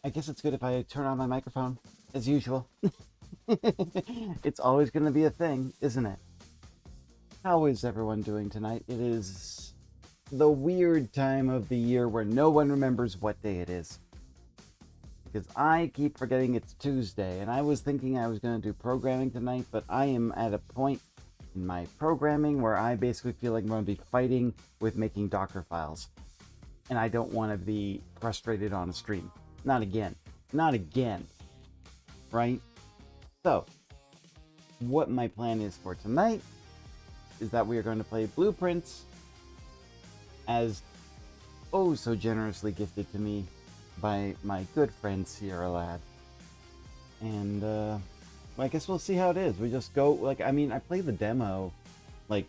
I guess it's good if I turn on my microphone, as usual. It's always going to be a thing, isn't it? How is everyone doing tonight? It is the weird time of the year where no one remembers what day it is. Because I keep forgetting it's Tuesday, and I was thinking I was going to do programming tonight, but I am at a point in my programming where I basically feel like I'm going to be fighting with making Docker files. And I don't want to be frustrated on a stream. Not again. Not again. Right? So, what my plan is for tonight is that we are going to play Blueprints, as oh so generously gifted to me by my good friend Sierra Lad. And I guess we'll see how it is. We just go, like, I mean, I played the demo like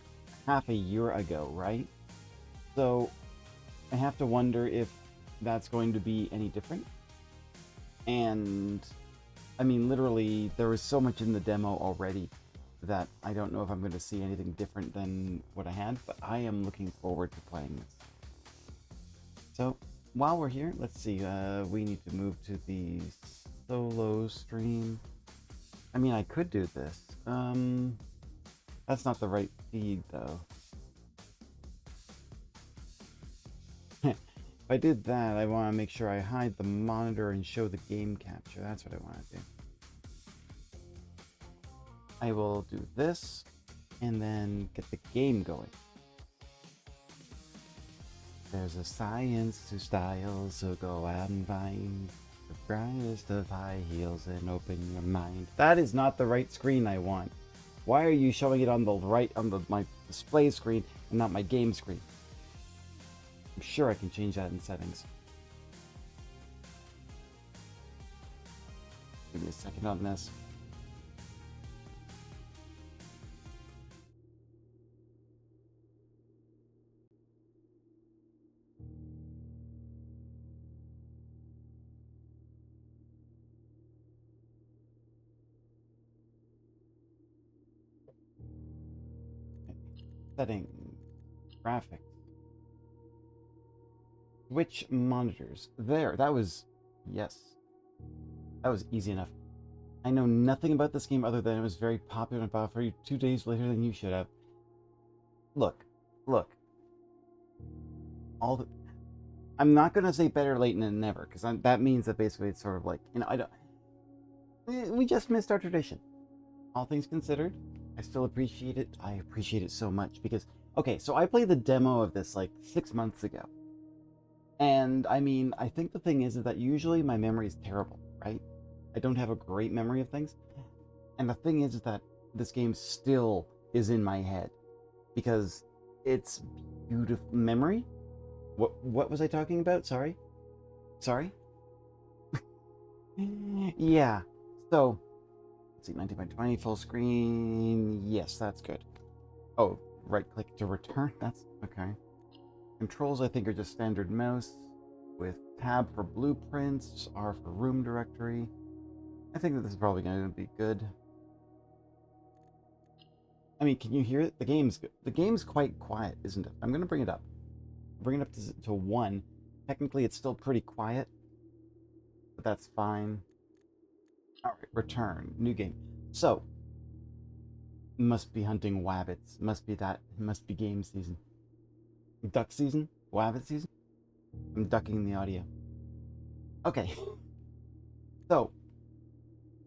half a year ago, right? So I have to wonder if that's going to be any different. And I mean, literally, there was so much in the demo already that I don't know if I'm going to see anything different than what I had, but I am looking forward to playing this. So while we're here, let's see, we need to move to the solo stream. I mean, I could do this. That's not the right feed, though. If I did that, I want to make sure I hide the monitor and show the game capture. That's what I want to do. I will do this, and then get the game going. There's a science to style, so go out and find the brightest of high heels and open your mind. That is not the right screen I want. Why are you showing it on the right, on my display screen, and not my game screen? I'm sure I can change that in settings. Give me a second on this. Setting, graphics. Switch monitors. There, that was, yes. That was easy enough. I know nothing about this game other than it was very popular and bought for you 2 days later than you should have. Look. All the... I'm not going to say better late than never, because that means that basically it's sort of like, I don't... We just missed our tradition. All things considered, I still appreciate it. I appreciate it so much because, okay, so I played the demo of this like 6 months ago. And I mean, I think the thing is that usually my memory is terrible, right? I don't have a great memory of things. And the thing is that this game still is in my head because it's beautiful memory. What was I talking about? Sorry? Yeah. So, let's see, 19 by 20 full screen. Yes, that's good. Oh, right click to return. That's okay. Controls, I think, are just standard mouse with tab for blueprints, R for room directory. I think that this is probably going to be good. I mean, can you hear it? The game's quite quiet, isn't it? I'm going to bring it up. Bring it up to 1. Technically, it's still pretty quiet, but that's fine. All right, return, new game. So, must be hunting wabbits. Must be game season. Duck season? Wabbit season? I'm ducking the audio. Okay. So,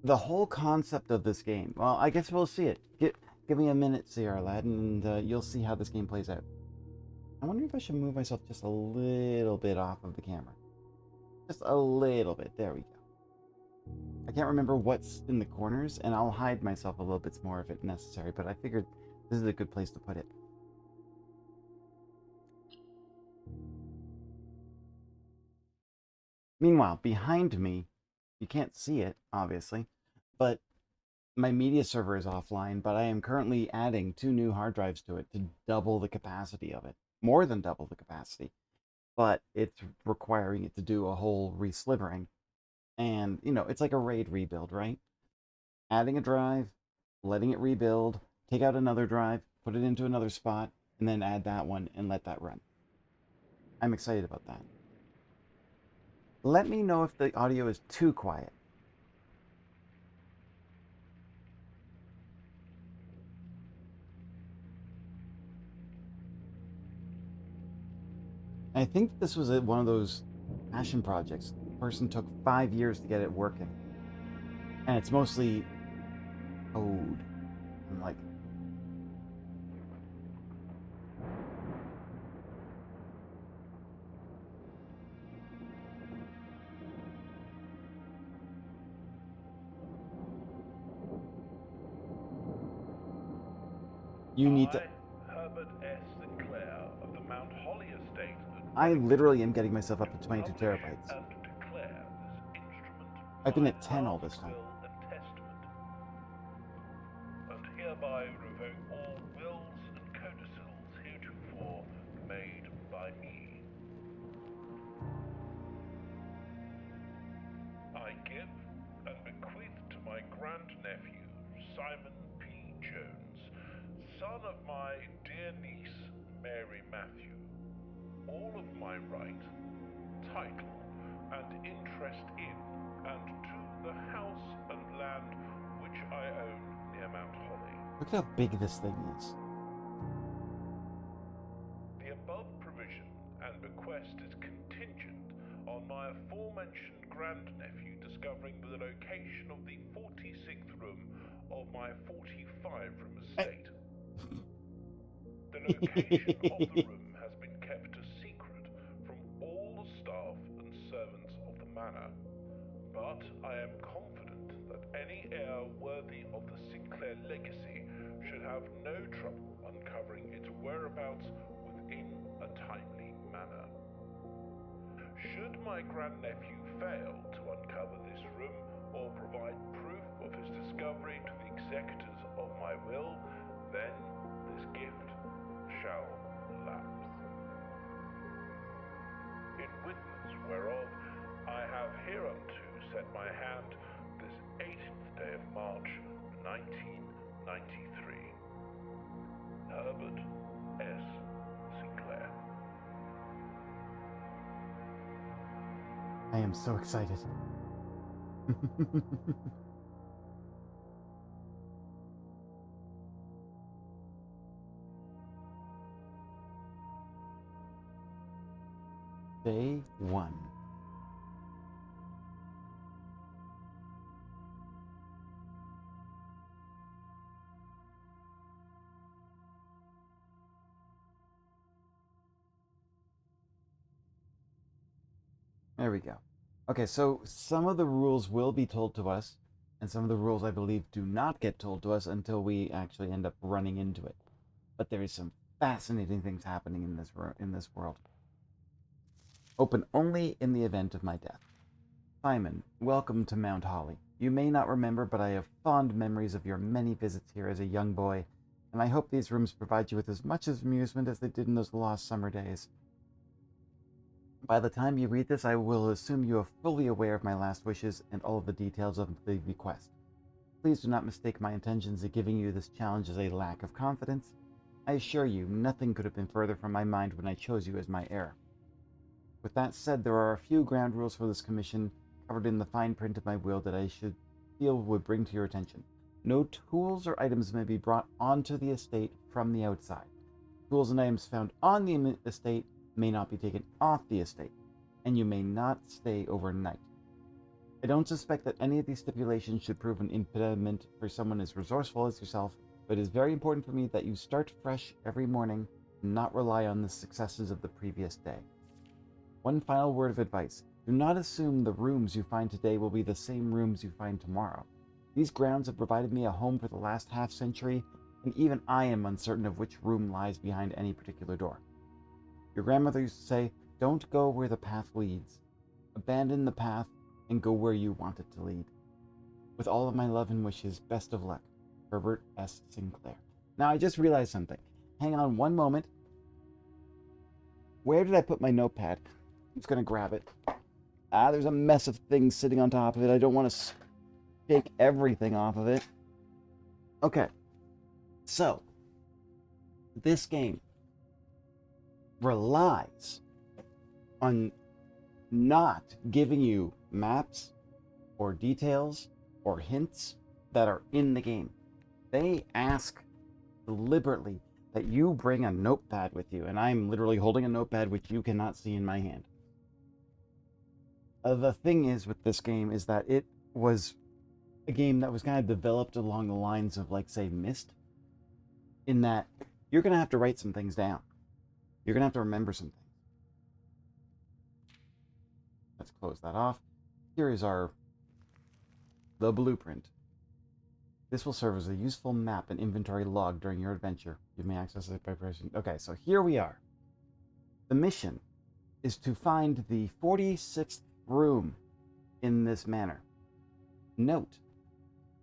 the whole concept of this game, well, I guess we'll see it. Give me a minute, Sierra Lad, and you'll see how this game plays out. I wonder if I should move myself just a little bit off of the camera. Just a little bit. There we go. I can't remember what's in the corners, and I'll hide myself a little bit more if it's necessary, but I figured this is a good place to put it. Meanwhile, behind me, you can't see it, obviously, but my media server is offline, but I am currently adding 2 new hard drives to it to double the capacity of it. More than double the capacity. But it's requiring it to do a whole reslivering. And, it's like a RAID rebuild, right? Adding a drive, letting it rebuild, take out another drive, put it into another spot, and then add that one and let that run. I'm excited about that. Let me know if the audio is too quiet. I think this was one of those passion projects. The person took 5 years to get it working. And it's mostly code. I'm like, you need to... Herbert S. Sinclair of the Mount Holly estate. I literally am getting myself up to 22 terabytes. And declare this instrument I've been at 10 all this time. will and testament, and hereby revoke all wills and codicils heretofore made by me. I give and bequeath to my grandnephew, Simon P. Jones, son of my dear niece, Mary Matthew, all of my right, title, and interest in and to the house and land which I own near Mount Holly. Look at how big this thing is. The above provision and bequest is contingent on my aforementioned grandnephew discovering the location of the 46th room of my 45-room estate. The location of the room has been kept a secret from all the staff and servants of the manor, but I am confident that any heir worthy of the Sinclair legacy should have no trouble uncovering its whereabouts within a timely manner. Should my grandnephew fail to uncover this room or provide proof of his discovery to the executors of my will, then this gift shall lapse. In witness whereof I have hereunto set my hand this 18th day of March, 1993. Herbert S. Sinclair. I am so excited. Day 1. There we go. Okay, so some of the rules will be told to us, and some of the rules, I believe, do not get told to us until we actually end up running into it. But there is some fascinating things happening in this world. Open only in the event of my death. Simon, welcome to Mount Holly. You may not remember, but I have fond memories of your many visits here as a young boy, and I hope these rooms provide you with as much amusement as they did in those lost summer days. By the time you read this, I will assume you are fully aware of my last wishes and all of the details of the bequest. Please do not mistake my intentions in giving you this challenge as a lack of confidence. I assure you, nothing could have been further from my mind when I chose you as my heir. With that said, there are a few ground rules for this commission covered in the fine print of my will that I should feel would bring to your attention. No tools or items may be brought onto the estate from the outside. Tools and items found on the estate may not be taken off the estate, and you may not stay overnight. I don't suspect that any of these stipulations should prove an impediment for someone as resourceful as yourself, but it is very important for me that you start fresh every morning and not rely on the successes of the previous day. One final word of advice. Do not assume the rooms you find today will be the same rooms you find tomorrow. These grounds have provided me a home for the last half-century, and even I am uncertain of which room lies behind any particular door. Your grandmother used to say, don't go where the path leads. Abandon the path and go where you want it to lead. With all of my love and wishes, best of luck, Herbert S. Sinclair. Now, I just realized something. Hang on one moment. Where did I put my notepad? I'm just going to grab it. There's a mess of things sitting on top of it. I don't want to shake everything off of it. Okay. So, this game relies on not giving you maps or details or hints that are in the game. They ask deliberately that you bring a notepad with you, and I'm literally holding a notepad which you cannot see in my hand. The thing is with this game is that it was a game that was kind of developed along the lines of, like, say, Myst, in that you're going to have to write some things down. You're going to have to remember some things. Let's close that off. Here is the blueprint. This will serve as a useful map and inventory log during your adventure. You may access it by pressing... Okay, so here we are. The mission is to find the 46th room in this manor. Note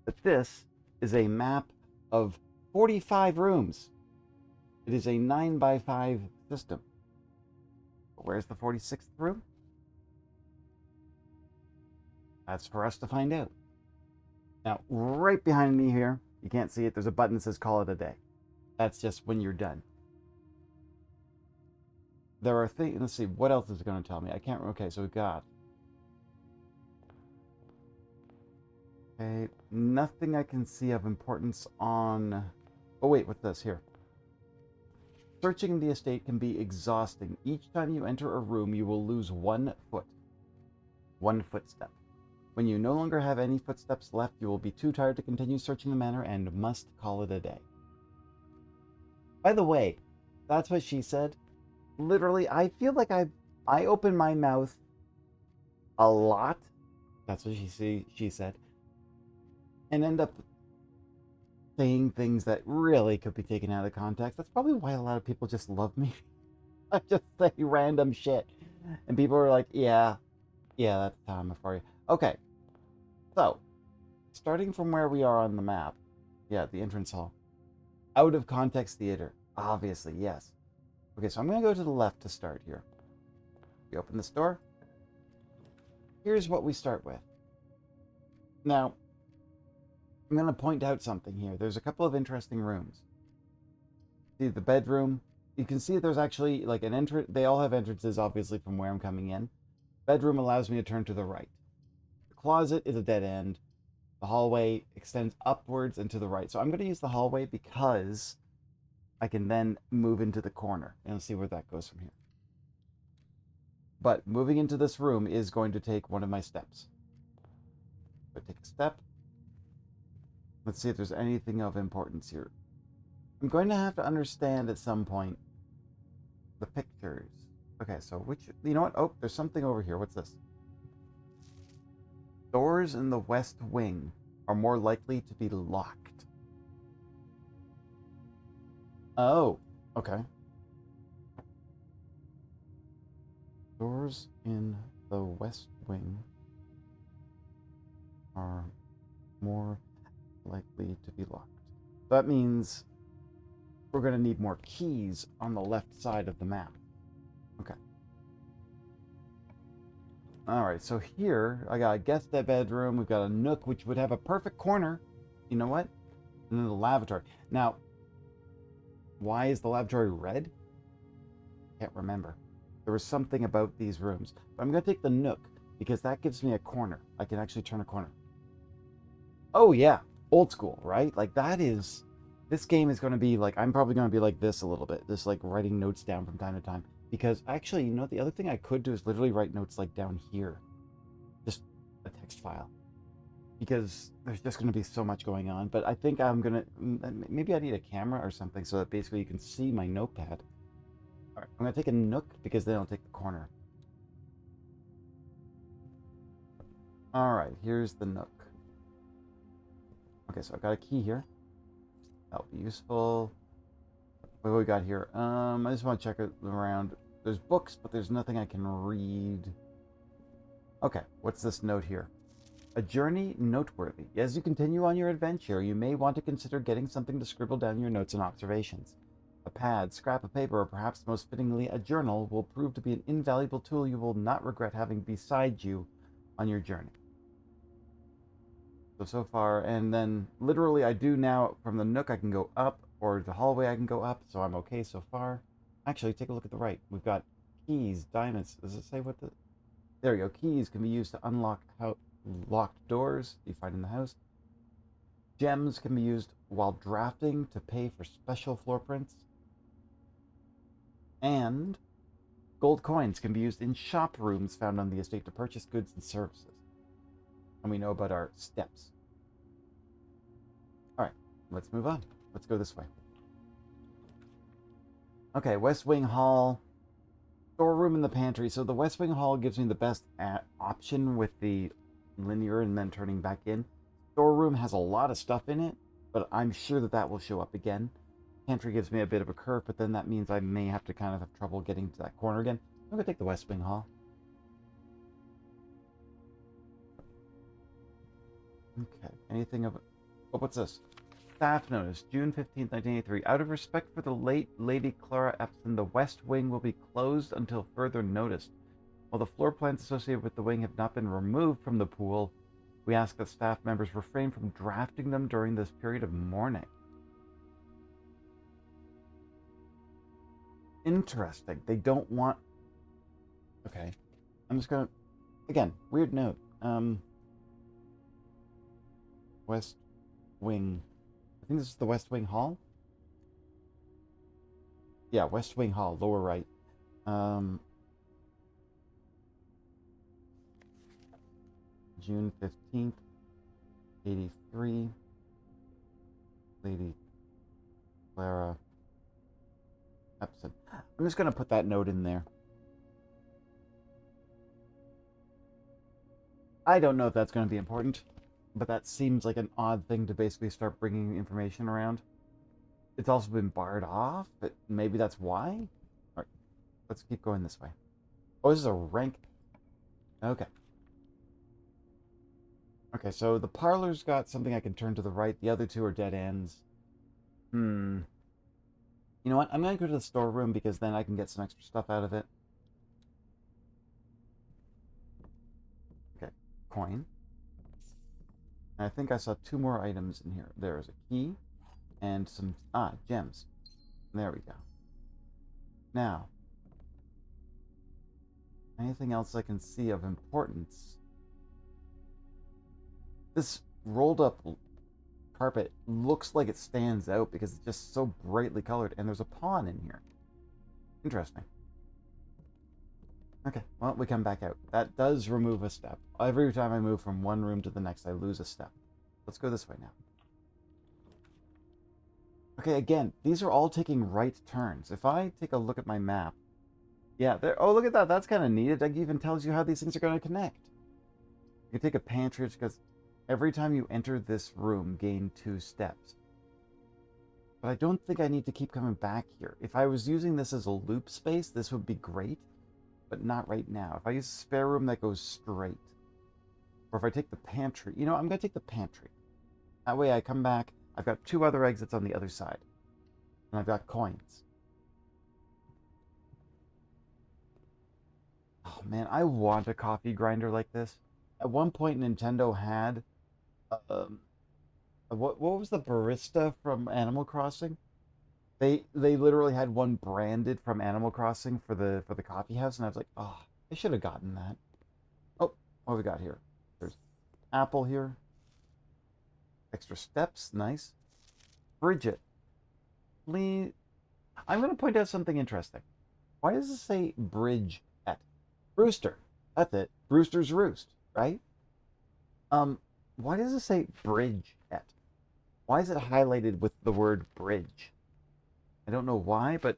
that this is a map of 45 rooms. It is a 9x5 system. But where's the 46th room? That's for us to find out. Now, right behind me here, you can't see it, there's a button that says call it a day. That's just when you're done. There are things, let's see, what else is it going to tell me? I can't, okay, so we've got... Okay, nothing I can see of importance on... Oh wait, what's this here? Searching the estate can be exhausting. Each time you enter a room, you will lose 1 foot. 1 footstep. When you no longer have any footsteps left, you will be too tired to continue searching the manor and must call it a day. By the way, that's what she said. Literally, I feel like I open my mouth a lot. That's what she said. And end up saying things that really could be taken out of context. That's probably why a lot of people just love me. I just say random shit. And people are like, yeah, that's Tama for you. Okay, so, starting from where we are on the map, yeah, the entrance hall. Out of context theater, obviously, yes. Okay, so I'm going to go to the left to start here. We open this door. Here's what we start with. Now, I'm going to point out something here. There's a couple of interesting rooms. See the bedroom. You can see there's actually like an entrance. They all have entrances, obviously, from where I'm coming in. Bedroom allows me to turn to the right. Closet is a dead end. The hallway extends upwards and to the right. So I'm going to use the hallway because I can then move into the corner and see where that goes from here. But moving into this room is going to take one of my steps. So take a step. Let's see if there's anything of importance here. I'm going to have to understand at some point the pictures. Okay, so you know what? Oh, there's something over here. What's this? Doors in the west wing are more likely to be locked. Oh, okay. Doors in the west wing are more likely to be locked. That means we're going to need more keys on the left side of the map. Okay. Alright, so here, I got a guest bedroom, we've got a nook, which would have a perfect corner. You know what? And then the lavatory. Now, why is the lavatory red? Can't remember. There was something about these rooms. But I'm going to take the nook, because that gives me a corner. I can actually turn a corner. Oh yeah, old school, right? Like that is... This game is going to be like... I'm probably going to be like this a little bit. Just like writing notes down from time to time. Because actually, you know, the other thing I could do is literally write notes like down here. Just a text file. Because there's just going to be so much going on. But I think I'm going to... Maybe I need a camera or something so that basically you can see my notepad. Alright, I'm going to take a nook because then I'll take the corner. Alright, here's the nook. Okay, so I've got a key here. That'll be useful. What do we got here? I just want to check it around. There's books, but there's nothing I can read. Okay, what's this note here? A journey noteworthy. As you continue on your adventure, you may want to consider getting something to scribble down your notes and observations. A pad, scrap of paper, or perhaps most fittingly, a journal will prove to be an invaluable tool you will not regret having beside you on your journey. So far, and then literally I do now, from the nook I can go up, or the hallway I can go up, so I'm okay so far. Actually, take a look at the right. We've got keys, diamonds. Does it say what the... There you go. Keys can be used to unlock locked doors you find in the house. Gems can be used while drafting to pay for special floor prints. And gold coins can be used in shop rooms found on the estate to purchase goods and services. And we know about our steps. All right, let's move on. Let's go this way. Okay, West Wing Hall. Storeroom in the pantry. So the West Wing Hall gives me the best option with the linear and then turning back in. Storeroom has a lot of stuff in it, but I'm sure that will show up again. Pantry gives me a bit of a curve, but then that means I may have to kind of have trouble getting to that corner again. I'm going to take the West Wing Hall. Okay, anything of... Oh, what's this? Staff notice, June 15th, 1983. Out of respect for the late Lady Clara Epson, the West Wing will be closed until further notice. While the floor plans associated with the wing have not been removed from the pool, we ask that staff members refrain from drafting them during this period of mourning. Interesting. They don't want... Okay. I'm just gonna... Again, weird note. West Wing... I think this is the West Wing Hall? Yeah, West Wing Hall, lower right. June 15th, 83. Lady Clara Epson. I'm just going to put that note in there. I don't know if that's going to be important, but that seems like an odd thing to basically start bringing information around. It's also been barred off, but maybe that's why? All right, let's keep going this way. Oh, this is a rank. Okay. Okay, so the parlor's got something I can turn to the right. The other two are dead ends. You know what? I'm going to go to the storeroom because then I can get some extra stuff out of it. Okay, coin. And I think I saw two more items in here. There's a key and some, gems. There we go. Now, anything else I can see of importance? This rolled up carpet looks like it stands out because it's just so brightly colored, and there's a pawn in here. Interesting. Okay, well, we come back out. That does remove a step. Every time I move from one room to the next, I lose a step. Let's go this way now. Okay, again, these are all taking right turns. If I take a look at my map, yeah, there. Oh, look at that. That's kind of neat. It even tells you how these things are going to connect. You can take a pantry because every time you enter this room, gain 2 steps. But I don't think I need to keep coming back here. If I was using this as a loop space, this would be great, but not right now. If I use a spare room that goes straight, or if I take the pantry, you know, I'm going to take the pantry. That way I come back, I've got 2 other exits on the other side, and I've got coins. Oh man, I want a coffee grinder like this. At one point, Nintendo had, what was the barista from Animal Crossing? They literally had one branded from Animal Crossing for the coffee house, and I was like, oh, I should have gotten that. Oh, what we got here? There's apple here. Extra steps, nice. Bridget, please. I'm going to point out something interesting. Why does it say bridge at? Rooster. That's it. Rooster's Roost, right? Why does it say bridge at? Why is it highlighted with the word bridge? I don't know why, but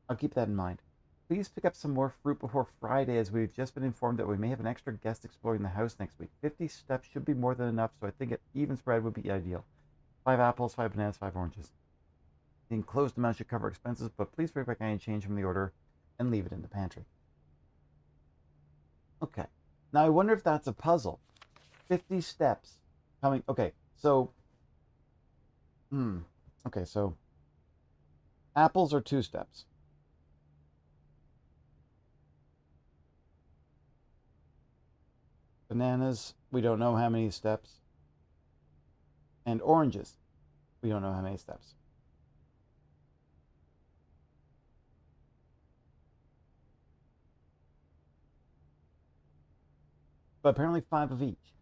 I'll keep that in mind. Please pick up some more fruit before Friday, as we've just been informed that we may have an extra guest exploring the house next week. 50 steps should be more than enough, so I think an even spread would be ideal. 5 apples, 5 bananas, 5 oranges. The enclosed amount should cover expenses, but please bring back any change from the order and leave it in the pantry. Okay. Now I wonder if that's a puzzle. 50 steps coming. Okay, so... Okay, so... Apples are 2 steps. Bananas, we don't know how many steps. And oranges, we don't know how many steps. but apparently 5 of each.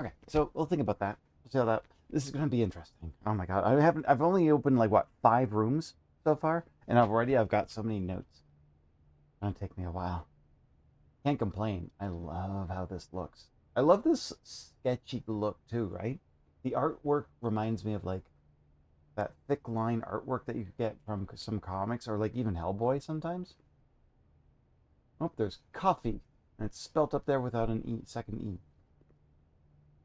Okay, so we'll think about that. We'll see how that. This is going to be interesting. Oh my god, I've only opened like what 5 rooms so far, and I've got so many notes. It's gonna take me a while. Can't complain. I love how this looks. I love this sketchy look too, right? The artwork reminds me of like that thick line artwork that you could get from some comics or like even Hellboy sometimes. Oh, there's coffee, and it's spelt up there without an E, second E.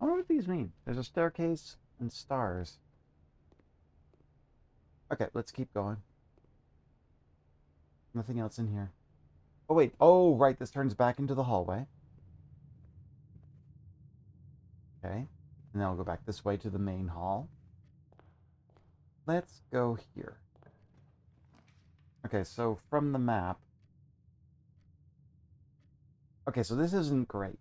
I wonder what these mean. There's a staircase and stars. Okay, let's keep going. Nothing else in here. Oh, wait. Oh, right. This turns back into the hallway. Okay. And then I'll go back this way to the main hall. Let's go here. Okay, so from the map. Okay, so this isn't great.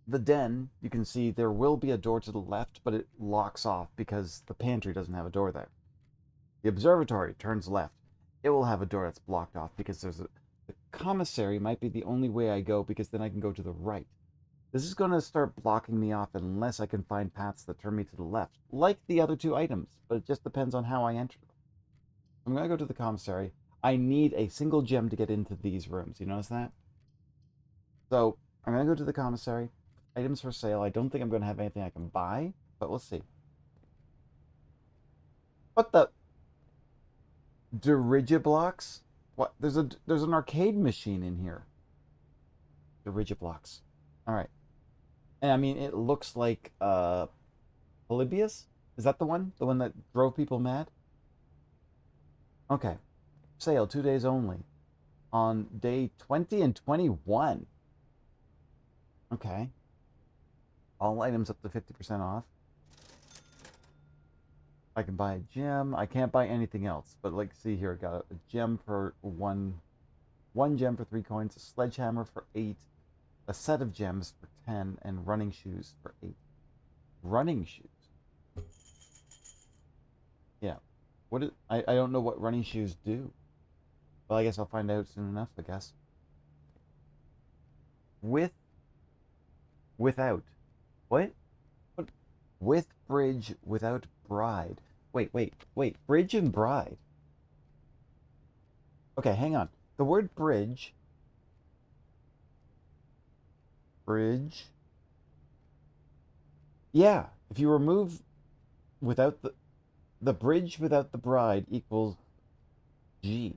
The den, you can see there will be a door to the left, but it locks off because the pantry doesn't have a door there. The observatory turns left. It will have a door that's blocked off because the commissary might be the only way I go because then I can go to the right. This is going to start blocking me off unless I can find paths that turn me to the left, like the other 2 items, but it just depends on how I enter them. I'm going to go to the commissary. I need a single gem to get into these rooms. You notice that? So I'm going to go to the commissary. Items for sale. I don't think I'm going to have anything I can buy, but we'll see. What the? Dirigiblocks? What? There's an arcade machine in here. Dirigiblocks. All right. And I mean, it looks like Polybius? Is that the one? The one that drove people mad? Okay. Sale 2 days only. On day 20 and 21. Okay. All items up to 50% off. I can buy a gem. I can't buy anything else. But like, see here, I got a gem for one gem for 3 coins, a sledgehammer for 8, a set of gems for 10, and running shoes for 8. Running shoes. Yeah. I don't know what running shoes do. Well, I guess I'll find out soon enough, I guess. Without. What? With bridge, without bride. Wait. Bridge and bride. Okay, hang on. The word bridge. Bridge. Yeah, if you remove without the bridge without the bride equals G.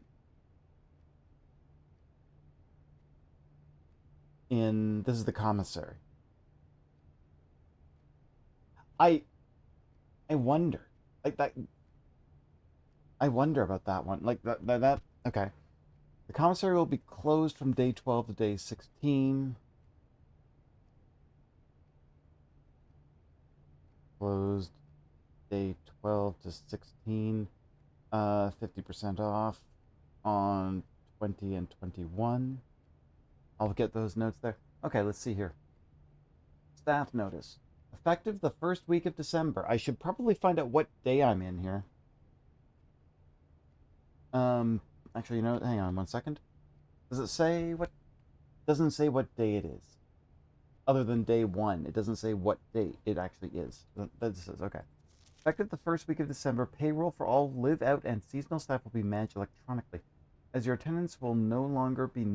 This is the commissary. I wonder. Like that I wonder about that one. Like that okay. The commissary will be closed from day 12 to day 16. Closed day 12 to 16. 50% off on 20 and 21. I'll get those notes there. Okay, let's see here. Staff notice. Effective the first week of December. I should probably find out what day I'm in here. Actually, you know, hang on 1 second. Does it say what? Doesn't say what day it is. Other than day 1, it doesn't say what day it actually is. That says okay. Effective the first week of December, payroll for all live out and seasonal staff will be managed electronically. As your attendance will no longer be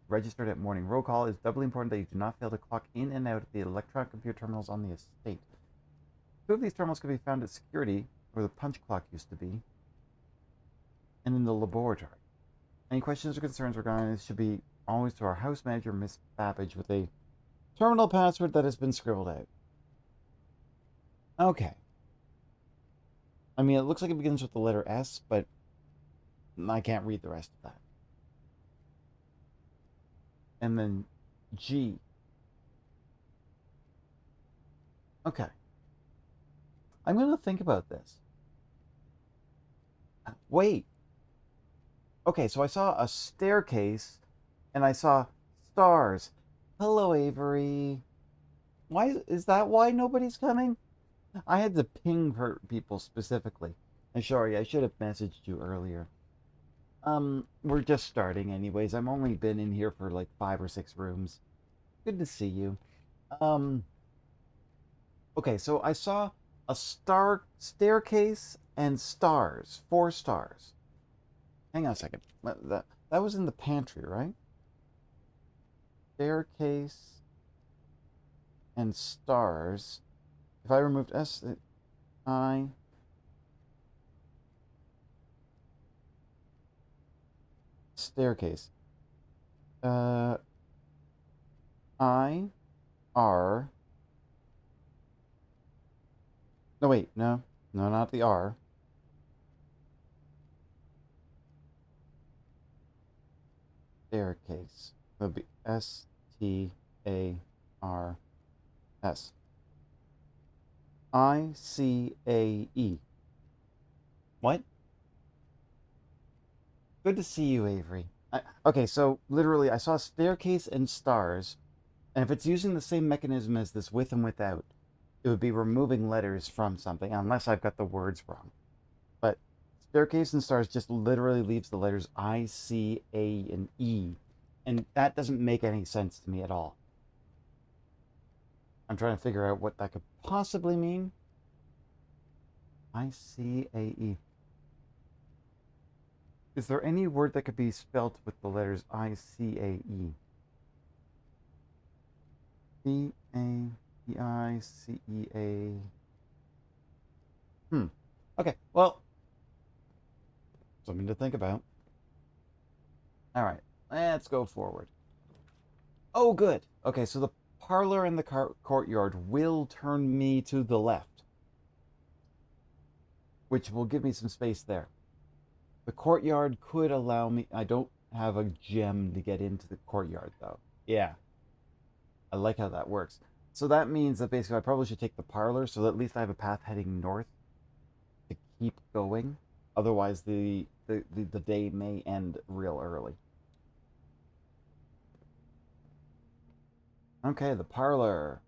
registered at morning roll call, it is doubly important that you do not fail to clock in and out of the electronic computer terminals on the estate. 2 of these terminals can be found at security, where the punch clock used to be, and in the laboratory. Any questions or concerns regarding this should be always to our house manager, Miss Babbage, with a terminal password that has been scribbled out. Okay. I mean, it looks like it begins with the letter S, but I can't read the rest of that. And then G. Okay. I'm going to think about this. Wait. Okay, so I saw a staircase and I saw stars. Hello, Avery. Why is that why nobody's coming? I had to ping for people specifically. And sorry, I should have messaged you earlier. We're just starting anyways. I've only been in here for like 5 or 6 rooms. Good to see you. Um, okay, so I saw a staircase and stars, 4 stars. Hang on a second. That was in the pantry, right? Staircase and stars. If I removed I staircase. Uh, I R. No, wait, no, no, not the R. Staircase. It would be STARS. ICAE. What? Good to see you, Avery. Okay, so literally, I saw staircase and stars, and if it's using the same mechanism as this with and without, it would be removing letters from something, unless I've got the words wrong. But staircase and stars just literally leaves the letters I, C, A, and E, and that doesn't make any sense to me at all. I'm trying to figure out what that could possibly mean. ICAE. Is there any word that could be spelt with the letters ICAE? CAEICEA. Okay, well, something to think about. All right, let's go forward. Oh, good. Okay, so the parlor and the courtyard will turn me to the left, which will give me some space there. The courtyard could allow me. I don't have a gem to get into the courtyard, though. Yeah, I like how that works. So that means that basically I probably should take the parlor so that at least I have a path heading north to keep going. Otherwise, the day may end real early. Okay, the parlor.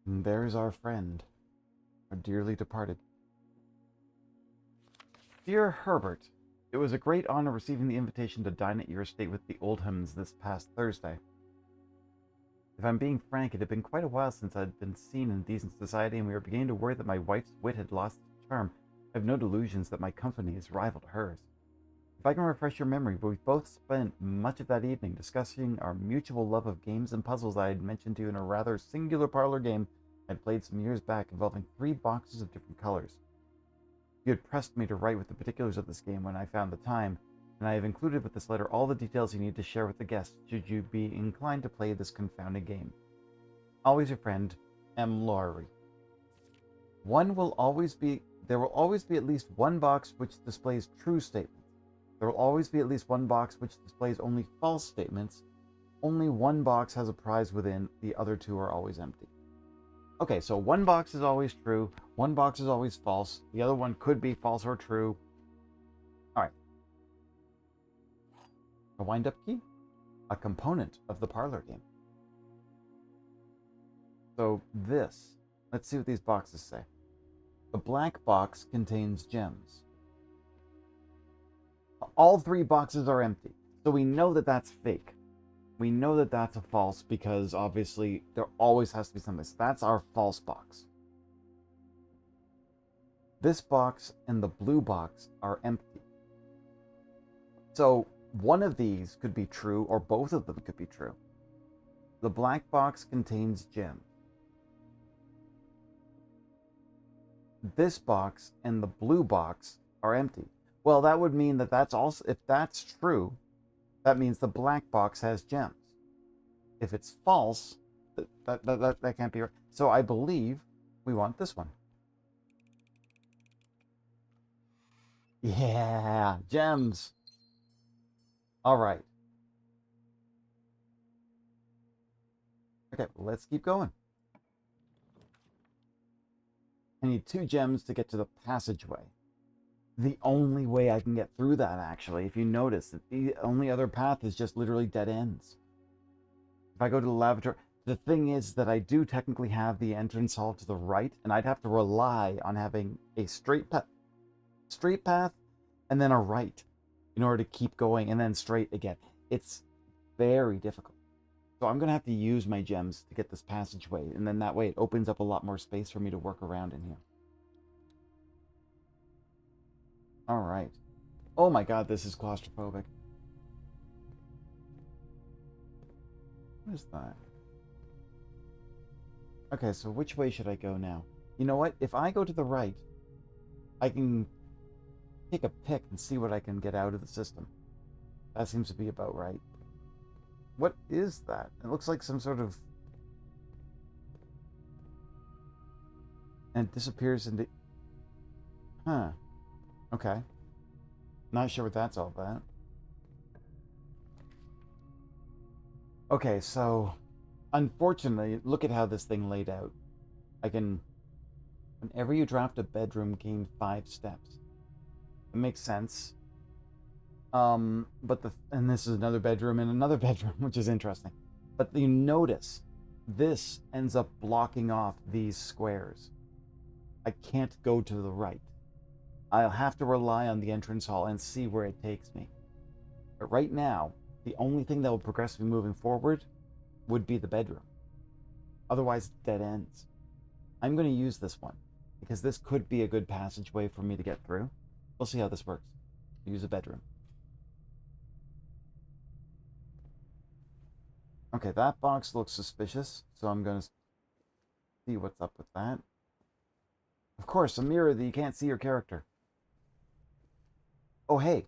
And there's our friend, our dearly departed. Dear Herbert, it was a great honor receiving the invitation to dine at your estate with the Oldhams this past Thursday. If I'm being frank, it had been quite a while since I'd been seen in decent society, and we were beginning to worry that my wife's wit had lost its charm. I have no delusions that my company has rivaled hers. If I can refresh your memory, we both spent much of that evening discussing our mutual love of games and puzzles I had mentioned to you in a rather singular parlor game I had played some years back involving 3 boxes of different colors. You had pressed me to write with the particulars of this game when I found the time, and I have included with this letter all the details you need to share with the guests should you be inclined to play this confounded game. Always your friend, M. Laurie. There will always be at least one box which displays true statements. There will always be at least one box which displays only false statements. Only one box has a prize within, the other 2 are always empty. Okay, so one box is always true, one box is always false, the other one could be false or true. Alright. A wind-up key? A component of the parlor game. So this, let's see what these boxes say. The black box contains gems. All 3 boxes are empty, so we know that that's fake. We know that that's a false because obviously there always has to be something. So that's our false box. This box and the blue box are empty. So one of these could be true or both of them could be true. The black box contains gems. This box and the blue box are empty. Well, that would mean that that's also, if that's true, that means the black box has gems. If it's false, that can't be right. So I believe we want this one. Yeah, gems. All right. Okay, let's keep going. I need 2 gems to get to the passageway. The only way I can get through that, actually, if you notice, the only other path is just literally dead ends. If I go to the lavatory, the thing is that I do technically have the entrance hall to the right, and I'd have to rely on having a straight path, and then a right in order to keep going, and then straight again. It's very difficult. So I'm going to have to use my gems to get this passageway, and then that way it opens up a lot more space for me to work around in here. All right. Oh my god, this is claustrophobic. What is that? Okay, so which way should I go now? You know what? If I go to the right, I can take a pick and see what I can get out of the system. That seems to be about right. What is that? It looks like some sort of... And it disappears into... Huh. Okay. Not sure what that's all about. Okay, so... Unfortunately, look at how this thing laid out. I can... Whenever you draft a bedroom, gain 5 steps. It makes sense. And this is another bedroom and another bedroom, which is interesting. But you notice this ends up blocking off these squares. I can't go to the right. I'll have to rely on the entrance hall and see where it takes me. But right now, the only thing that will progress me moving forward would be the bedroom. Otherwise, dead ends. I'm going to use this one because this could be a good passageway for me to get through. We'll see how this works. Use a bedroom. Okay, that box looks suspicious, so I'm going to see what's up with that. Of course, a mirror that you can't see your character. Oh, hey,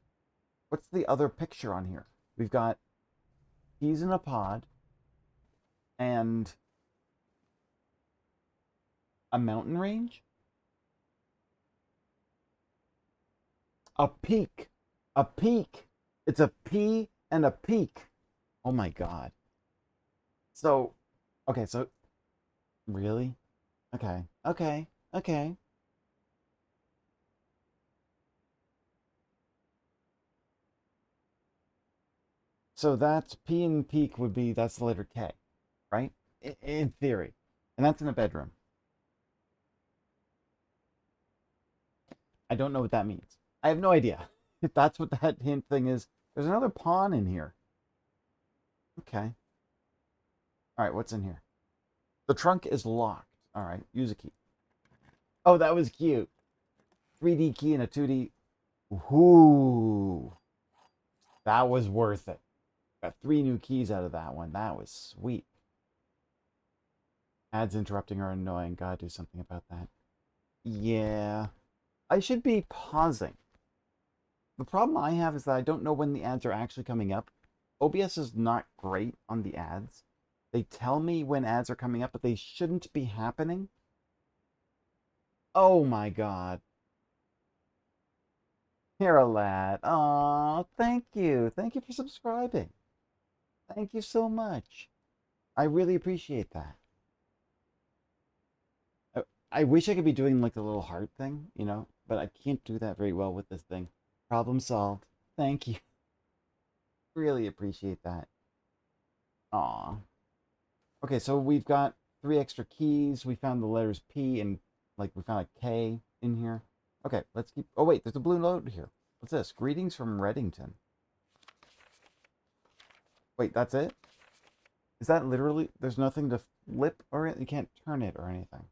what's the other picture on here? We've got keys in a pod and a mountain range? A peak. A peak. It's a P and a peak. Oh my god. So, okay, so, really? Okay. So that's P and peak would be, that's the letter K, right? In theory. And that's in a bedroom. I don't know what that means. I have no idea. If that's what that hint thing is. There's another pawn in here. Okay. All right, what's in here? The trunk is locked. All right, use a key. Oh, that was cute. 3D key and a 2D. Ooh. That was worth it. Got 3 new keys out of that one. That was sweet. Ads interrupting are annoying. Gotta do something about that. Yeah. I should be pausing. The problem I have is that I don't know when the ads are actually coming up. OBS is not great on the ads. They tell me when ads are coming up, but they shouldn't be happening. Oh my god. Here a lad. Aw, thank you. Thank you for subscribing. Thank you so much. I really appreciate that. I wish I could be doing like the little heart thing, you know, but I can't do that very well with this thing. Problem solved. Thank you. Really appreciate that. Aw. Okay, so we've got 3 extra keys. We found the letters P and like we found a K in here. Okay, let's keep... Oh wait, there's a blue note here. What's this? Greetings from Reddington. Wait, that's it? Is that literally... There's nothing to flip or... You can't turn it or anything.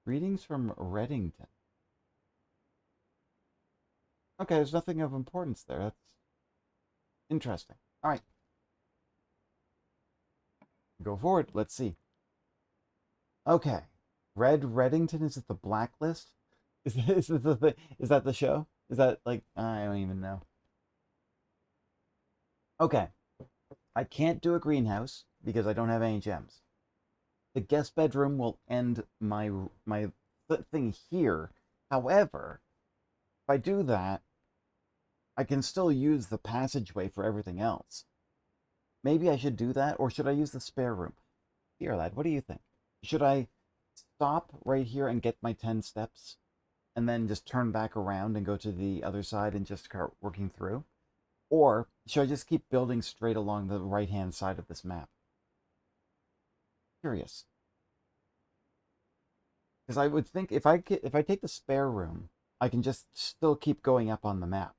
Greetings from Reddington. Okay, there's nothing of importance there. That's interesting. All right. Go forward. Let's see. Okay. Red Reddington, is it the blacklist? Is that the show? Is that like... I don't even know. Okay. I can't do a greenhouse because I don't have any gems. The guest bedroom will end my thing here. However, if I do that, I can still use the passageway for everything else. Maybe I should do that, or should I use the spare room? Here, lad, what do you think? Should I stop right here and get my 10 steps, and then just turn back around and go to the other side and just start working through? Or should I just keep building straight along the right-hand side of this map? Curious. Because I would think if I take the spare room, I can just still keep going up on the map.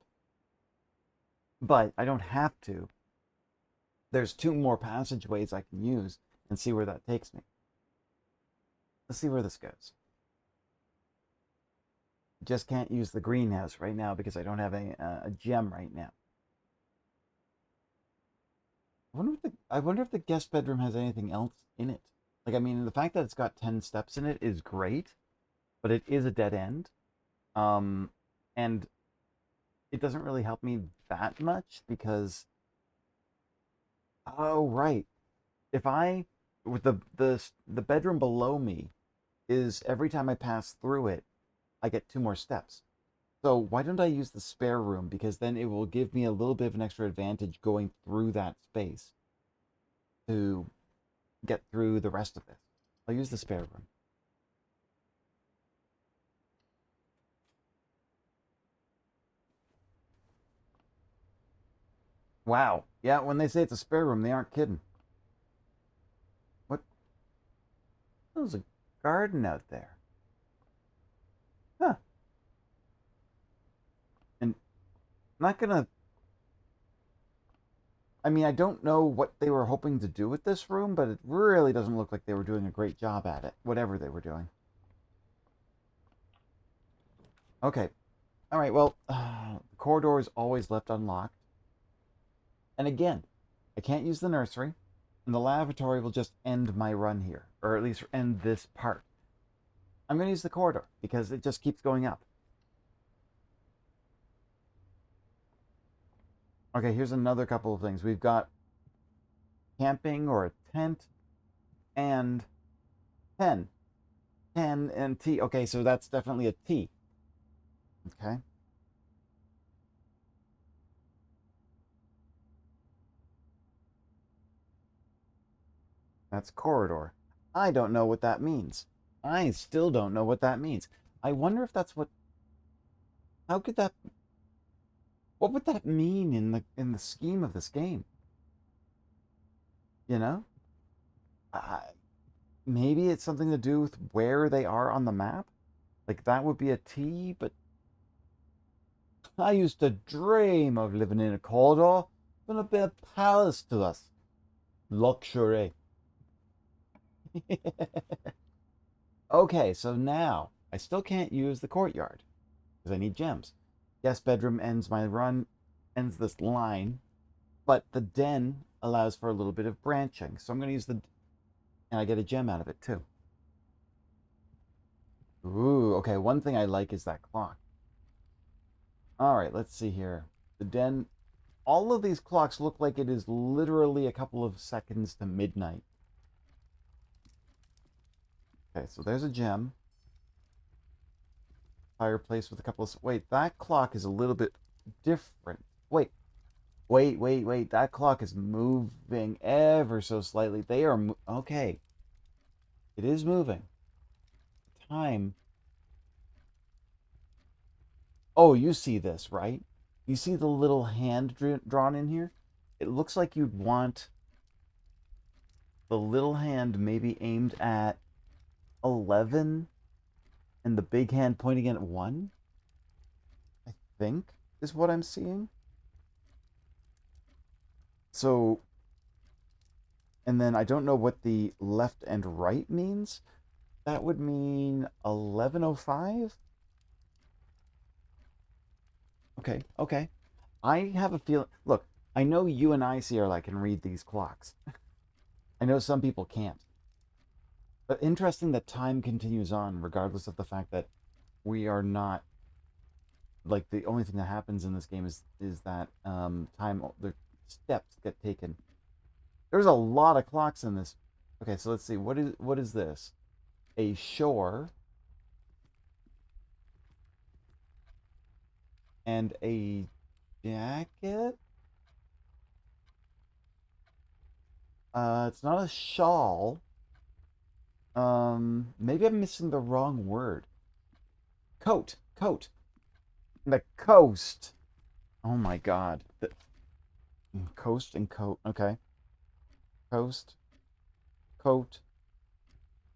But I don't have to. there's 2 more passageways I can use and see where that takes me. Let's see where this goes. Just can't use the greenhouse right now because I don't have a gem right now. I wonder if the guest bedroom has anything else in it. Like, I mean, the fact that it's got 10 steps in it is great, but it is a dead end. And it doesn't really help me that much because, oh, right. If I, with the bedroom below me is every time I pass through it, I get 2 more steps. So why don't I use the spare room? Because then it will give me a little bit of an extra advantage going through that space to get through the rest of this. I'll use the spare room. Wow. Yeah, when they say it's a spare room, they aren't kidding. What? There's a garden out there. Huh. And I'm not gonna. I mean, I don't know what they were hoping to do with this room, but it really doesn't look like they were doing a great job at it, whatever they were doing. Okay. All right, well, the corridor is always left unlocked. And again, I can't use the nursery, and the lavatory will just end my run here, or at least end this part. I'm going to use the corridor because it just keeps going up. Okay, here's another couple of things. We've got camping or a tent and 10. 10 and T. Okay, so that's definitely a T. Okay. That's corridor. I don't know what that means. I still don't know what that means. I wonder if that's what. How could that? What would that mean in the scheme of this game? You know, I, maybe it's something to do with where they are on the map. Like that would be a T, but I used to dream of living in a corridor. It's gonna be a palace to us. Luxury. Okay, so now I still can't use the courtyard because I need gems. Guest bedroom ends my run, ends this line, but the den allows for a little bit of branching. So I'm going to use the, and I get a gem out of it too. Ooh, okay, one thing I like is that clock. All right, let's see here. The den, all of these clocks look like it is literally a couple of seconds to midnight. Okay, so there's a gem. Fireplace with a couple of... Wait, that clock is a little bit different. Wait. That clock is moving ever so slightly. They are... Okay. It is moving. Time. Oh, you see this, right? You see the little hand drawn in here? It looks like you'd want the little hand maybe aimed at 11 and the big hand pointing at 1, I think, is what I'm seeing. So, and then I don't know what the left and right means. That would mean 11:05? Okay. I have a feeling. Look, I know you and I, Sierra, can read these clocks. I know some people can't. But interesting that time continues on, regardless of the fact that we are not. Like, the only thing that happens in this game is that time, the steps get taken. There's a lot of clocks in this. Okay, so let's see. What is this? A shore and a jacket. It's not a shawl. Maybe I'm missing the wrong word. Coat. The coast. Oh my God. The coast and coat. Okay. Coast, coat.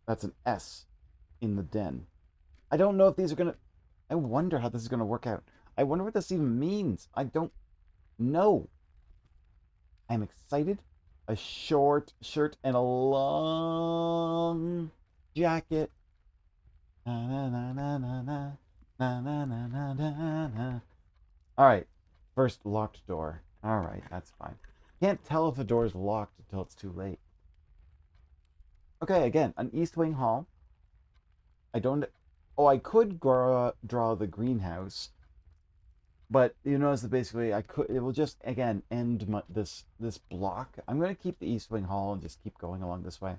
That's an S in the den. I don't know if these are gonna. I wonder how this is gonna work out. I wonder what this even means. I don't know. I'm excited a short shirt and a long jacket. Na, na, na, na, na, na, na, na, na, na, na, na. All right, first locked door. All right, that's fine. Can't tell if the door is locked until it's too late. Okay, again, an East Wing Hall. I don't. Oh, I could draw the greenhouse, but you notice that basically I could. It will just again end this block. I'm going to keep the East Wing Hall and just keep going along this way.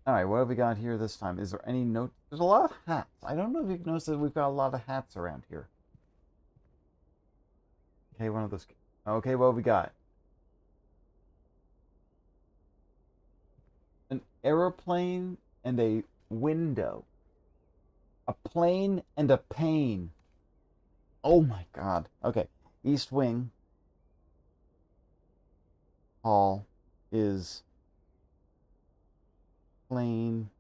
All right, what have we got here this time? Is there any note? There's a lot of hats. I don't know if you've noticed that we've got a lot of hats around here. Okay, one of those. Okay, what have we got? An aeroplane and a window. A plane and a pane. Oh my god. Okay. East Wing Hall is plane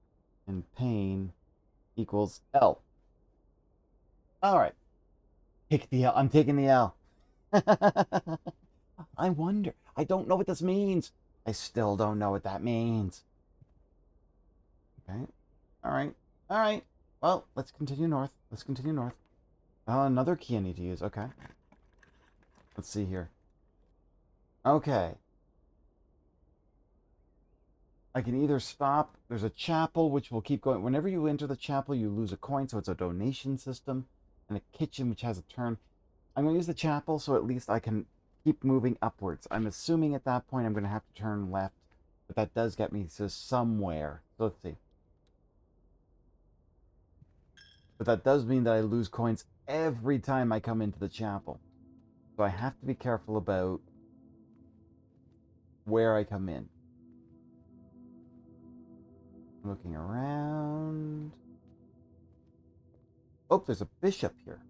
and pane equals L. All right. Take the L. I'm taking the L. I wonder. I don't know what this means. I still don't know what that means. Okay. All right. All right. Well, let's continue north. Let's continue north. Another key I need to use. Okay. Let's see here. Okay. I can either stop. There's a chapel, which will keep going. Whenever you enter the chapel, you lose a coin, so it's a donation system. And a kitchen, which has a turn. I'm going to use the chapel, so at least I can keep moving upwards. I'm assuming at that point I'm going to have to turn left. But that does get me to somewhere. So let's see. But that does mean that I lose coins every time I come into the chapel. So I have to be careful about where I come in. Looking around. Oh, there's a bishop here.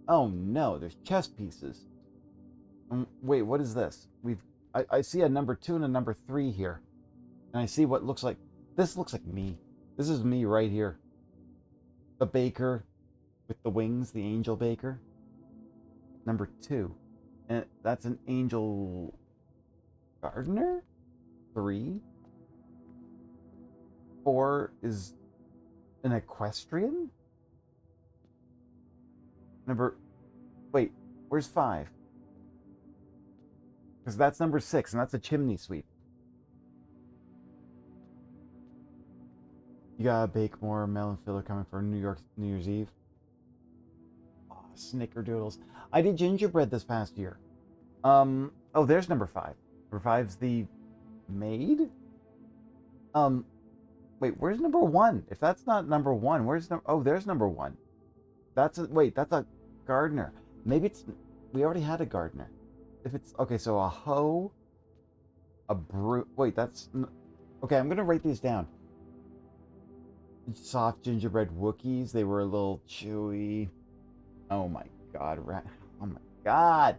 Oh no, there's chess pieces. Wait, what is this? I see a number 2 and a number 3 here. And I see what looks like... This looks like me. This is me right here. The baker with the wings, the angel baker. Number 2. And that's an angel gardener? 3. 4 is an equestrian? Wait, where's 5? Because that's number 6, and that's a chimney sweep. You got bake more melon filler coming for New Year's Eve. Oh, snickerdoodles. I did gingerbread this past year. Oh, there's number 5. Number 5's the maid? Wait, where's number 1? If that's not number 1, where's number... Oh, there's number 1. That's a gardener. Maybe it's... We already had a gardener. If it's... Okay, so a hoe, a brew... Wait, that's... Okay, I'm going to write these down. Soft gingerbread Wookiees. They were a little chewy. Oh my god, oh my god.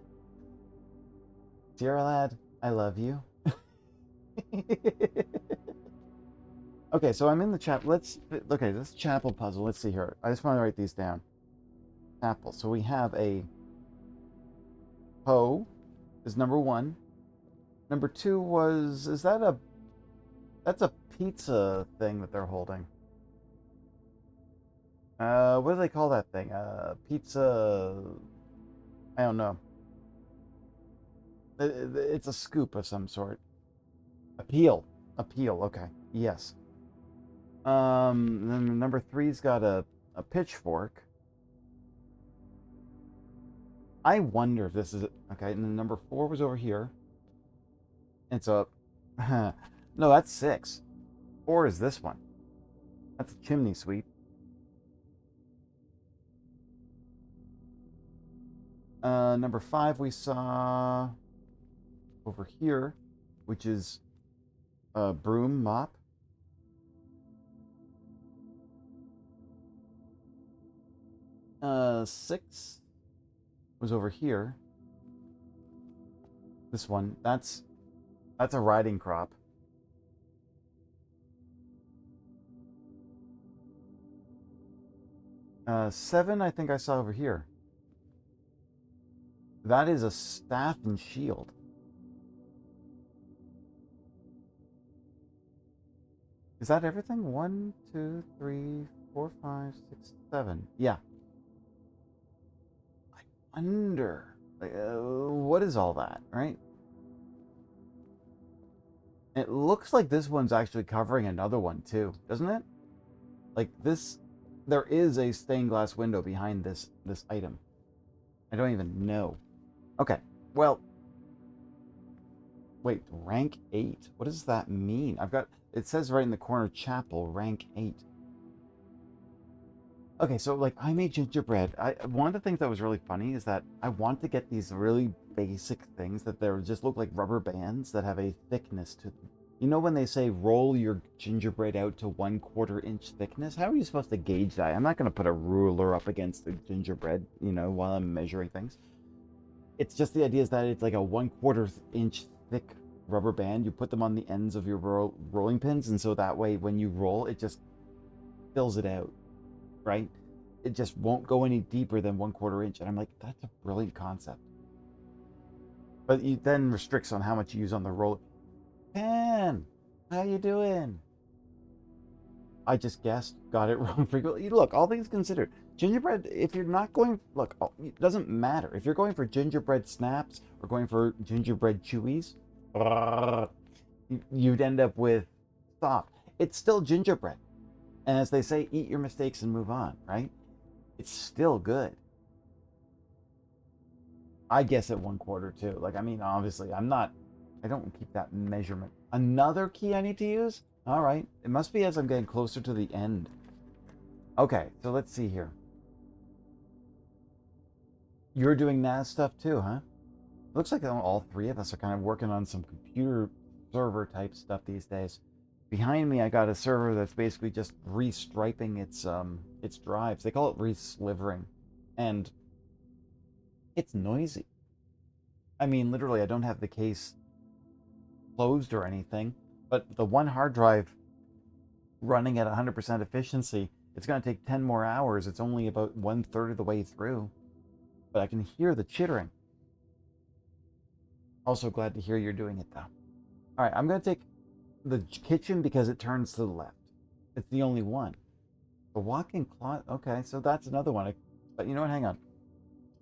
Sierra lad, I love you. Okay, so I'm in the chapel. Okay, this chapel puzzle. Let's see here. I just want to write these down. Chapel. So we have a hoe is number 1. Number 2 was... Is that a... That's a pizza thing that they're holding. What do they call that thing? Pizza... I don't know. It's a scoop of some sort. Appeal. Okay. Yes. Then number 3's got a pitchfork. I wonder if this is... Okay, and then number 4 was over here. It's a... No, that's 6. 4 is this one. That's a chimney sweep. Number 5 we saw over here, which is a broom mop. Six was over here. This one, that's a riding crop. Seven, I think I saw over here. That is a staff and shield. Is that everything? 1, 2, 3, 4, 5, 6, 7. Yeah. I wonder, what is all that, right? It looks like this one's actually covering another one too, doesn't it? Like this, there is a stained glass window behind this item. I don't even know. Okay, well, wait, rank 8. What does that mean? It says right in the corner, chapel, rank 8. Okay, so like I made gingerbread. One of the things that was really funny is that I want to get these really basic things that they just look like rubber bands that have a thickness to them. You know when they say roll your gingerbread out to 1/4 inch thickness? How are you supposed to gauge that? I'm not going to put a ruler up against the gingerbread, while I'm measuring things. It's just the idea is that it's like a 1/4 inch thick rubber band. You put them on the ends of your rolling pins, and so that way when you roll, it just fills it out, right? It just won't go any deeper than 1/4 inch. And I'm like, that's a brilliant concept. But it then restricts on how much you use on the roller. Pan, how you doing? I just guessed, got it wrong frequently. Look, all things considered, gingerbread, if you're not going, look, it doesn't matter. If you're going for gingerbread snaps or going for gingerbread chewies, you'd end up with stop. It's still gingerbread. And as they say, eat your mistakes and move on, right? It's still good. I guess at 1/4 too. Like, I mean, obviously, I don't keep that measurement. Another key I need to use? All right. It must be as I'm getting closer to the end. Okay, so let's see here. You're doing NAS stuff too, huh? Looks like all three of us are kind of working on some computer server type stuff these days. Behind me, I got a server that's basically just restriping its drives. They call it reslivering, and it's noisy. I mean, literally, I don't have the case closed or anything, but the one hard drive running at 100% efficiency, it's going to take 10 more hours. It's only about 1/3 of the way through, but I can hear the chittering. Also glad to hear you're doing it though. All right, I'm going to take the kitchen because it turns to the left. It's the only one. The walk-in closet. Okay, so that's another one. But you know what? Hang on.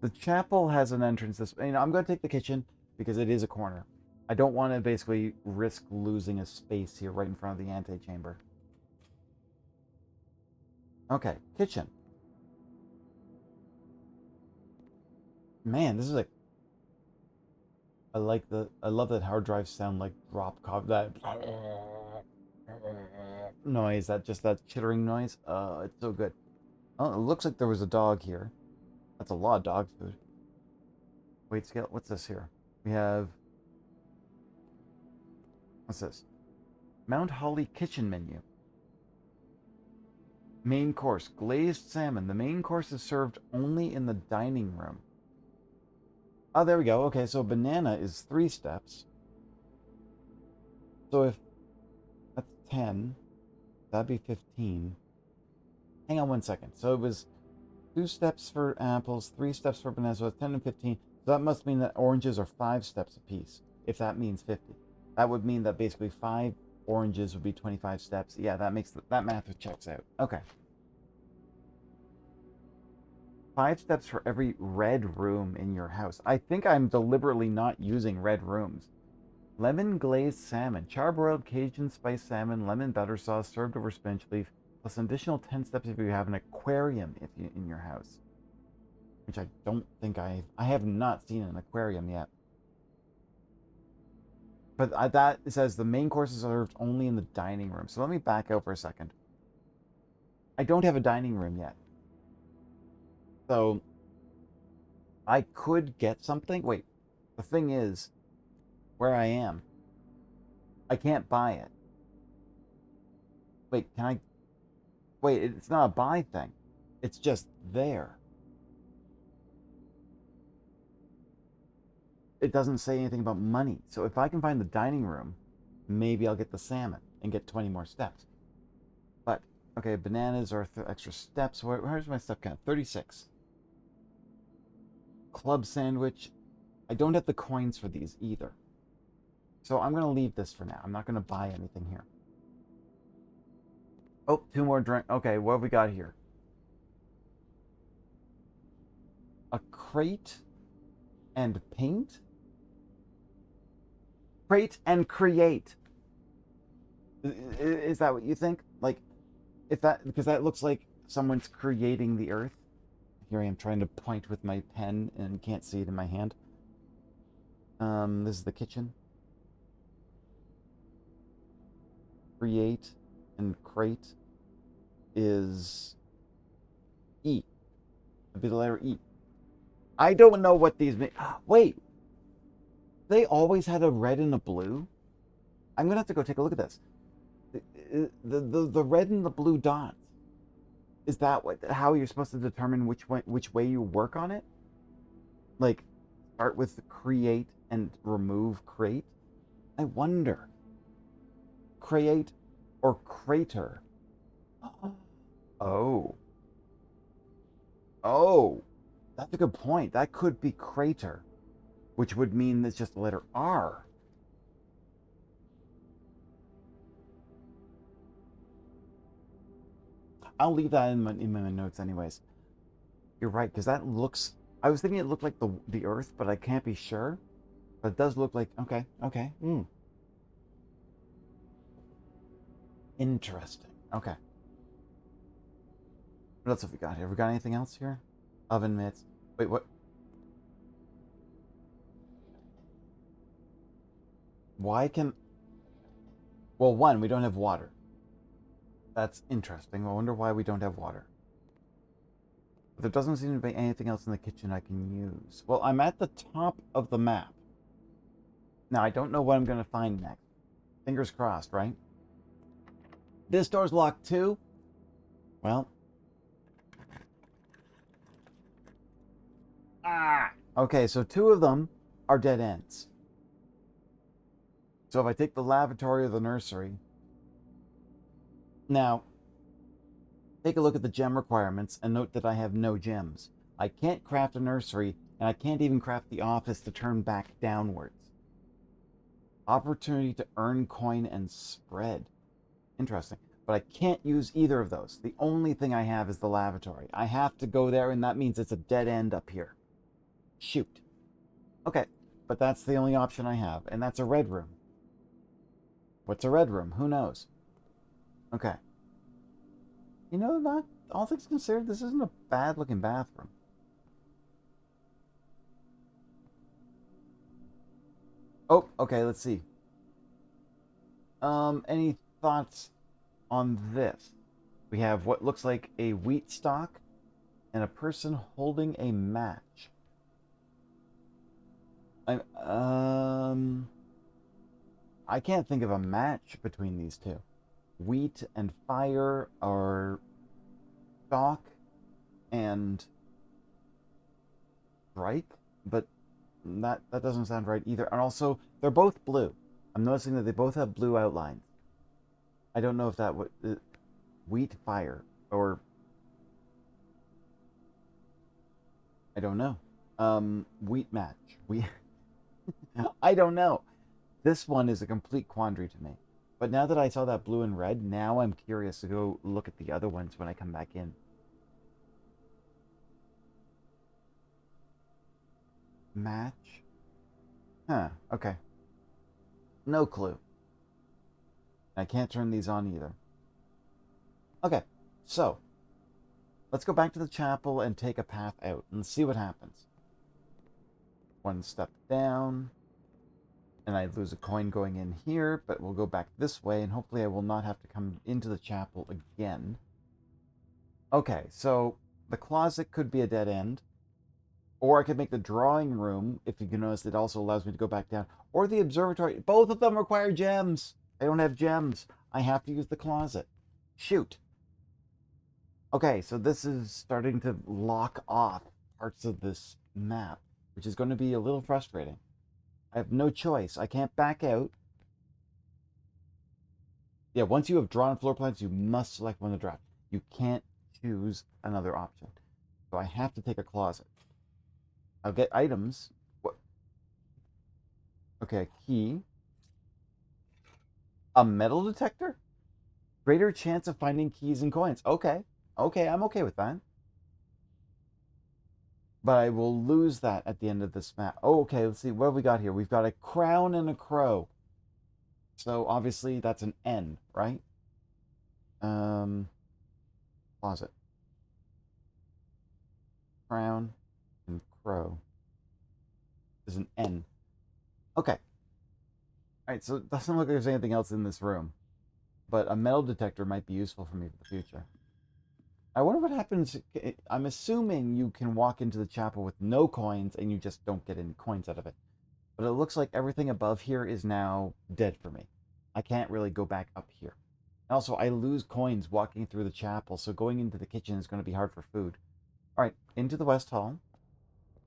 The chapel has an entrance this way. I'm going to take the kitchen because it is a corner. I don't want to basically risk losing a space here right in front of the antechamber. Okay, kitchen. Man, this is like. I love that hard drives sound like drop that noise, that chittering noise. It's so good. Oh, it looks like there was a dog here. That's a lot of dog food. Wait, scale. What's this here? We have. What's this? Mount Holly kitchen menu. Main course, glazed salmon. The main course is served only in the dining room. Oh, there we go. Okay, so banana is 3 steps. So if that's 10, that'd be 15. Hang on one second. So it was 2 steps for apples, 3 steps for bananas, so it's 10 and 15. So that must mean that oranges are 5 steps apiece, if that means 50. That would mean that basically 5 oranges would be 25 steps. Yeah, that math checks out. Okay. 5 steps for every red room in your house. I think I'm deliberately not using red rooms. Lemon glazed salmon, charbroiled Cajun spice salmon, lemon butter sauce served over spinach leaf, plus an additional 10 steps if you have an aquarium in your house. Which I don't think I have not seen an aquarium yet. But that says the main course is served only in the dining room. So let me back out for a second. I don't have a dining room yet. So I could get something. Wait, the thing is, where I am, I can't buy it. Wait, can I? Wait, it's not a buy thing. It's just there. It doesn't say anything about money. So if I can find the dining room, maybe I'll get the salmon and get 20 more steps. But, okay, bananas are extra steps. Where's my step count? 36. Club sandwich. I don't have the coins for these either. So I'm going to leave this for now. I'm not going to buy anything here. Oh, two more drink. Okay, what have we got here? A crate and paint? Crate and create. Is that what you think? Like, if that, because that looks like someone's creating the earth. Here I am trying to point with my pen and can't see it in my hand. This is the kitchen. Create and crate is E. It'd be the letter E. I don't know what these mean. Wait, they always had a red and a blue? I'm gonna have to go take a look at this. The red and the blue dots. Is that how you're supposed to determine which way you work on it? Like, start with create and remove crate? I wonder. Create or crater? Oh. Oh. That's a good point. That could be crater, which would mean it's just the letter R. I'll leave that in my notes anyways. You're right, because that looks... I was thinking it looked like the Earth, but I can't be sure. But it does look like... Okay, okay. Interesting. Okay. What else have we got here? Have we got anything else here? Oven mitts. Wait, what? Why can... Well, one, we don't have water. That's interesting. I wonder why we don't have water. But there doesn't seem to be anything else in the kitchen I can use. Well, I'm at the top of the map. Now, I don't know what I'm going to find next. Fingers crossed, right? This door's locked too? Well. Okay, so two of them are dead ends. So if I take the lavatory or the nursery... Now, take a look at the gem requirements and note that I have no gems. I can't craft a nursery, and I can't even craft the office to turn back downwards. Opportunity to earn coin and spread. Interesting. But I can't use either of those. The only thing I have is the lavatory. I have to go there, and that means it's a dead end up here. Shoot. Okay, but that's the only option I have, and that's a red room. What's a red room? Who knows? Okay. You know, not all things considered, this isn't a bad-looking bathroom. Oh, okay, let's see. Any thoughts on this? We have what looks like a wheat stalk and a person holding a match. I can't think of a match between these two. Wheat and fire are stalk and strike, but that doesn't sound right either. And also, they're both blue. I'm noticing that they both have blue outlines. I don't know if that would... wheat, fire, or... I don't know. Wheat match. I don't know. This one is a complete quandary to me. But now that I saw that blue and red, now I'm curious to go look at the other ones when I come back in. Match? Huh, okay. No clue. I can't turn these on either. Okay, so let's go back to the chapel and take a path out and see what happens. One step down, and I lose a coin going in here, but we'll go back this way, and hopefully I will not have to come into the chapel again. Okay, so the closet could be a dead end, or I could make the drawing room, if you can notice it also allows me to go back down, or the observatory. Both of them require gems. I don't have gems. I have to use the closet. Shoot. Okay, so this is starting to lock off parts of this map, which is going to be a little frustrating. I have no choice. I can't back out. Yeah, once you have drawn floor plans, you must select one to draft. You can't choose another option. So I have to take a closet. I'll get items. What? Okay, a key. A metal detector? Greater chance of finding keys and coins. Okay. Okay, I'm okay with that. But I will lose that at the end of this map. Oh, okay, let's see. What have we got here? We've got a crown and a crow. So obviously that's an N, right? Closet. Crown and crow is an N. Okay. All right, so it doesn't look like there's anything else in this room. But a metal detector might be useful for me for the future. I wonder what happens. I'm assuming you can walk into the chapel with no coins and you just don't get any coins out of it. But it looks like everything above here is now dead for me. I can't really go back up here. And also, I lose coins walking through the chapel, so going into the kitchen is going to be hard for food. All right, into the West Hall.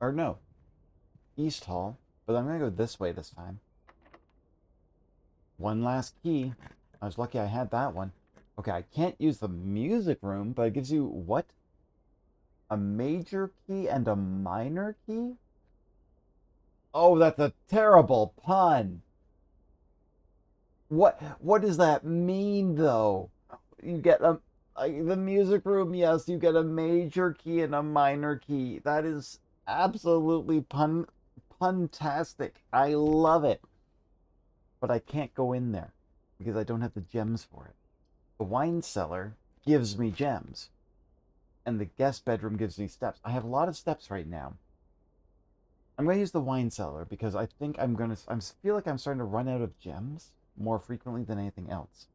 Or no, East Hall. But I'm going to go this way this time. One last key. I was lucky I had that one. Okay, I can't use the music room, but it gives you what? A major key and a minor key? Oh, that's a terrible pun. What does that mean though? You get a the music room, yes, you get a major key and a minor key. That is absolutely puntastic. I love it. But I can't go in there because I don't have the gems for it. The wine cellar gives me gems, and the guest bedroom gives me steps. I have a lot of steps right now. I'm going to use the wine cellar because I think I feel like I'm starting to run out of gems more frequently than anything else.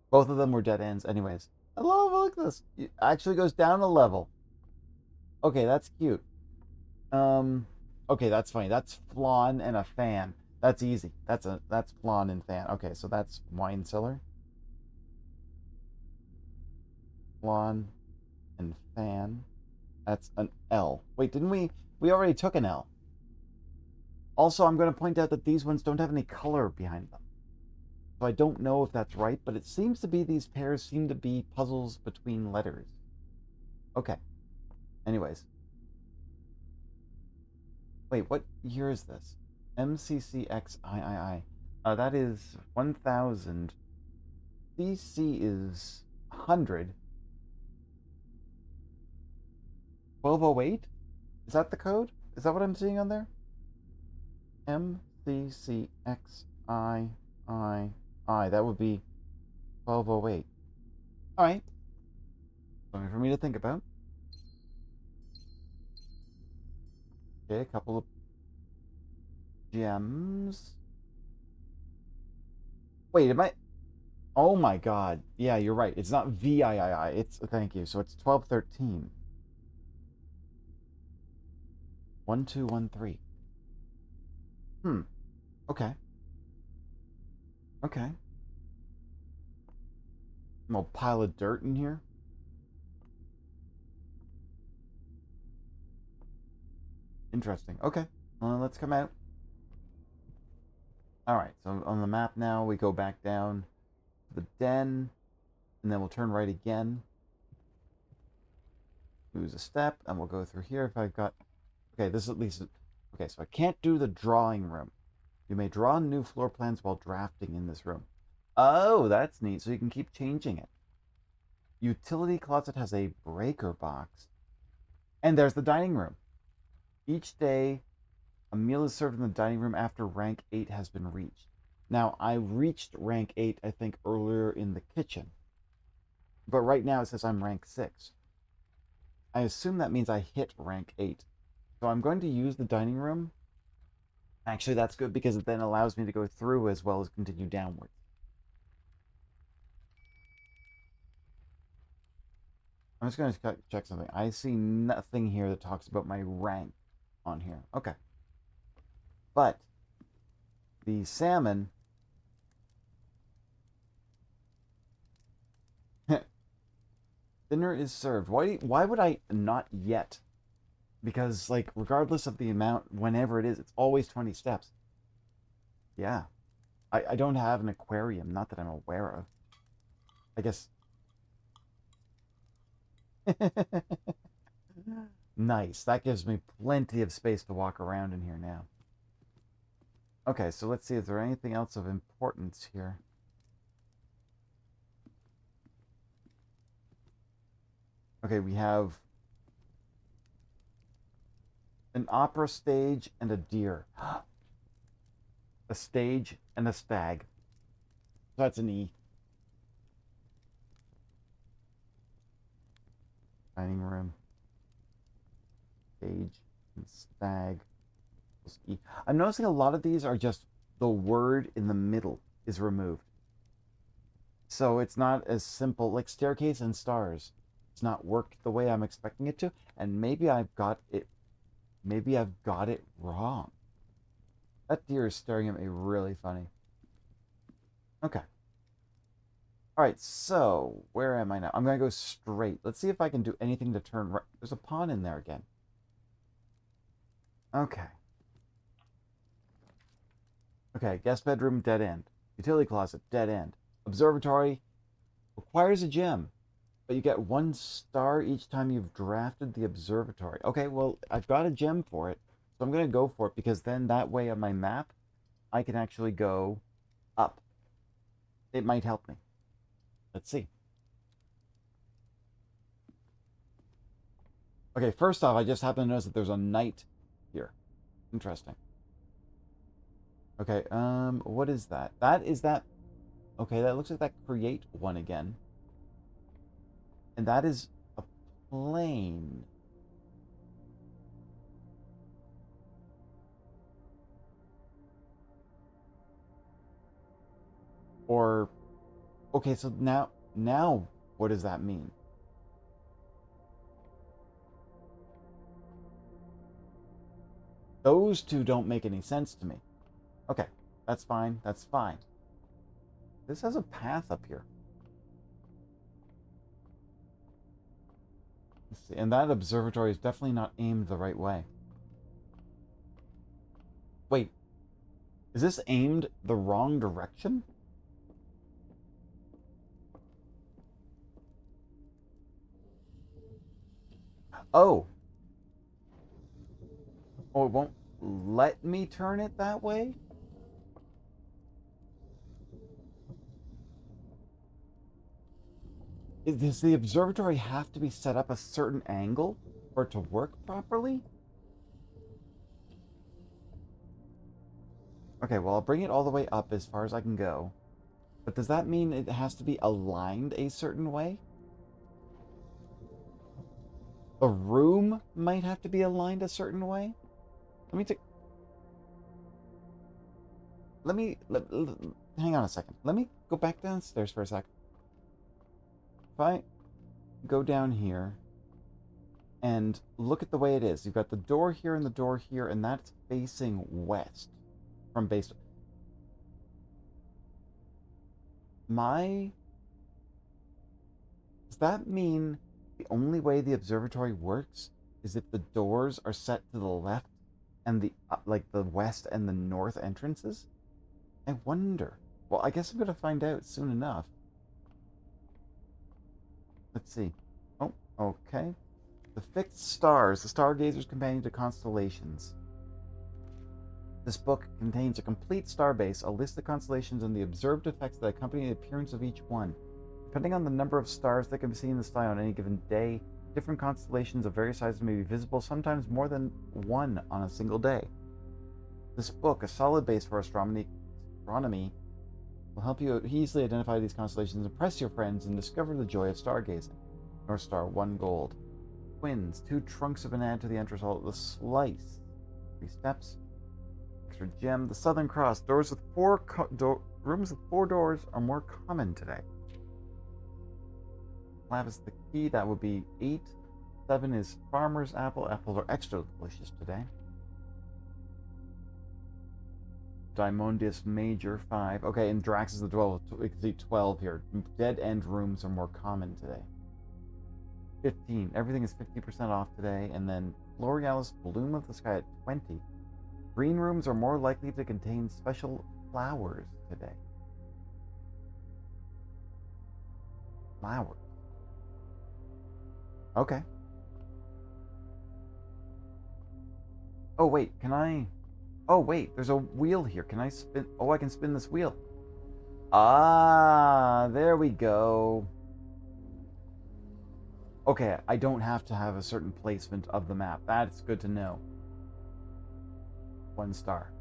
Both of them were dead ends anyways. I love, look at this. It actually goes down a level. Okay, that's cute. Okay, that's funny. That's flan and a fan. That's easy. That's flan and fan. Okay, so that's wine cellar. Flan and fan. That's an L. Wait, didn't we already took an L. Also, I'm going to point out that these ones don't have any color behind them. So I don't know if that's right, but it seems to be these pairs seem to be puzzles between letters. Okay. Anyways. Wait, what year is this? MCCXIII. That is 1000. CC is 100. 1208? Is that the code? Is that what I'm seeing on there? MCCXIII. That would be 1208. Alright. Something for me to think about. Okay, a couple of gems. Wait, am I... Oh my god. Yeah, you're right. It's not VIII. It's... Thank you. So it's 1213. 1213. Okay. Okay. A little pile of dirt in here. Interesting. Okay. Well, let's come out. Alright, so on the map now, we go back down to the den, and then we'll turn right again. Lose a step, and we'll go through here if I've got... Okay, this is at least... Okay, so I can't do the drawing room. You may draw new floor plans while drafting in this room. Oh, that's neat, so you can keep changing it. Utility closet has a breaker box. And there's the dining room. Each day, a meal is served in the dining room after rank 8 has been reached. Now, I reached rank 8, I think, earlier in the kitchen. But right now it says I'm rank 6. I assume that means I hit rank 8. So I'm going to use the dining room. Actually, that's good because it then allows me to go through as well as continue downward. I'm just going to check something. I see nothing here that talks about my rank on here. Okay. But the salmon... Dinner is served. Why would I not yet? Because, like, regardless of the amount, whenever it is, it's always 20 steps. Yeah. I don't have an aquarium, not that I'm aware of. I guess... Nice. That gives me plenty of space to walk around in here now. Okay, so let's see. Is there anything else of importance here? Okay, we have an opera stage and a deer. A stage and a stag. So that's an E. Dining room. Stage and stag. E. I'm noticing a lot of these are just the word in the middle is removed. So it's not as simple, like staircase and stars. It's not worked the way I'm expecting it to, and maybe I've got it wrong. That deer is staring at me really funny. Okay. All right, so where am I now? I'm going to go straight. Let's see if I can do anything to turn right. There's a pawn in there again. Okay. Okay, guest bedroom, dead end. Utility closet, dead end. Observatory requires a gem, but you get 1 star each time you've drafted the observatory. Okay, well, I've got a gem for it, so I'm going to go for it because then that way on my map, I can actually go up. It might help me. Let's see. Okay, first off, I just happen to notice that there's a knight here. Interesting. Okay, what is that? Okay, that looks like that create one again. And that is a plane. Or, okay, so now, what does that mean? Those two don't make any sense to me. Okay, that's fine, that's fine. This has a path up here. Let's see, and that observatory is definitely not aimed the right way. Wait, is this aimed the wrong direction? Oh. Oh, it won't let me turn it that way? Does the observatory have to be set up a certain angle for it to work properly? Okay, well, I'll bring it all the way up as far as I can go. But does that mean it has to be aligned a certain way? The room might have to be aligned a certain way? Let me take... hang on a second. Let me go back downstairs for a sec. If I go down here and look at the way it is, you've got the door here and the door here, and that's facing west from base. Does that mean the only way the observatory works is if the doors are set to the left and the like the west and the north entrances? I wonder. Well, I guess I'm gonna find out soon enough. Let's see. Oh, okay. The Fixed Stars, the Stargazer's Companion to Constellations. This book contains a complete starbase, a list of constellations, and the observed effects that accompany the appearance of each one. Depending on the number of stars that can be seen in the sky on any given day, different constellations of various sizes may be visible, sometimes more than one on a single day. This book, a solid base for astronomy, will help you easily identify these constellations, impress your friends, and discover the joy of stargazing. North Star, 1 gold. Twins, 2 trunks have been added to the entrance hall. The Slice, 3 steps. Extra gem. The Southern Cross, rooms with 4 doors are more common today. Lapis the Key, that would be 8. 7 is Farmer's Apple. Apples are extra delicious today. Diamondius Major, 5. Okay, and Drax is the 12. We can see 12 here. Dead end rooms are more common today. 15. Everything is 50% off today. And then L'Orealis Bloom of the Sky at 20. Green rooms are more likely to contain special flowers today. Flowers. Okay. Oh, wait. Can I... Oh, wait. There's a wheel here. Can I spin... Oh, I can spin this wheel. Ah, there we go. Okay, I don't have to have a certain placement of the map. That's good to know. 1 star.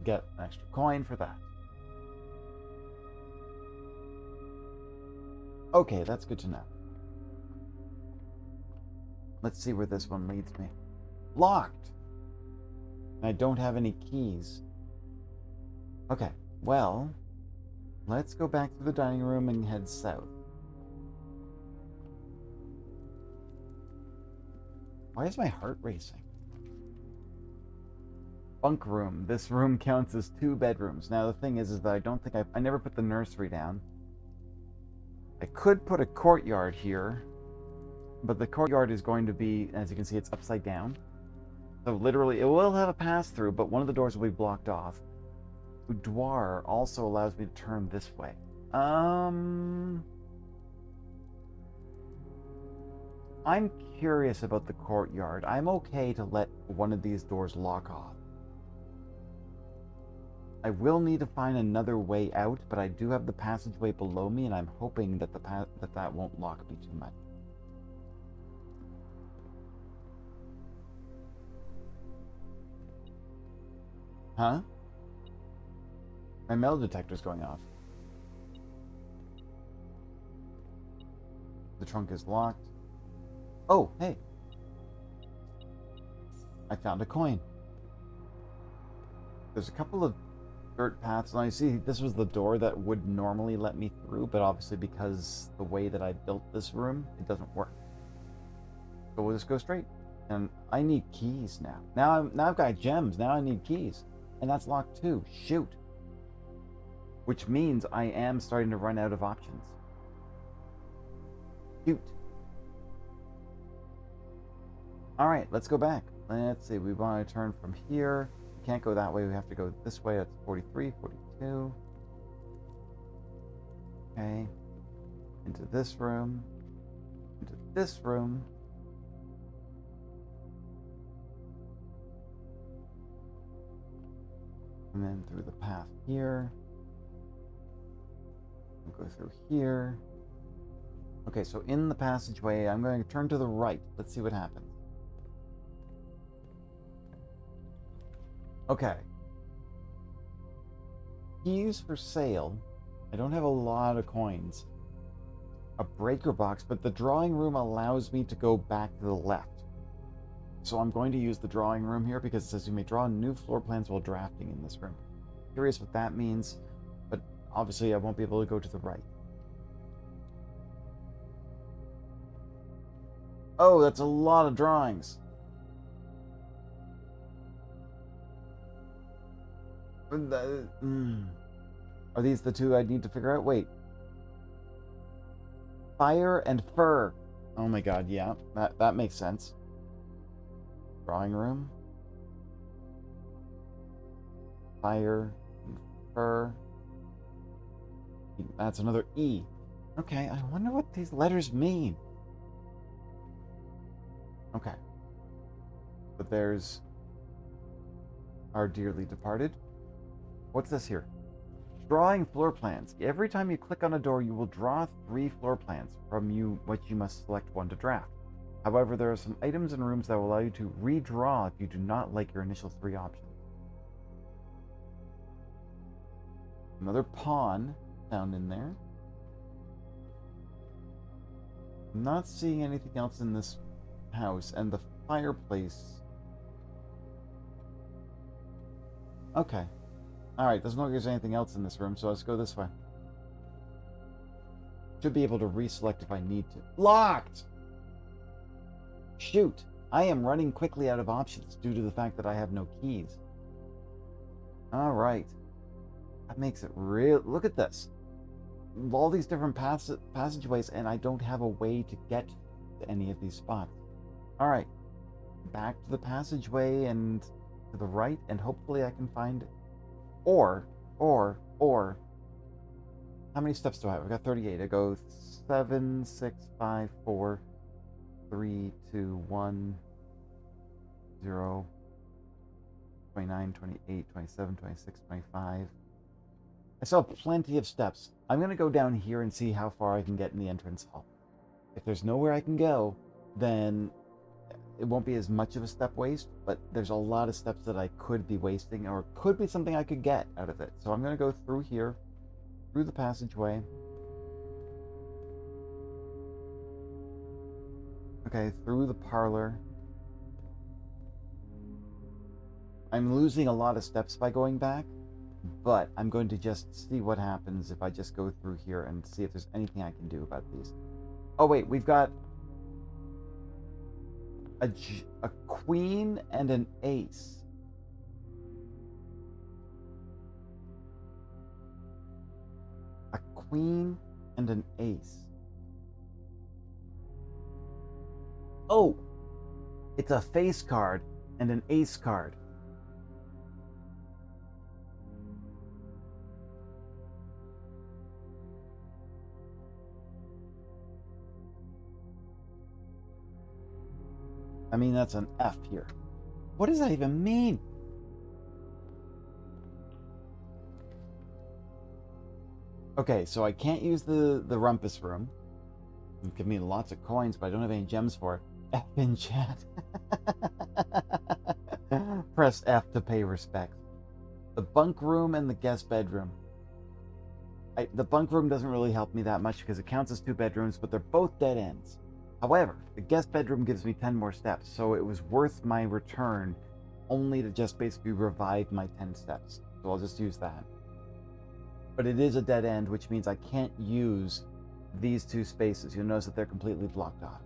Get an extra coin for that. Okay, that's good to know. Let's see where this one leads me. Locked! And I don't have any keys. Okay, well, let's go back to the dining room and head south. Why is my heart racing? Bunk room. This room counts as 2 bedrooms. Now the thing is that I don't think I never put the nursery down. I could put a courtyard here, but the courtyard is going to be, as you can see, it's upside down. So literally, it will have a pass-through, but one of the doors will be blocked off. Boudoir also allows me to turn this way. I'm curious about the courtyard. I'm okay to let one of these doors lock off. I will need to find another way out, but I do have the passageway below me, and I'm hoping that that won't lock me too much. Huh? My metal detector's going off. The trunk is locked. Oh, hey. I found a coin. There's a couple of dirt paths, and I see this was the door that would normally let me through, but obviously because the way that I built this room, it doesn't work. So we'll just go straight. And I need keys now. Now I've got gems. Now I need keys. And that's locked too. Shoot. Which means I am starting to run out of options. Shoot. Alright, let's go back. Let's see, we want to turn from here. We can't go that way, we have to go this way. That's 43, 42. Okay. Into this room. Into this room. And then through the path here. We'll go through here. Okay, so in the passageway, I'm going to turn to the right. Let's see what happens. Okay. Keys for sale. I don't have a lot of coins. A breaker box, but the drawing room allows me to go back to the left. So I'm going to use the drawing room here because it says you may draw new floor plans while drafting in this room. Curious what that means, but obviously I won't be able to go to the right. Oh, that's a lot of drawings. Are these the 2 I need to figure out? Wait. Fire and fur. Oh my god, yeah. That makes sense. Drawing room. Fire and fur. That's another E. Okay, I wonder what these letters mean. Okay. But there's our dearly departed. What's this here? Drawing floor plans. Every time you click on a door, you will draw 3 floor plans from which you must select one to draft. However, there are some items and rooms that will allow you to redraw if you do not like your initial 3 options. Another pawn down in there. I'm not seeing anything else in this house, and the fireplace. Okay. Alright, doesn't look like there's anything else in this room, so let's go this way. Should be able to reselect if I need to. Locked! Shoot! I am running quickly out of options due to the fact that I have no keys. Alright. That makes it real. Look at this. All these different passageways, and I don't have a way to get to any of these spots. Alright. Back to the passageway and to the right, and hopefully I can find... Or... How many steps do I have? I've got 38. I go 7, 6, 5, 4, 3, 2, 1, 0, 29, 28, 27, 26, 25. I still have plenty of steps. I'm going to go down here and see how far I can get in the entrance hall. if there's nowhere I can go, then it won't be as much of a step waste, but there's a lot of steps that I could be wasting, or could be something I could get out of it. So I'm going to go through here, through the passageway. Okay, through the parlor. I'm losing a lot of steps by going back, but I'm going to just see what happens if I just go through here and see if there's anything I can do about these. Oh wait, we've got a queen and an ace. A queen and an ace. Oh, it's a face card and an ace card. I mean, that's an F here. What does that even mean? Okay, so I can't use the rumpus room. It'll give me lots of coins, but I don't have any gems for it. F in chat. Press F to pay respects. The bunk room and the guest bedroom. The bunk room doesn't really help me that much because it counts as 2 bedrooms, but they're both dead ends. However, the guest bedroom gives me 10 more steps, so it was worth my return only to just basically revive my 10 steps. So I'll just use that. But it is a dead end, which means I can't use these 2 spaces. You'll notice that they're completely blocked off.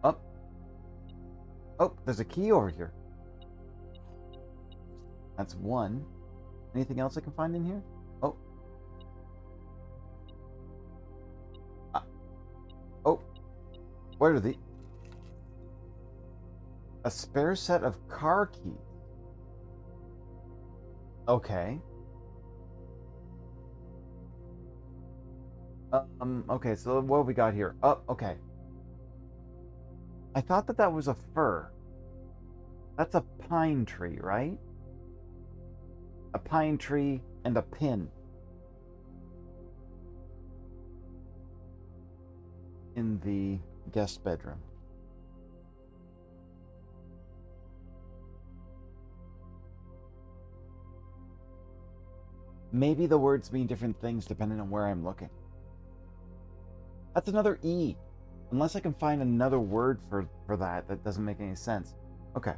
Oh. Oh, there's a key over here. That's 1. Anything else I can find in here? Oh. Oh. What are the... A spare set of car keys. Okay. Okay, so what have we got here? Oh, okay. I thought that was a fir. That's a pine tree, right? A pine tree and a pin. In the guest bedroom. Maybe the words mean different things depending on where I'm looking. That's another E. Unless I can find another word for that doesn't make any sense. Okay.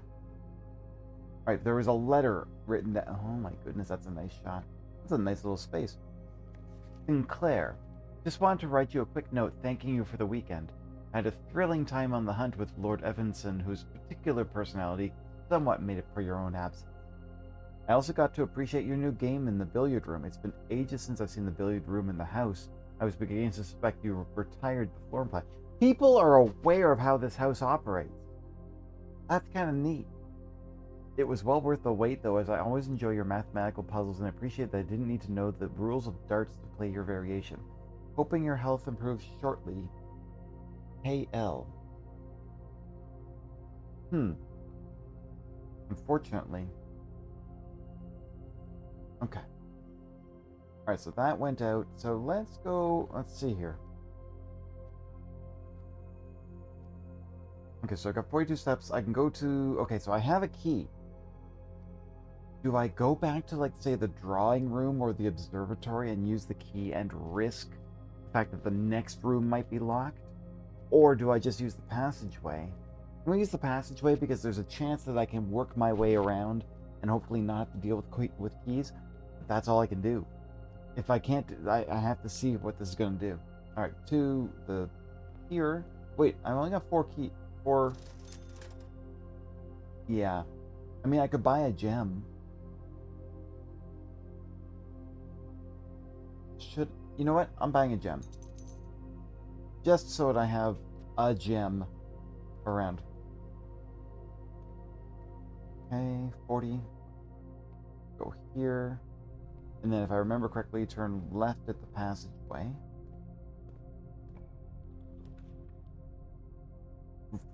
Alright, there was a letter written down. Oh my goodness, that's a nice shot. That's a nice little space. Sinclair, just wanted to write you a quick note thanking you for the weekend. I had a thrilling time on the hunt with Lord Evanson, whose particular personality somewhat made up for your own absence. I also got to appreciate your new game in the billiard room. It's been ages since I've seen the billiard room in the house. I was beginning to suspect you retired the floor plan. People are aware of how this house operates. That's kind of neat. It was well worth the wait, though, as I always enjoy your mathematical puzzles and I appreciate that I didn't need to know the rules of darts to play your variation. Hoping your health improves shortly. KL. Unfortunately. Okay. Alright, so that went out. So let's go... Let's see here. Okay, so I got 42 steps. I can go to... Okay, so I have a key. Do I go back to, like, say, the drawing room or the observatory and use the key and risk the fact that the next room might be locked? Or do I just use the passageway? I'm going to use the passageway because there's a chance that I can work my way around and hopefully not have to deal with keys. But that's all I can do. If I can't, I have to see what this is going to do. Alright, to the... Here. Wait, I only got 4 keys. 4... Yeah. I mean, I could buy a gem. Should... You know what? I'm buying a gem. Just so that I have a gem around. Okay, 40. Go here. And then if I remember correctly, turn left at the passageway.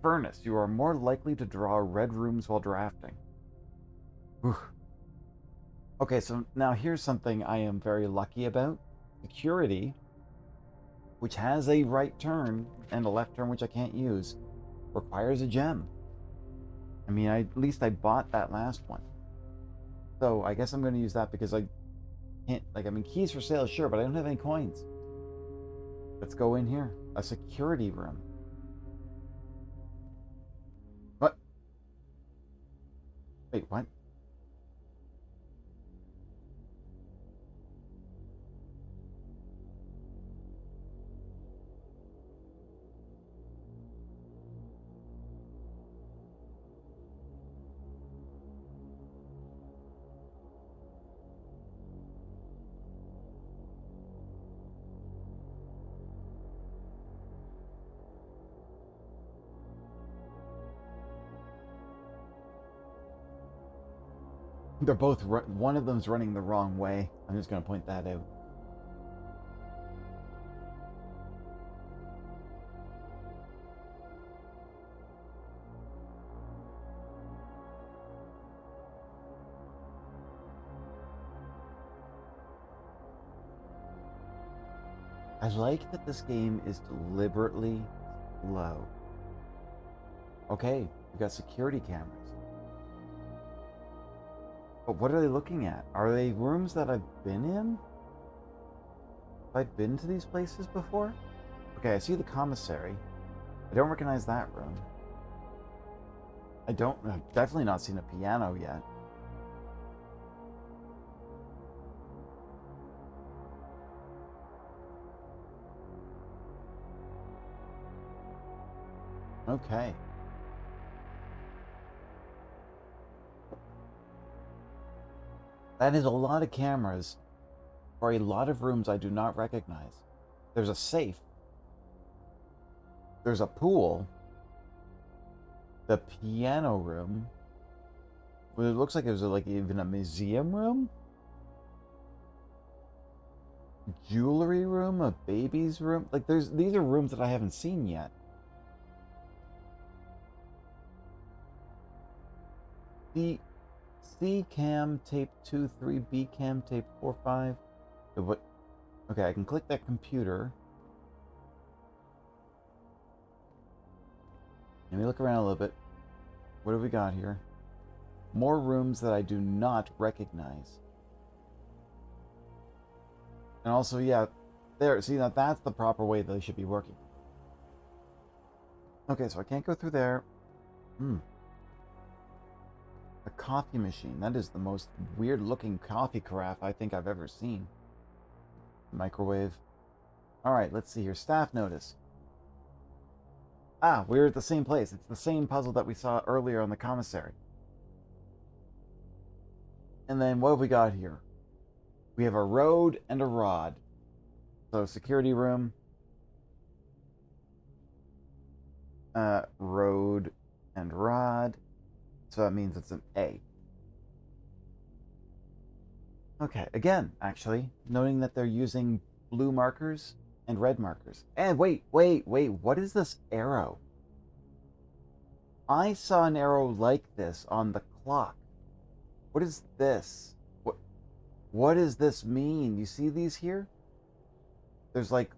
Furnace. You are more likely to draw red rooms while drafting. Whew. Okay, so now here's something I am very lucky about. security, which has a right turn and a left turn, which I can't use, requires a gem. I mean, at least I bought that last one. So I guess I'm going to use that because I can't, like, I mean, keys for sale, sure, but I don't have any coins. Let's go in here. A security room. What? Wait, what? They're both, one of them's running the wrong way. I'm just going to point that out. I like that this game is deliberately low. Okay, we got security cameras. But what are they looking at? Are they rooms that I've been in? Have I been to these places before? Okay, I see the commissary. I don't recognize that room. I've definitely not seen a piano yet. Okay. That is a lot of cameras for a lot of rooms I do not recognize. There's a safe. There's a pool. The piano room. Well, it looks like it was like even a museum room. Jewelry room, a baby's room. Like these are rooms that I haven't seen yet. The C cam tape 2.3, B cam tape 4.5. What? Okay, I can click that computer. Let me look around a little bit. What have we got here? More rooms that I do not recognize. And also, yeah, there. See, now that's the proper way they should be working. Okay, so I can't go through there. A coffee machine. That is the most weird-looking coffee carafe I think I've ever seen. Microwave. All right, let's see here. Staff notice. Ah, we're at the same place. It's the same puzzle that we saw earlier on the commissary. And then what have we got here? We have a road and a rod. So security room. Road and rod. So that means it's an A. Okay, again, actually, noting that they're using blue markers and red markers. And wait, what is this arrow? I saw an arrow like this on the clock. What is this? What does this mean? You see these here? There's like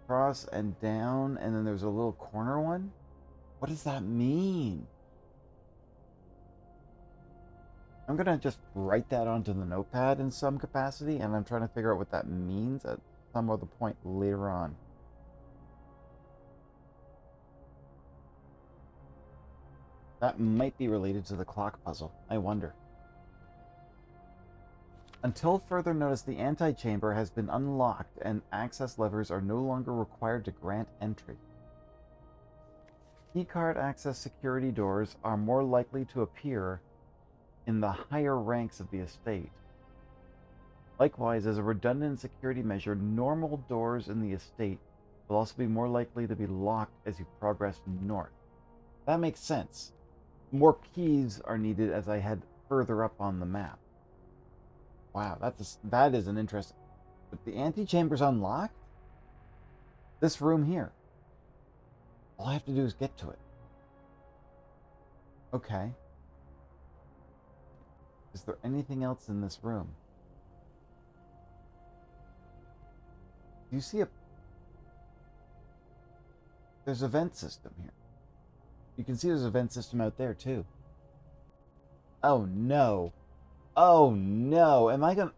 cross and down, and then there's a little corner one. What does that mean? I'm going to just write that onto the notepad in some capacity, and I'm trying to figure out what that means at some other point later on. That might be related to the clock puzzle. I wonder. Until further notice, the antechamber has been unlocked and access levers are no longer required to grant entry. Keycard access security doors are more likely to appear in the higher ranks of the estate. Likewise, as a redundant security measure, normal doors in the estate will also be more likely to be locked as you progress north. That makes sense. More keys are needed as I head further up on the map. Wow, that is an interesting... But the antechamber's unlocked? This room here. All I have to do is get to it. Okay. Is there anything else in this room? Do you see a... There's a vent system here. You can see there's a vent system out there, too. Oh, no. Oh, no. Am I gonna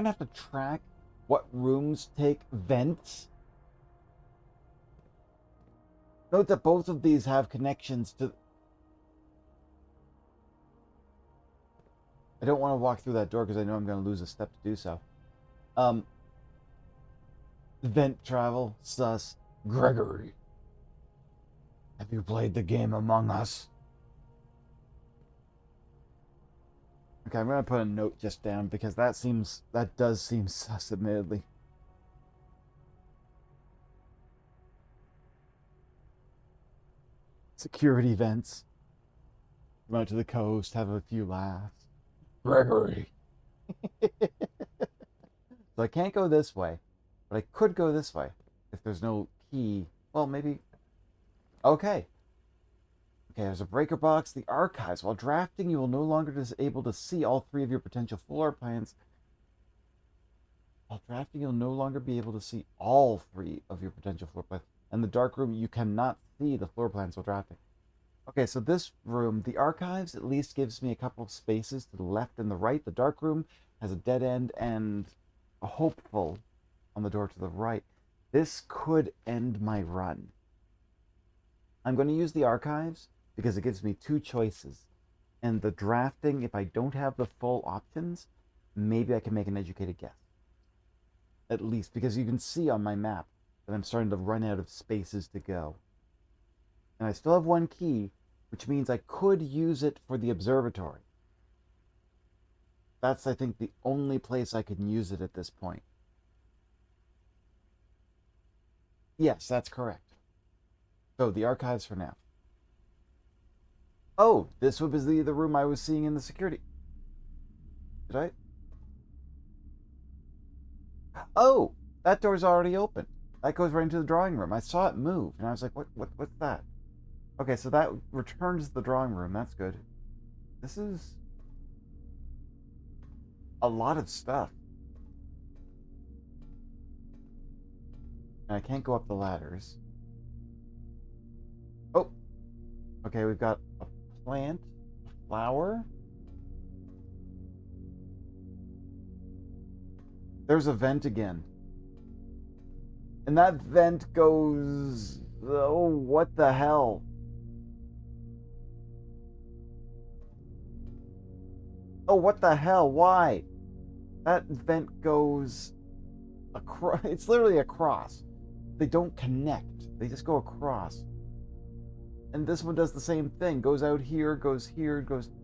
have to track what rooms take vents? Note that both of these have connections to... I don't want to walk through that door because I know I'm going to lose a step to do so. Vent travel, sus. Gregory, have you played the game Among Us? Okay, I'm going to put a note just down because that does seem sus, admittedly. Security vents. Come out to the coast, have a few laughs. Gregory. So I can't go this way, but I could go this way if there's no key. Well, maybe. Okay. Okay, there's a breaker box. The archives. While drafting, you will no longer be able to see all three of your potential floor plans. While drafting, you'll no longer be able to see all three of your potential floor plans. And the dark room, you cannot see the floor plans while drafting. Okay, so this room, the archives, at least gives me a couple of spaces to the left and the right. The dark room has a dead end and a hopeful on the door to the right. This could end my run. I'm going to use the archives because it gives me two choices. And the drafting, if I don't have the full options, maybe I can make an educated guess. At least, because you can see on my map that I'm starting to run out of spaces to go. And I still have one key, which means I could use it for the observatory. That's, I think, the only place I can use it at this point. Yes, that's correct. So, the archives for now. Oh, this was the room I was seeing in the security. Did I? Oh, that door's already open. That goes right into the drawing room. I saw it move, and I was like, what's that? Okay, so that returns the drawing room. That's good. This is a lot of stuff. And I can't go up the ladders. Oh! Okay, we've got a plant, a flower. There's a vent again. And that vent goes... Oh, what the hell? Oh, what the hell? Why? That vent goes across. It's literally across. They don't connect. They just go across. And this one does the same thing. Goes out here, goes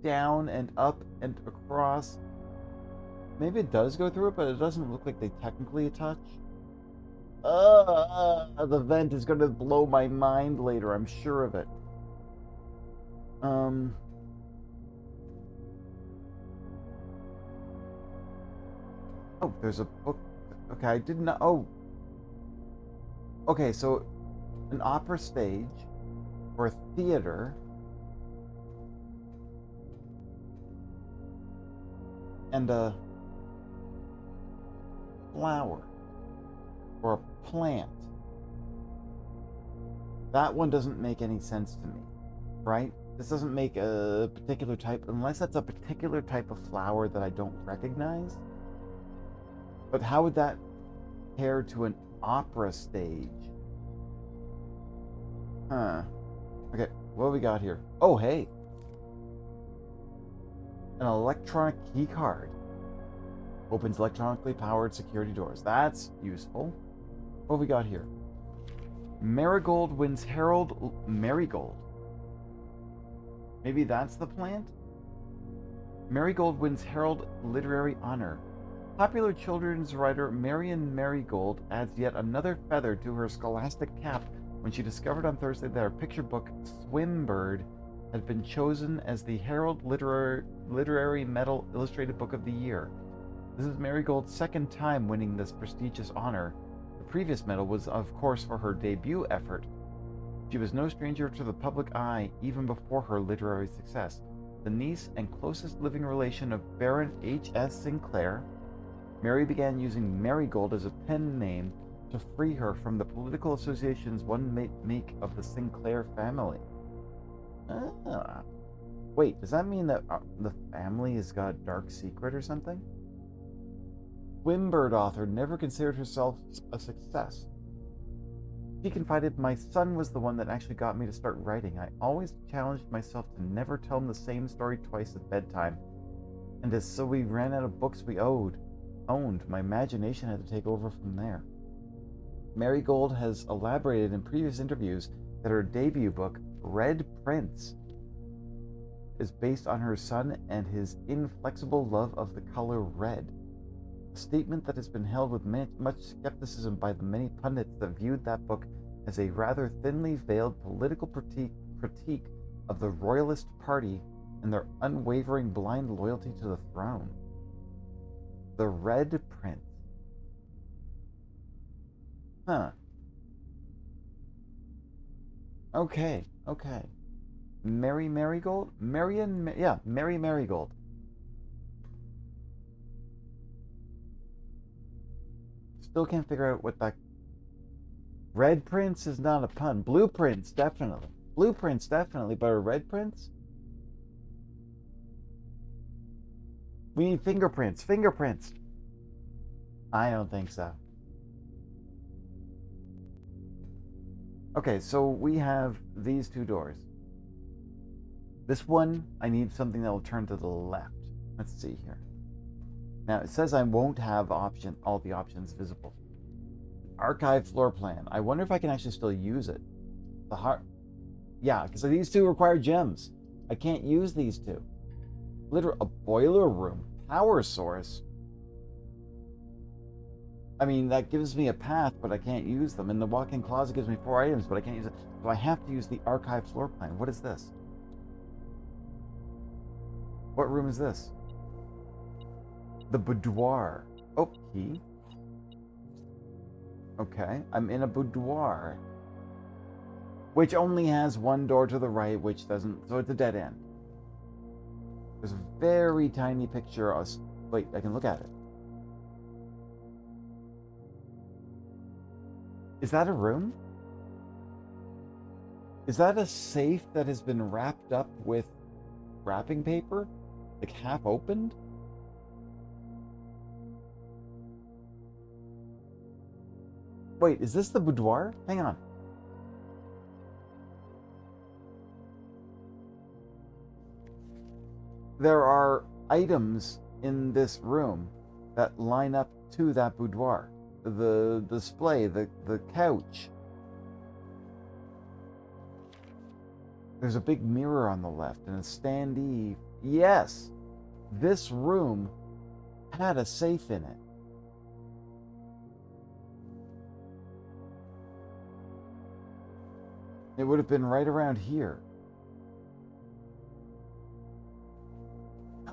down and up and across. Maybe it does go through it, but it doesn't look like they technically touch. The vent is going to blow my mind later. I'm sure of it. Oh, there's a book. Okay, I didn't know. Oh. Okay, so an opera stage or a theater and a flower or a plant. That one doesn't make any sense to me, right? This doesn't make a particular type, unless that's a particular type of flower that I don't recognize. But how would that pair to an opera stage? Huh. Okay, what do we got here? Oh, hey. An electronic key card. Opens electronically powered security doors. That's useful. What have we got here? Marigold wins Herald... Marigold. Maybe that's the plant? Marigold wins Herald Literary Honor. Popular children's writer Marion Marigold adds yet another feather to her scholastic cap when she discovered on Thursday that her picture book, Swimbird, had been chosen as the Herald Literary Medal Illustrated Book of the Year. This is Marigold's second time winning this prestigious honor. The previous medal was, of course, for her debut effort. She was no stranger to the public eye even before her literary success. The niece and closest living relation of Baron H.S. Sinclair, Mary began using Marigold as a pen name to free her from the political associations one might make of the Sinclair family. Ah. Wait, does that mean that the family has got a dark secret or something? Swimbird author never considered herself a success. She confided, my son was the one that actually got me to start writing. I always challenged myself to never tell him the same story twice at bedtime. And so we ran out of books we owned. My imagination had to take over from there. Marigold has elaborated in previous interviews that her debut book, Red Prince, is based on her son and his inflexible love of the color red. A statement that has been held with much skepticism by the many pundits that viewed that book as a rather thinly veiled political critique of the Royalist Party and their unwavering blind loyalty to the throne. The Red Prince. Huh. Okay. Mary Marigold? Mary Marigold. Still can't figure out what that... Red Prince is not a pun. Blueprints, definitely. But a Red Prince? We need fingerprints. I don't think so. Okay, so we have these two doors. This one, I need something that will turn to the left. Let's see here. Now, it says I won't have all the options visible. Archive floor plan. I wonder if I can actually still use it. Yeah, because these two require gems. I can't use these two. A boiler room. Power source. I mean, that gives me a path, but I can't use them. And the walk-in closet gives me 4 items, but I can't use it. So I have to use the archive floor plan. What is this? What room is this? The boudoir. Oh, key. Okay, I'm in a boudoir, which only has one door to the right, which doesn't, so it's a dead end. There's a very tiny picture of, wait, I can look at it. Is that a room? Is that a safe that has been wrapped up with wrapping paper? Like half opened? Wait, is this the boudoir? Hang on. There are items in this room that line up to that boudoir. The display, the couch. There's a big mirror on the left and a standee. Yes, this room had a safe in it. It would have been right around here.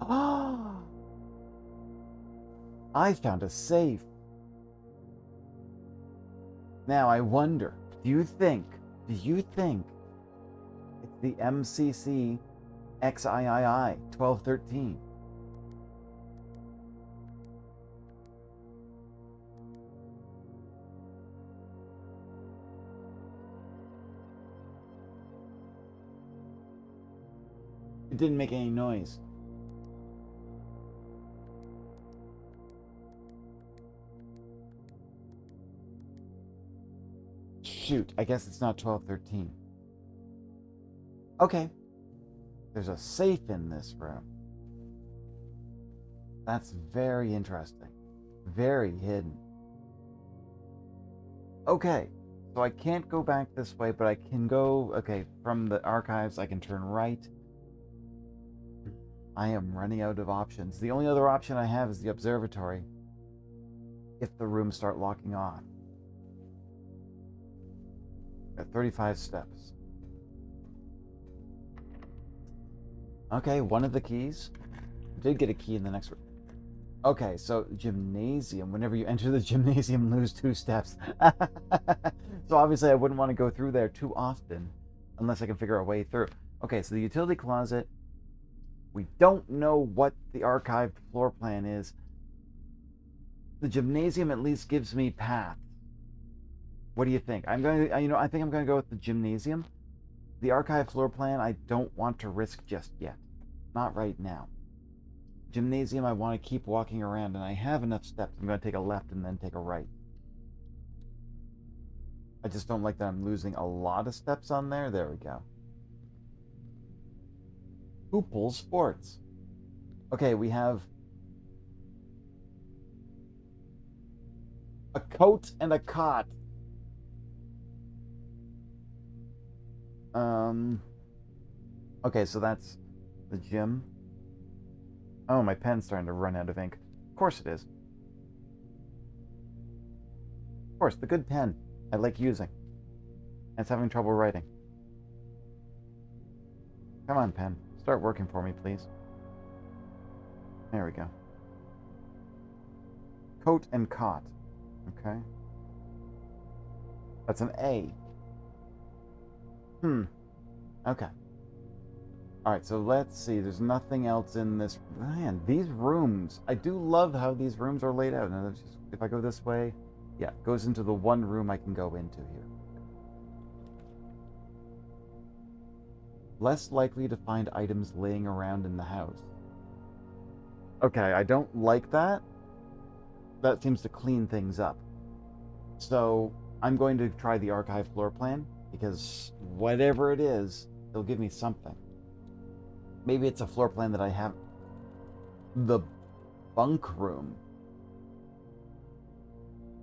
Ah! I found a safe. Now I wonder, do you think it's the MCC XIII 1213? It didn't make any noise. Shoot, I guess it's not 1213. Okay. There's a safe in this room. That's very interesting. Very hidden. Okay. So I can't go back this way, but I can go... Okay, from the archives, I can turn right. I am running out of options. The only other option I have is the observatory. If the rooms start locking off. At 35 steps. Okay, one of the keys. I did get a key in the next room. Okay, so gymnasium. Whenever you enter the gymnasium, lose 2 steps. So obviously I wouldn't want to go through there too often unless I can figure a way through. Okay, so the utility closet. We don't know what the archived floor plan is. The gymnasium at least gives me path. What do you think? I think I'm going to go with the gymnasium. The archive floor plan, I don't want to risk just yet. Not right now. Gymnasium, I want to keep walking around, and I have enough steps. I'm going to take a left and then take a right. I just don't like that I'm losing a lot of steps on there. There we go. Who pulls sports? Okay, we have a coat and a cot. Okay, so that's the gym. Oh, my pen's starting to run out of ink. Of course it is. Of course, the good pen I like using. And it's having trouble writing. Come on, pen. Start working for me, please. There we go. Coat and cot. Okay. That's an A. Okay. Alright, so let's see. There's nothing else in this. Man, these rooms. I do love how these rooms are laid out. Now, if I go this way, yeah, it goes into the one room I can go into here. Less likely to find items laying around in the house. Okay, I don't like that. That seems to clean things up. So I'm going to try the archive floor plan, because whatever it is, it'll give me something. Maybe it's a floor plan that I have. The bunk room.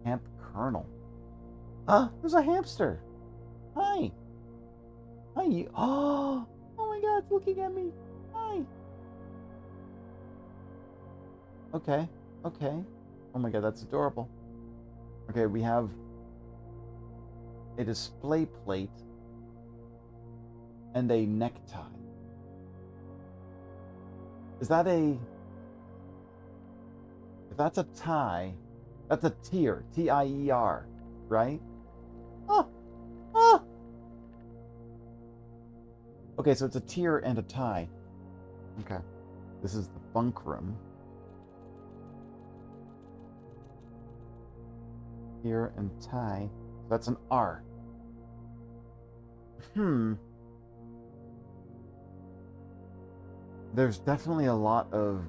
Camp Colonel. There's a hamster. Hi. Hi, you. Oh my God, it's looking at me. Hi. Okay. Oh my God, that's adorable. Okay, we have a display plate and a necktie. Is that a... If that's a tie, that's a tier. T-I-E-R, right? Oh! Okay, so it's a tier and a tie. Okay. This is the bunk room. Tier and tie. So that's an R. There's definitely a lot of,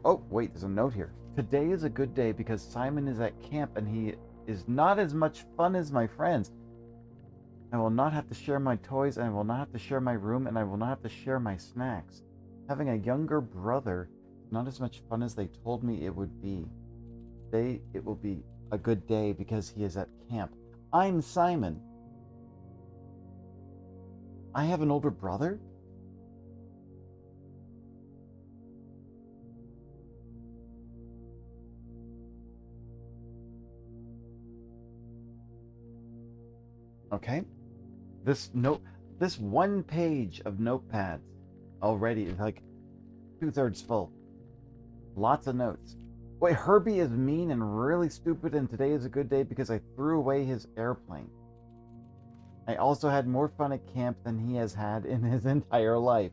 oh, wait, there's a note here. Today is a good day because Simon is at camp and he is not as much fun as my friends. I will not have to share my toys, and I will not have to share my room, and I will not have to share my snacks. Having a younger brother is not as much fun as they told me it would be. Today, it will be a good day because he is at camp. I'm Simon. I have an older brother? Okay. This one page of notepads already is like 2/3 full. Lots of notes. Wait, Herbie is mean and really stupid, and today is a good day because I threw away his airplane. I also had more fun at camp than he has had in his entire life.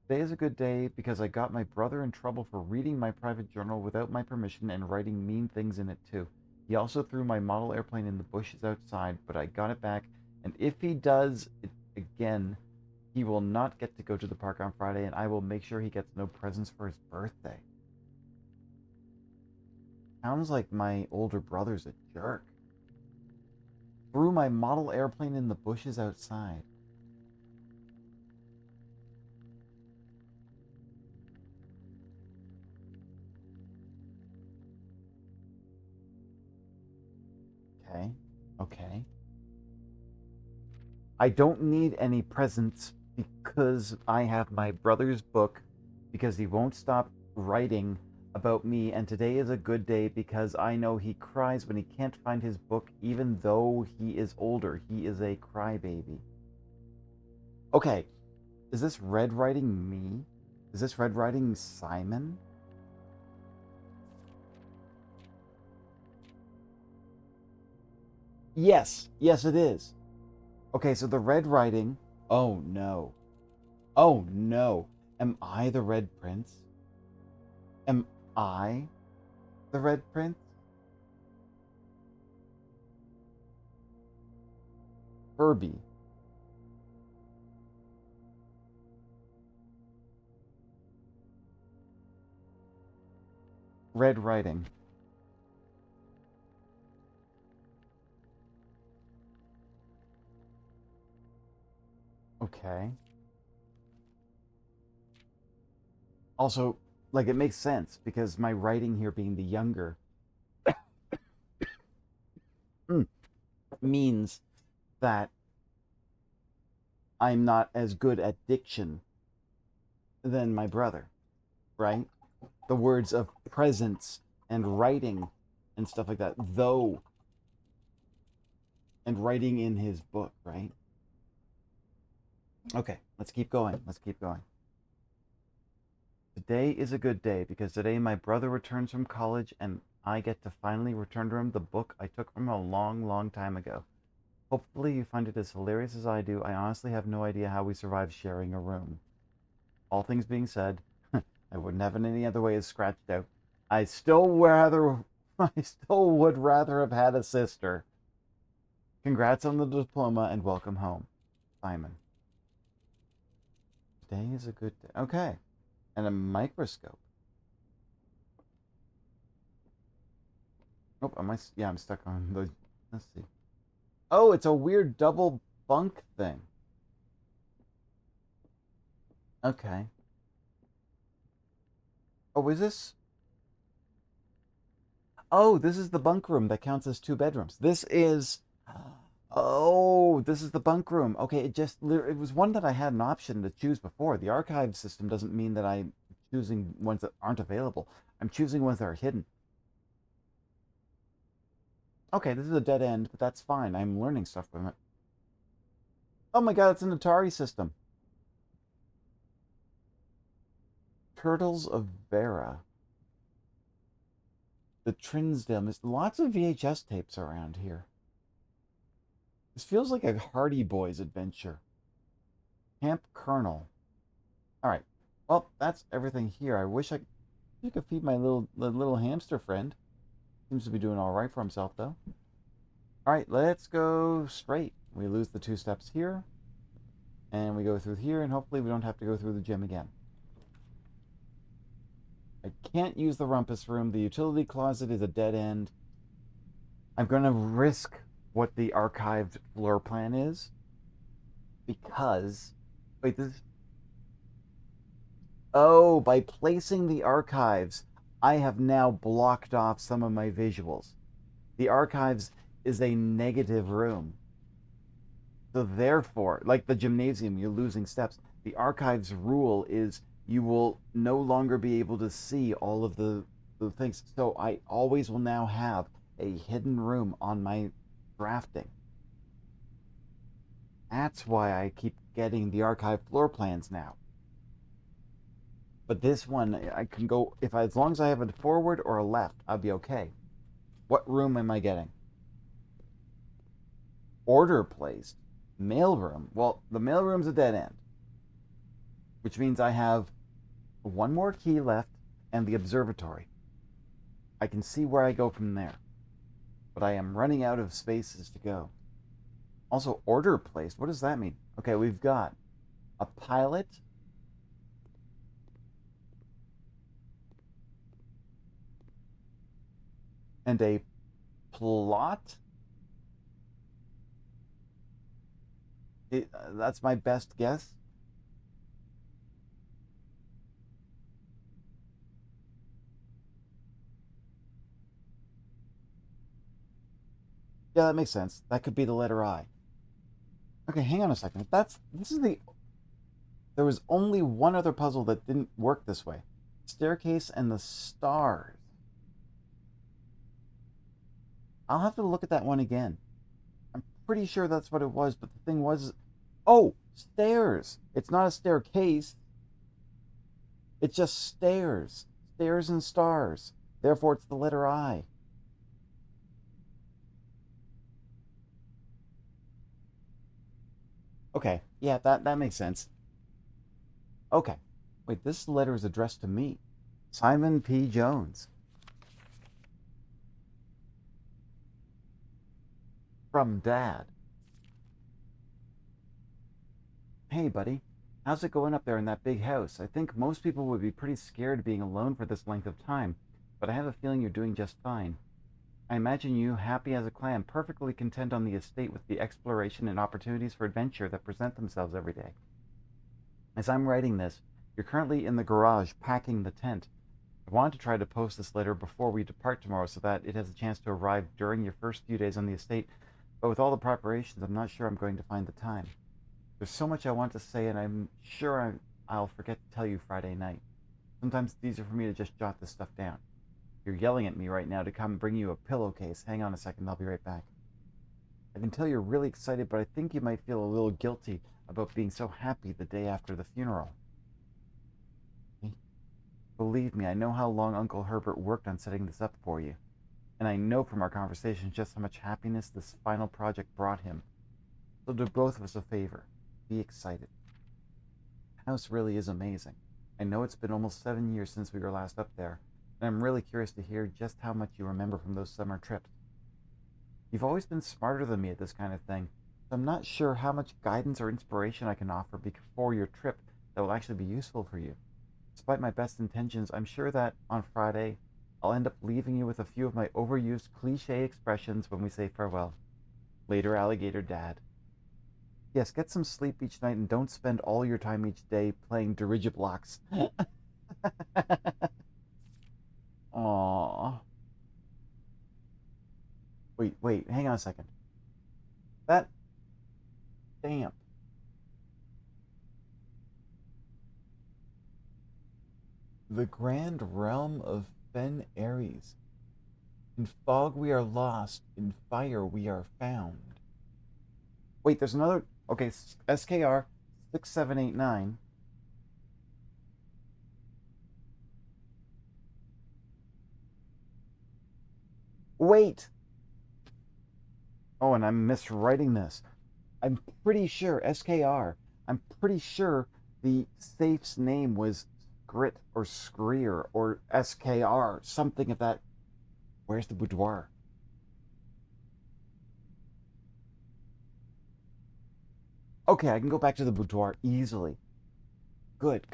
Today is a good day because I got my brother in trouble for reading my private journal without my permission and writing mean things in it too. He also threw my model airplane in the bushes outside, but I got it back, and if he does it again, he will not get to go to the park on Friday, and I will make sure he gets no presents for his birthday. Sounds like my older brother's a jerk. Threw my model airplane in the bushes outside. Okay. I don't need any presents because I have my brother's book, because he won't stop writing about me, and today is a good day because I know he cries when he can't find his book even though he is older. He is a crybaby. Okay, is this red writing me? Is this red writing Simon? Yes, it is. Okay, so the red writing... Oh no. Am I the Red Prince? Am I the Red Prince? Herbie. Red Writing. Okay. Also, like, it makes sense because my writing here being the younger means that I'm not as good at diction than my brother, right? The words of presence and writing and stuff like that, though, and writing in his book, right? Okay, let's keep going. Let's keep going. Today is a good day because today my brother returns from college and I get to finally return to him the book I took from him a long, long time ago. Hopefully you find it as hilarious as I do. I honestly have no idea how we survived sharing a room. All things being said, I wouldn't have it any other way as scratched out. I still would rather have had a sister. Congrats on the diploma and welcome home, Simon. Today is a good day. Okay. And a microscope. Oh, yeah, I'm stuck on the, let's see. Oh, it's a weird double bunk thing. Okay. Oh, is this? Oh, this is the bunk room that counts as 2 bedrooms. This is. Oh, this is the bunk room. Okay, it was one that I had an option to choose before. The archive system doesn't mean that I'm choosing ones that aren't available. I'm choosing ones that are hidden. Okay, this is a dead end, but that's fine. I'm learning stuff from it. Oh my god, it's an Atari system. Turtles of Vera. The Trinsdale. There's lots of VHS tapes around here. This feels like a Hardy Boys adventure. Camp Colonel. All right. Well, that's everything here. I wish you could feed my little hamster friend. Seems to be doing all right for himself, though. All right, let's go straight. We lose the 2 steps here, and we go through here, and hopefully we don't have to go through the gym again. I can't use the rumpus room. The utility closet is a dead end. I'm going to risk what the archived floor plan is because wait, this. Oh, by placing the archives, I have now blocked off some of my visuals. The archives is a negative room. So therefore, like the gymnasium, you're losing steps. The archives rule is you will no longer be able to see all of the things. So I always will now have a hidden room on my drafting. That's why I keep getting the archive floor plans now. But this one, I can go, as long as I have a forward or a left, I'll be okay. What room am I getting? Order placed. Mailroom. Well, the mailroom's a dead end, which means I have one more key left and the observatory. I can see where I go from there, but I am running out of spaces to go. Also, order placed. What does that mean? Okay, we've got a pilot, and a plot. That's my best guess. Yeah, that makes sense. That could be the letter I. Okay, hang on a second. There was only one other puzzle that didn't work this way. Staircase and the stars. I'll have to look at that one again. I'm pretty sure that's what it was, but the thing was, oh, stairs. It's not a staircase. It's just stairs. Stairs and stars. Therefore, it's the letter I. Okay, yeah, that makes sense. Okay. Wait, this letter is addressed to me. Simon P. Jones. From Dad. Hey, buddy. How's it going up there in that big house? I think most people would be pretty scared being alone for this length of time, but I have a feeling you're doing just fine. I imagine you happy as a clam, perfectly content on the estate with the exploration and opportunities for adventure that present themselves every day. As I'm writing this, you're currently in the garage packing the tent. I wanted to try to post this letter before we depart tomorrow so that it has a chance to arrive during your first few days on the estate, but with all the preparations, I'm not sure I'm going to find the time. There's so much I want to say, and I'm sure I'll forget to tell you Friday night. Sometimes it's easier for me to just jot this stuff down. You're yelling at me right now to come bring you a pillowcase. Hang on a second, I'll be right back. I can tell you're really excited, but I think you might feel a little guilty about being so happy the day after the funeral. Believe me, I know how long Uncle Herbert worked on setting this up for you, and I know from our conversations just how much happiness this final project brought him. So do both of us a favor. Be excited. The house really is amazing. I know it's been almost 7 years since we were last up there, and I'm really curious to hear just how much you remember from those summer trips. You've always been smarter than me at this kind of thing, so I'm not sure how much guidance or inspiration I can offer before your trip that will actually be useful for you. Despite my best intentions, I'm sure that on Friday, I'll end up leaving you with a few of my overused cliche expressions when we say farewell. Later, alligator dad. Yes, get some sleep each night and don't spend all your time each day playing dirigiblocks. Aww. Wait, hang on a second. That stamp. The grand realm of Fen Aries. In fog we are lost, in fire we are found. Wait, there's another. Okay, SKR 6789. Wait! Oh, and I'm miswriting this. I'm pretty sure, SKR, I'm pretty sure the safe's name was Grit or Screer or SKR, something of that. Where's the boudoir? Okay, I can go back to the boudoir easily. Good.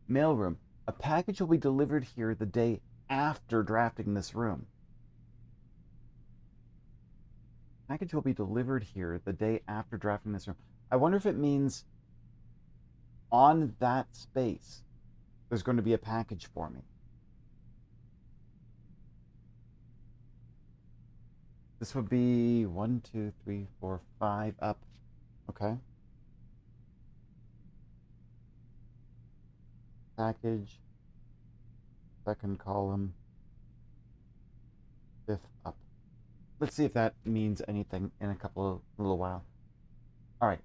Mailroom. A package will be delivered here the day after drafting this room. Package will be delivered here the day after drafting this room. I wonder if it means on that space there's going to be a package for me. This would be 1, 2, 3, 4, 5 up. Okay. Package. Second column. 5th up. Let's see if that means anything in a little while. All right.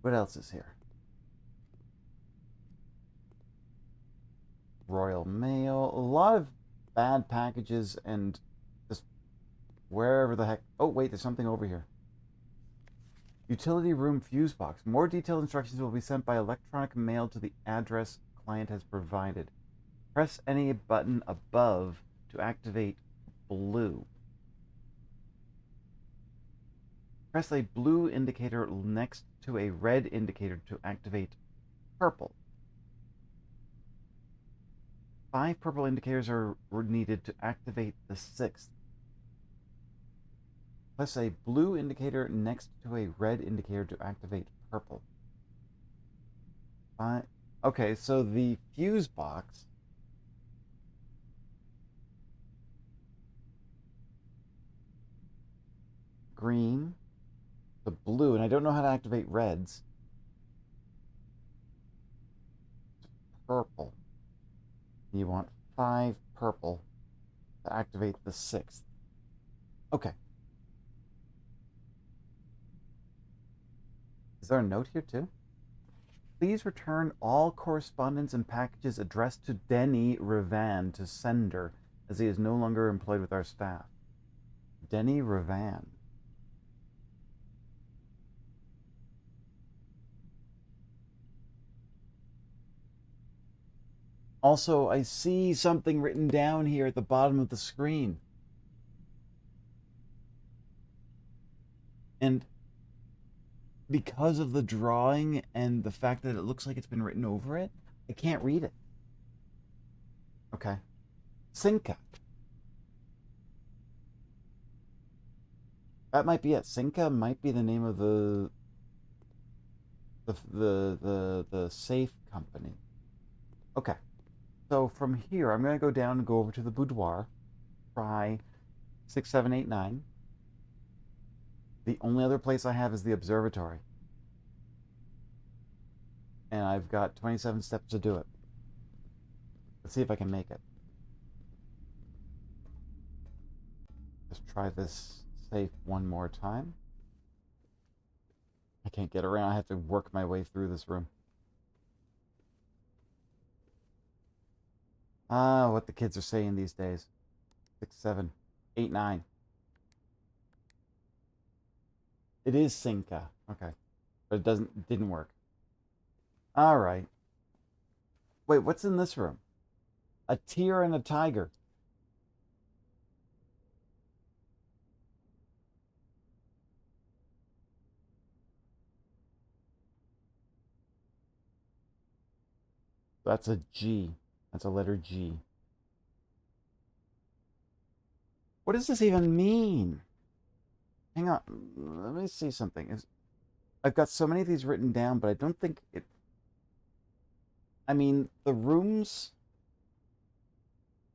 What else is here? Royal Mail. A lot of bad packages and just wherever the heck. Oh, wait, there's something over here. Utility room fuse box. More detailed instructions will be sent by electronic mail to the address client has provided. Press any button above to activate blue. Press a blue indicator next to a red indicator to activate purple. 5 purple indicators are needed to activate the 6th. Press a blue indicator next to a red indicator to activate purple. Okay, so the fuse box green, the blue, and I don't know how to activate reds. Purple. You want 5 purple to activate the 6th. Okay. Is there a note here too? Please return all correspondence and packages addressed to Denny Revan to sender, as he is no longer employed with our staff. Denny Revan. Also, I see something written down here at the bottom of the screen. And because of the drawing and the fact that it looks like it's been written over it, I can't read it. Okay. Sinka. That might be it. Sinka might be the name of the safe company. Okay. So from here, I'm going to go down and go over to the boudoir. Try 6789. The only other place I have is the observatory. And I've got 27 steps to do it. Let's see if I can make it. Just try this safe one more time. I can't get around. I have to work my way through this room. Ah, what the kids are saying these days. 6, 7, 8, 9. It is Sinka. Okay. But didn't work. All right. Wait, what's in this room? A tear and a tiger. That's a G. That's a letter G. What does this even mean? Hang on. Let me see something. I've got so many of these written down, but I don't think it... I mean, the rooms...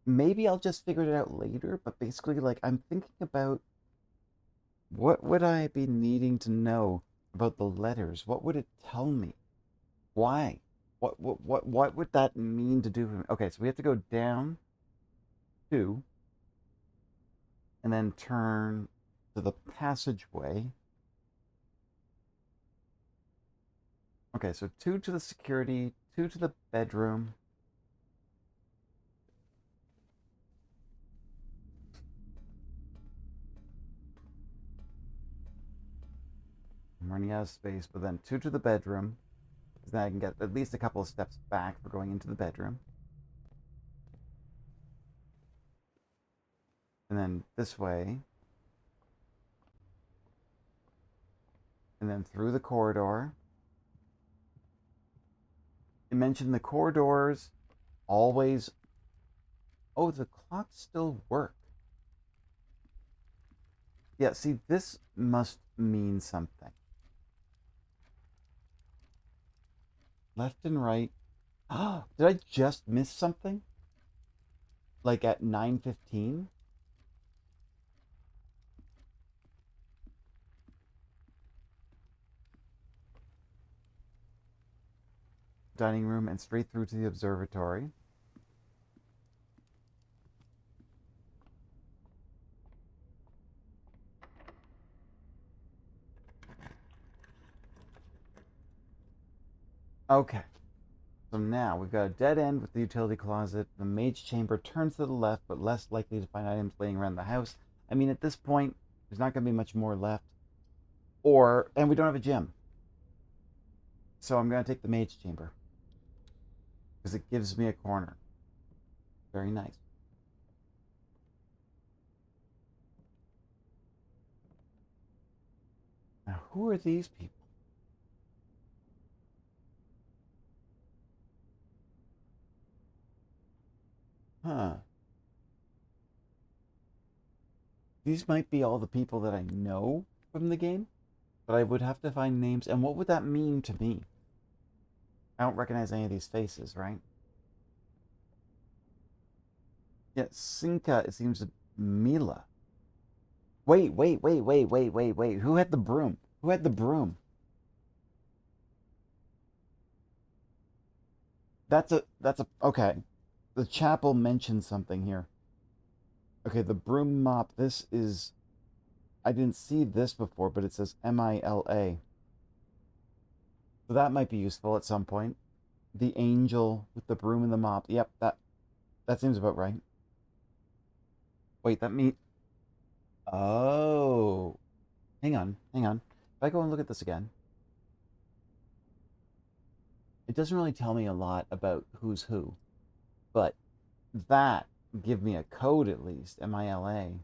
Maybe I'll just figure it out later, but basically, like, I'm thinking about what would I be needing to know about the letters? What would it tell me? Why? What would that mean to do for me? Okay, so we have to go down 2 and then turn to the passageway. Okay, so 2 to the security, 2 to the bedroom. I'm running out of space, but then 2 to the bedroom. Because then I can get at least a couple of steps back for going into the bedroom. And then this way. And then through the corridor. You mentioned the corridors always... Oh, the clocks still work. Yeah, see, this must mean something. Left and right. Did I just miss something? Like at 9:15? Dining room and straight through to the observatory. Okay. So now we've got a dead end with the utility closet. The maid's chamber turns to the left, but less likely to find items laying around the house. I mean, at this point, there's not going to be much more left. And we don't have a gym. So I'm going to take the maid's chamber. Because it gives me a corner. Very nice. Now, who are these people? Huh. These might be all the people that I know from the game, but I would have to find names. And what would that mean to me? I don't recognize any of these faces, right? Yeah, Sinka, it seems to Mila. Wait. Who had the broom? Who had the broom? Okay. The chapel mentioned something here. Okay, the broom mop. I didn't see this before, but it says Mila. So that might be useful at some point. The angel with the broom and the mop. Yep, that seems about right. Wait, that means... Oh. Hang on. If I go and look at this again, it doesn't really tell me a lot about who's who. But that, give me a code at least, MILA.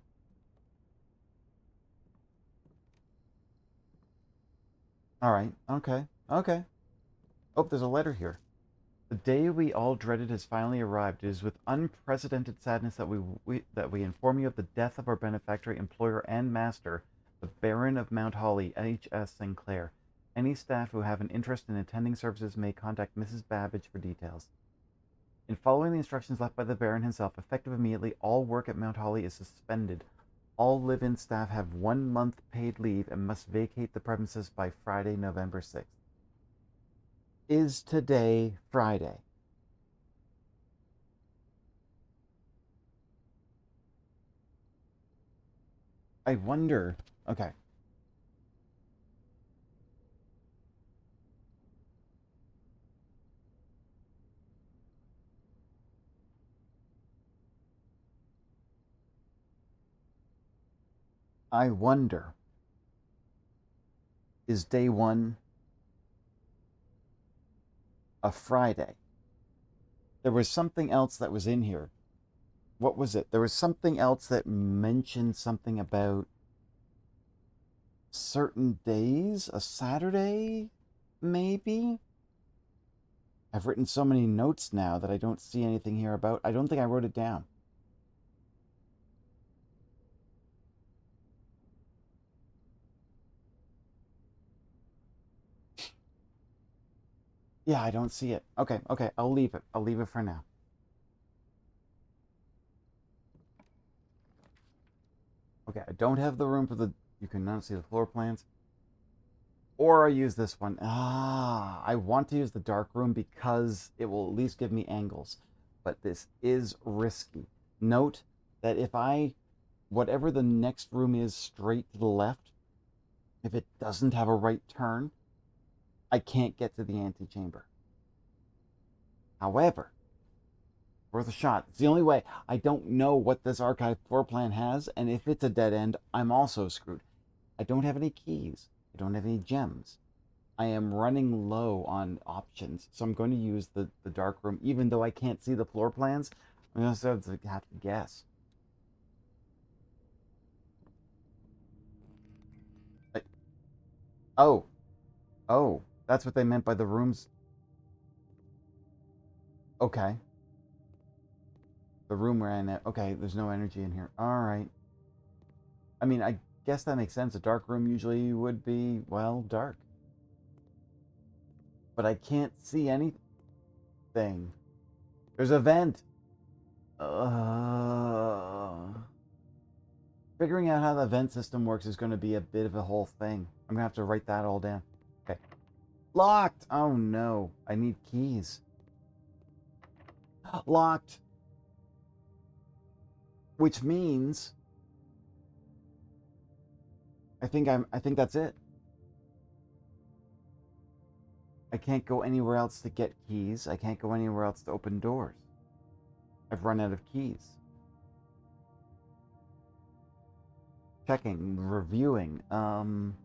Alright, okay, okay. Oh, there's a letter here. The day we all dreaded has finally arrived. It is with unprecedented sadness that we inform you of the death of our benefactor, employer, and master, the Baron of Mount Holly, H.S. Sinclair. Any staff who have an interest in attending services may contact Mrs. Babbage for details. In following the instructions left by the Baron himself, effective immediately, all work at Mount Holly is suspended. All live-in staff have 1 month paid leave and must vacate the premises by Friday, November 6th. Is today Friday? I wonder. Okay. I wonder. Is day 1 a Friday? There was something else that was in here. What was it? There was something else that mentioned something about certain days, a Saturday, maybe? I've written so many notes now that I don't see anything here about. I don't think I wrote it down. Yeah, I don't see it. Okay, okay, I'll leave it. I'll leave it for now. Okay, I don't have the room for the... You cannot see the floor plans. Or I use this one. I want to use the dark room because it will at least give me angles. But this is risky. Note that if I... Whatever the next room is straight to the left, if it doesn't have a right turn, I can't get to the antechamber. However, worth a shot. It's the only way. I don't know what this archive floor plan has, and if it's a dead end, I'm also screwed. I don't have any keys. I don't have any gems. I am running low on options, so I'm going to use the dark room, even though I can't see the floor plans. I'm going to have to guess. Like, oh, oh, that's what they meant by the rooms. Okay. The room we're in. Okay, there's no energy in here. All right. I mean, I guess that makes sense. A dark room usually would be, well, dark. But I can't see anything. There's a vent. Figuring out how the vent system works is going to be a bit of a whole thing. I'm going to have to write that all down. Okay. Locked! Oh no. I need keys. Locked. Which means I think that's it. I can't go anywhere else to get keys. I can't go anywhere else to open doors. I've run out of keys. Checking, reviewing. While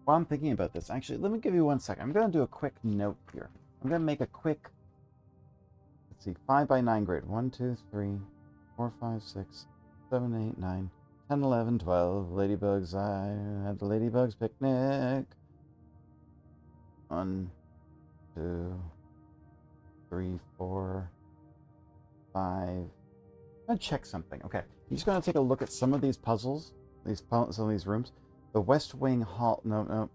I'm thinking about this, actually, let me give you 1 second. I'm going to do a quick note here. I'm going to make a quick, let's see, 5 by 9 grid. 1, 2, 3, 4, 5, 6, 7, 8, 9, 10, 11, 12. Ladybugs. I had the Ladybugs picnic. 1, 2, 3, 4, 5. I'm going to check something. Okay. I'm just going to take a look at some of these puzzles, some of these rooms. The West Wing Hall. No.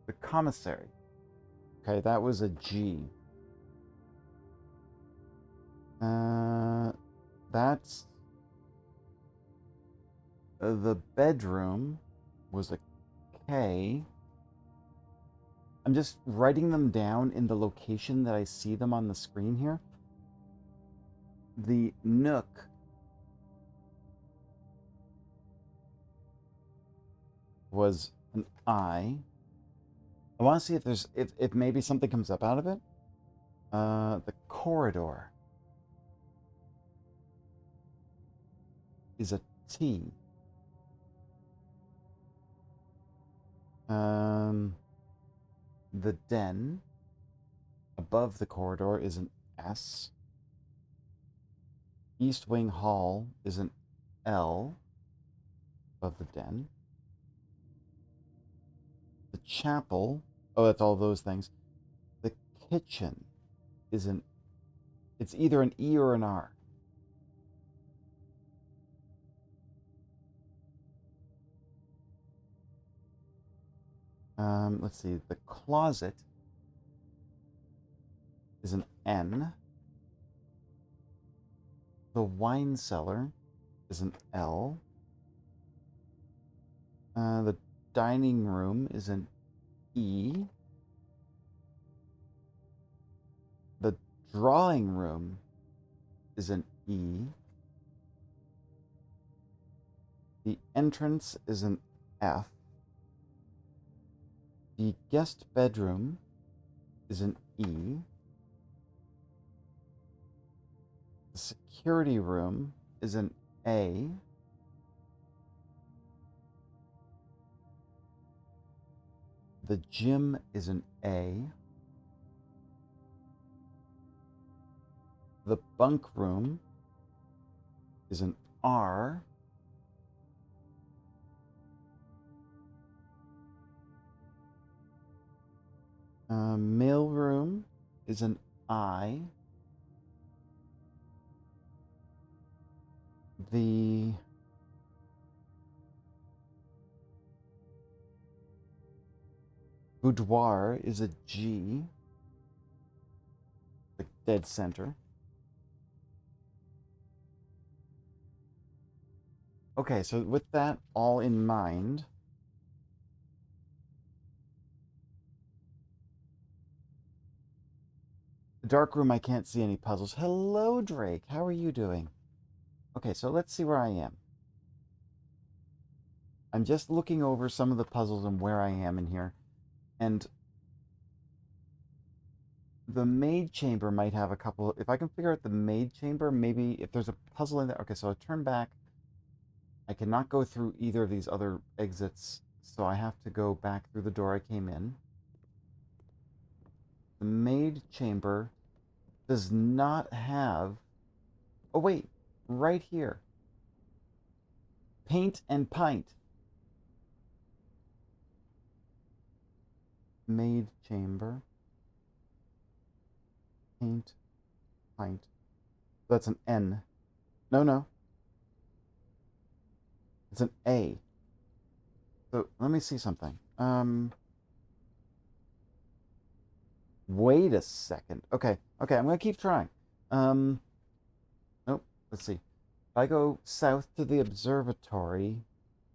The commissary. Okay, that was a G. That's the bedroom was a K. I'm just writing them down in the location that I see them on the screen here. The nook was an I. I want to see if there's if maybe something comes up out of it. The corridor is a T. The den, a above the corridor is an S. East Wing Hall is an L above the den. The chapel, oh, that's all those things. The kitchen is it's either an E or an R. Let's see. The closet is an N. The wine cellar is an L. The dining room is an E. The drawing room is an E. The entrance is an F. The guest bedroom is an E. The security room is an A. The gym is an A. The bunk room is an R. Mail room is an I. The boudoir is a G. The dead center. Okay, so with that all in mind, the dark room, I can't see any puzzles. Hello, Drake. How are you doing? Okay, so let's see where I am. I'm just looking over some of the puzzles and where I am in here. And the maid chamber might have a couple. If I can figure out the maid chamber, maybe if there's a puzzle in there. Okay, so I turn back. I cannot go through either of these other exits, so I have to go back through the door I came in. The maid chamber does not have... Oh, wait. Right here. Paint and pint. Maid chamber. Paint. Pint. That's an N. No. It's an A. So let me see something. Wait a second. Okay, I'm gonna keep trying. Nope. Let's see. If I go south to the observatory,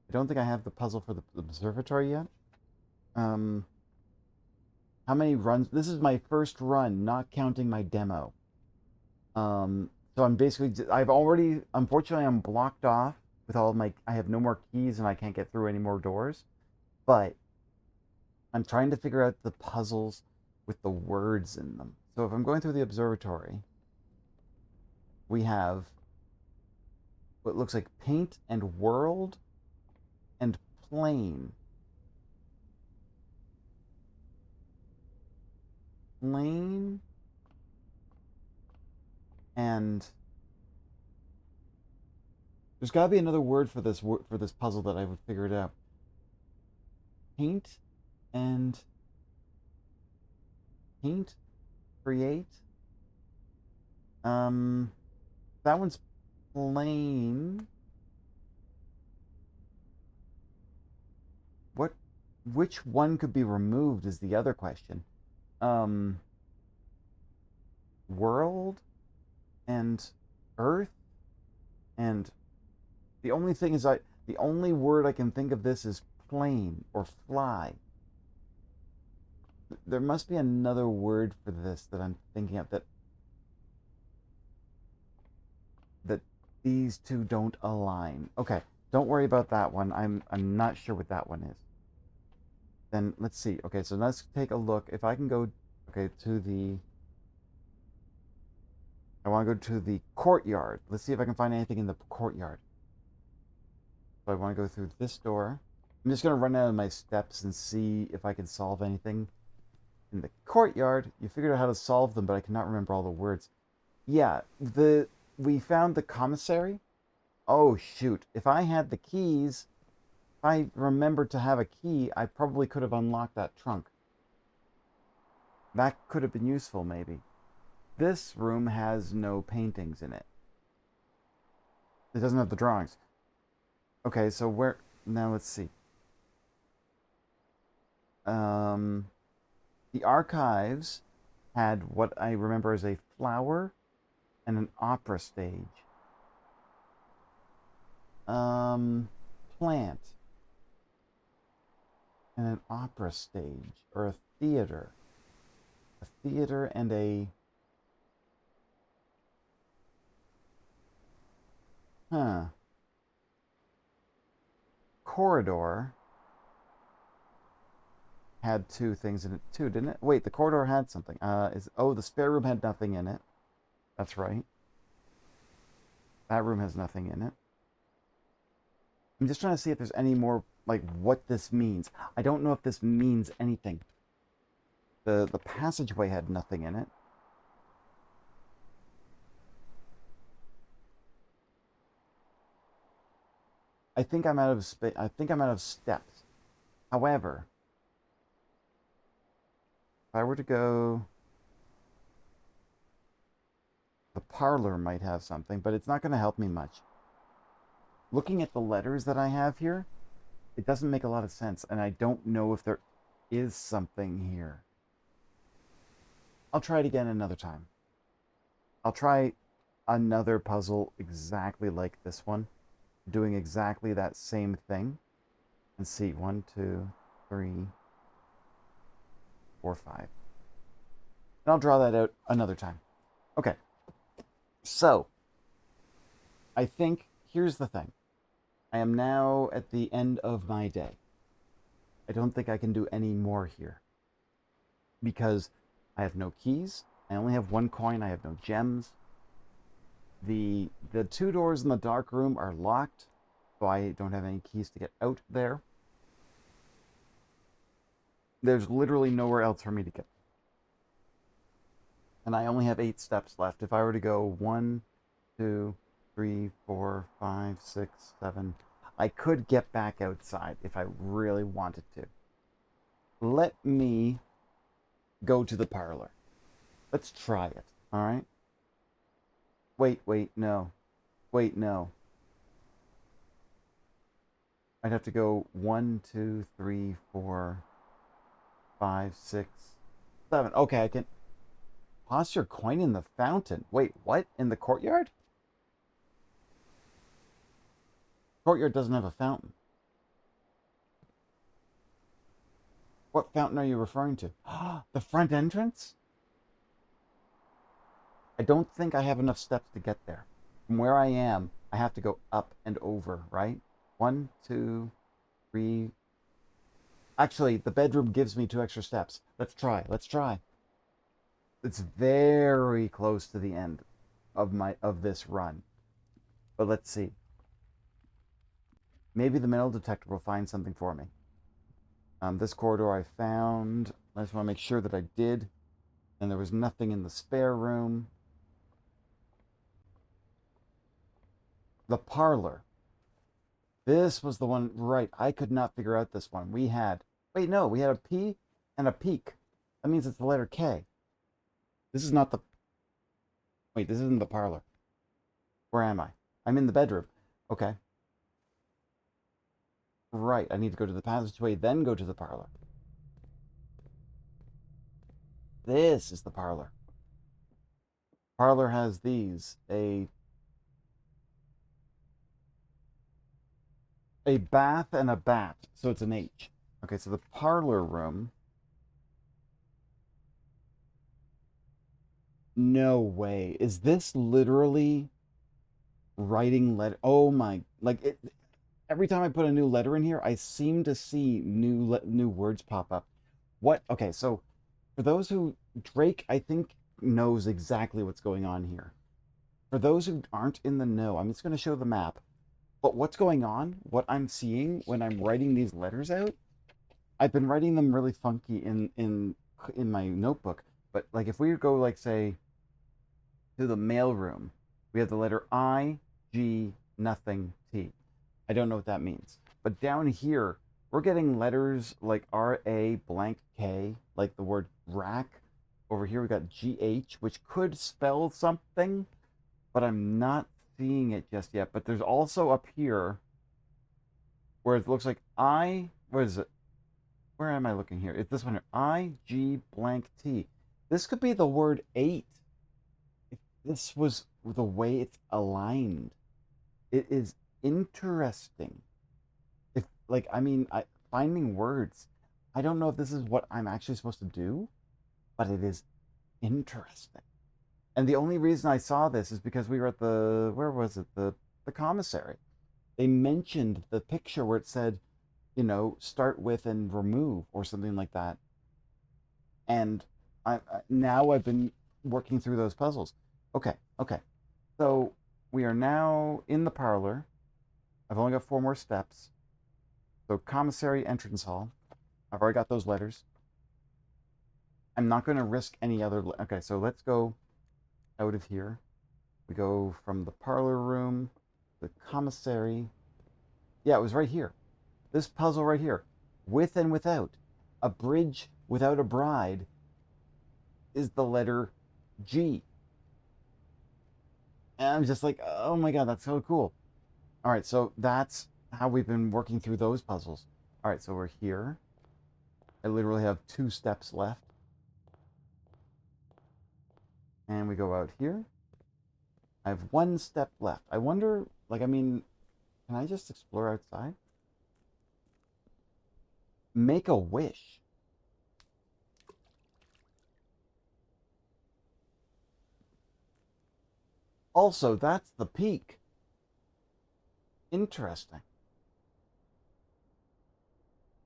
I don't think I have the puzzle for the observatory yet. How many runs? This is my first run, not counting my demo. So I'm basically, unfortunately, I'm blocked off with all of my, I have no more keys and I can't get through any more doors. But I'm trying to figure out the puzzles with the words in them. So if I'm going through the observatory, we have what looks like paint and world and plane. Plane and there's got to be another word for this puzzle that I would figure it out. Paint and paint, create. That one's plain. Which one could be removed is the other question. World and earth, and the only thing is the only word I can think of this is plane or fly. There must be another word for this that I'm thinking of that these two don't align. Okay, don't worry about that one. I'm not sure what that one is. Then let's see. Okay, so let's take a look. If I can go, okay, I want to go to the courtyard. Let's see if I can find anything in the courtyard. So I want to go through this door. I'm just going to run out of my steps and see if I can solve anything In the courtyard, you figured out how to solve them, but I cannot remember all the words. Yeah, we found the commissary. Oh, shoot. If I had the keys, if I remembered to have a key, I probably could have unlocked that trunk. That could have been useful, maybe. This room has no paintings in it. It doesn't have the drawings. Okay, so where... Now, let's see. The archives had what I remember as a flower and an opera stage. Plant and an opera stage, or a theater. A theater and a... Corridor had two things in it too, didn't it? Wait, the corridor had something. The spare room had nothing in it. That's right. That room has nothing in it. I'm just trying to see if there's any more, like, what this means. I don't know if this means anything. The passageway had nothing in it. I think I'm out of space. I think I'm out of steps. However, if I were to go, the parlor might have something, but it's not going to help me much. Looking at the letters that I have here, it doesn't make a lot of sense, and I don't know if there is something here. I'll try it again another time. I'll try another puzzle exactly like this one, doing exactly that same thing, and see. 1, 2, 3, 4, 5. And I'll draw that out another time. Okay. So, I think, here's the thing. I am now at the end of my day. I don't think I can do any more here. Because I have no keys. I only have 1 coin. I have no gems. The 2 doors in the dark room are locked, so I don't have any keys to get out there. There's literally nowhere else for me to go. And I only have 8 steps left. If I were to go 1, 2, 3, 4, 5, 6, 7, I could get back outside if I really wanted to. Let me go to the parlor. Let's try it, all right? Wait, no. Wait, no. I'd have to go 1, 2, 3, 4, 5, 6, 7. Okay, I can... Toss your coin in the fountain. Wait, what? In the courtyard? Courtyard doesn't have a fountain. What fountain are you referring to? The front entrance? I don't think I have enough steps to get there. From where I am, I have to go up and over, right? 1, 2, 3. Actually, the bedroom gives me 2 extra steps. Let's try. It's very close to the end of this run. But let's see. Maybe the metal detector will find something for me. This corridor I found. I just want to make sure that I did. And there was nothing in the spare room. The parlor. This was the one, right. I could not figure out this one. We had a P and a peak. That means it's the letter K. This is not the... Wait, this isn't the parlor. Where am I? I'm in the bedroom. Okay. Right, I need to go to the passageway, then go to the parlor. This is the parlor. Parlor has these. A bath and a bat. So it's an H. Okay, so the parlor room... No way. Is this literally writing letter? Oh my, like it, every time I put a new letter in here, I seem to see new words pop up. What? Okay, so for those who... Drake, I think, knows exactly what's going on here. For those who aren't in the know, I'm just going to show the map. But what's going on, what I'm seeing when I'm writing these letters out, I've been writing them really funky in in my notebook, but like if we go like say to the mail room, we have the letter I, G, nothing, T. I don't know what that means. But down here, we're getting letters like R-A blank K, like the word rack. Over here we got G-H, which could spell something, but I'm not seeing it just yet. But there's also up here where it looks like what is it? Where am I looking here? It's this one here, I, G blank T. This could be the word 8. If this was the way it's aligned. It is interesting. If like finding words, I don't know if this is what I'm actually supposed to do, but it is interesting. And the only reason I saw this is because we were at where was it? The commissary. They mentioned the picture where it said, start with and remove or something like that. And now I've been working through those puzzles. Okay. So we are now in the parlor. I've only got 4 more steps. So commissary entrance hall. I've already got those letters. I'm not going to risk any other. Okay, so let's go out of here. We go from the parlor room, the commissary. Yeah, it was right here. This puzzle right here, with and without. A bridge without a bride is the letter G. And I'm just like, oh my god, that's so cool. All right, so that's how we've been working through those puzzles. All right, so we're here. I literally have 2 steps left. And we go out here. I have 1 step left. I wonder, can I just explore outside? Make a wish. Also, that's the peak. Interesting.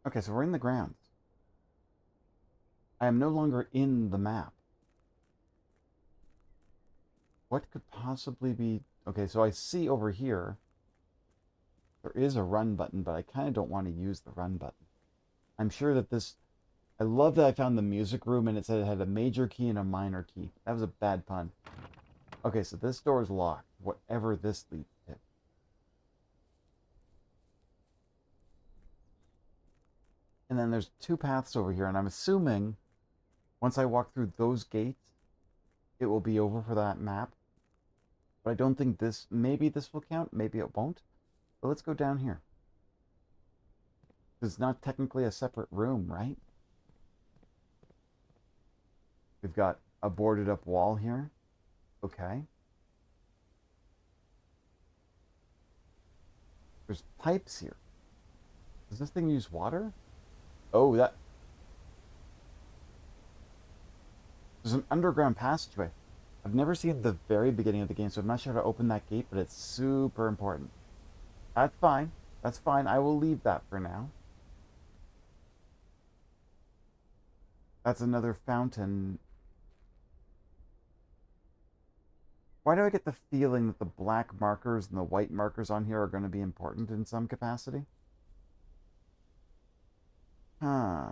Okay, so we're in the grounds. I am no longer in the map. What could possibly be... Okay, so I see over here there is a run button, but I kind of don't want to use the run button. I'm sure that this... I love that I found the music room and it said it had a major key and a minor key. That was a bad pun. Okay, so this door is locked, whatever this leads to. And then there's 2 paths over here, and I'm assuming once I walk through those gates, it will be over for that map. But I don't think maybe this will count, maybe it won't. But let's go down here. It's not technically a separate room, right? We've got a boarded up wall here. Okay. There's pipes here. Does this thing use water? Oh, there's an underground passageway. I've never seen the very beginning of the game, so I'm not sure how to open that gate, but it's super important. That's fine. That's fine. I will leave that for now. That's another fountain. Why do I get the feeling that the black markers and the white markers on here are going to be important in some capacity? Huh.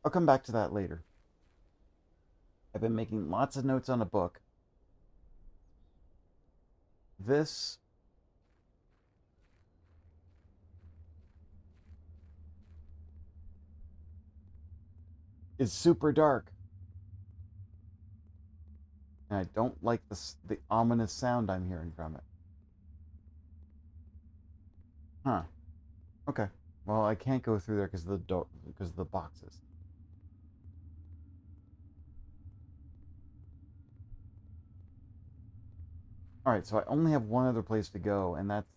I'll come back to that later. I've been making lots of notes on a book. This is super dark. And I don't like the ominous sound I'm hearing from it. Huh. Okay. Well, I can't go through there because of the door, because of the boxes. All right, so I only have one other place to go, and that's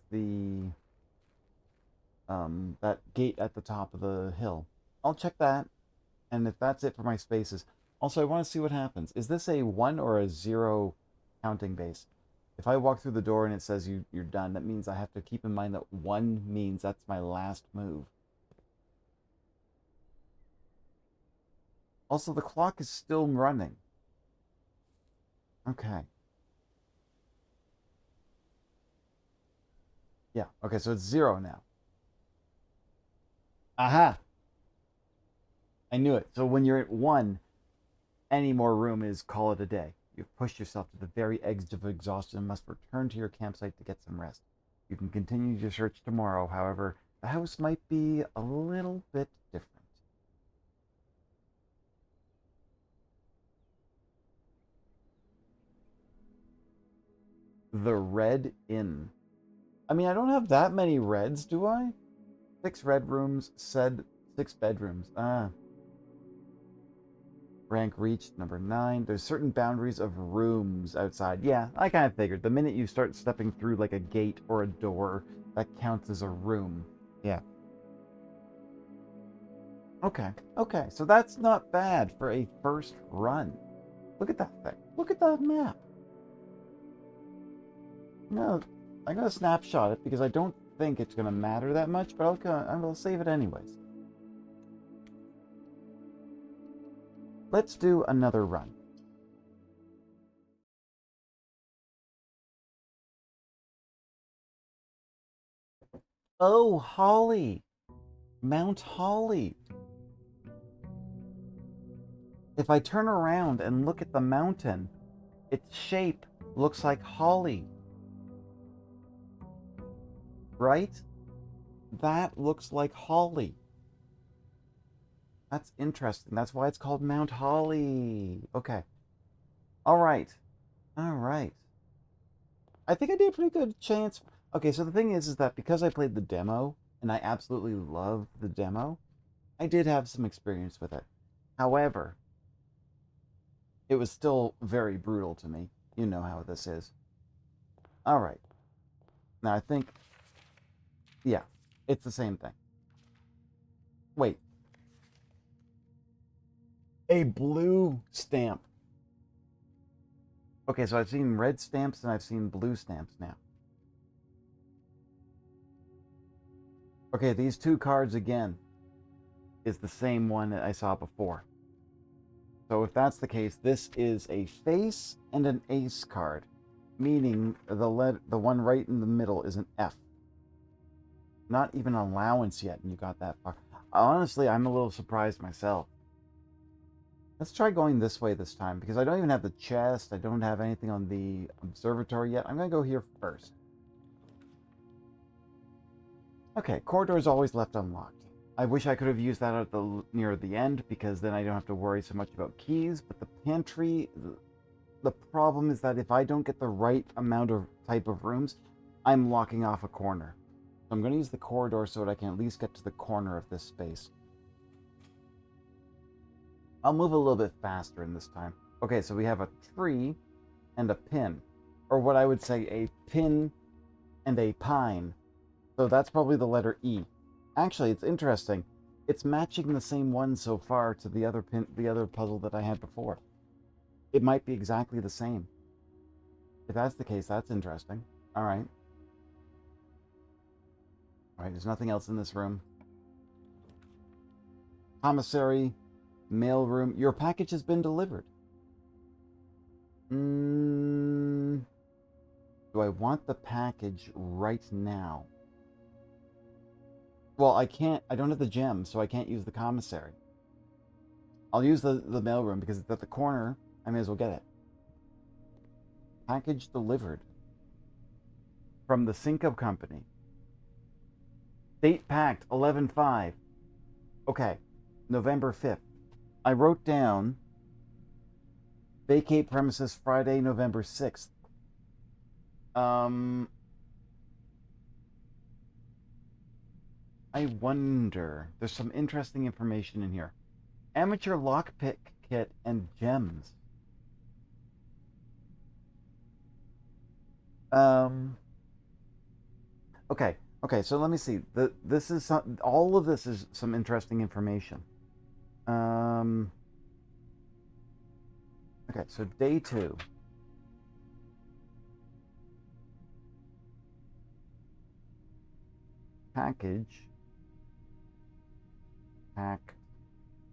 that gate at the top of the hill. I'll check that, and if that's it for my spaces. Also, I want to see what happens. Is this a 1 or a 0 counting base? If I walk through the door and it says you're done, that means I have to keep in mind that 1 means that's my last move. Also, the clock is still running. Okay. Yeah, okay, so it's 0 now. Aha! I knew it. So when you're at 1, any more room is call it a day. You've pushed yourself to the very edge of exhaustion and must return to your campsite to get some rest. You can continue your search tomorrow, however, the house might be a little bit different. The Red Inn. I mean, I don't have that many reds, do I? 6 red rooms, said 6 bedrooms. Rank reached, number 9. There's certain boundaries of rooms outside. Yeah, I kind of figured. The minute you start stepping through like a gate or a door, that counts as a room. Yeah. Okay, okay. So that's not bad for a first run. Look at that thing. Look at that map. No, I'm going to snapshot it because I don't think it's going to matter that much, but I'll save it anyways. Let's do another run. Oh, Holly. Mount Holly. If I turn around and look at the mountain, its shape looks like holly. Right? That looks like holly. That's interesting. That's why it's called Mount Holly. Okay. All right. All right. I think I did a pretty good chance. Okay, so the thing is that because I played the demo, and I absolutely love the demo, I did have some experience with it. However, it was still very brutal to me. You know how this is. All right. Now I think, yeah, it's the same thing. Wait, a blue stamp. Okay, so I've seen red stamps and I've seen blue stamps now. Okay, these 2 cards again is the same one that I saw before. So if that's the case, this is a face and an ace card, meaning the one right in the middle is an F. Not even an allowance yet, and you got that far. Honestly, I'm a little surprised myself. Let's try going this way this time, because I don't even have the chest. I don't have anything on the observatory yet. I'm going to go here first. Okay, corridor is always left unlocked. I wish I could have used that at near the end, because then I don't have to worry so much about keys. But the pantry, the problem is that if I don't get the right amount of type of rooms, I'm locking off a corner. So I'm going to use the corridor so that I can at least get to the corner of this space. I'll move a little bit faster in this time. Okay, so we have a tree and a pin. Or what I would say, a pin and a pine. So that's probably the letter E. Actually, it's interesting. It's matching the same one so far to the other puzzle that I had before. It might be exactly the same. If that's the case, that's interesting. All right. All right, there's nothing else in this room. Commissary, mail room. Your package has been delivered. Do I want the package right now? Well, I can't. I don't have the gem, so I can't use the commissary. I'll use the mailroom because it's at the corner. I may as well get it. Package delivered. From the Cinco Company. Date packed, 11/5. Okay, November 5th. I wrote down vacate premises Friday, November 6th. I wonder. There's some interesting information in here. Amateur lockpick kit and gems. Okay. Okay, so let me see. This is all of this is some interesting information. Okay, so day 2. Package. Pack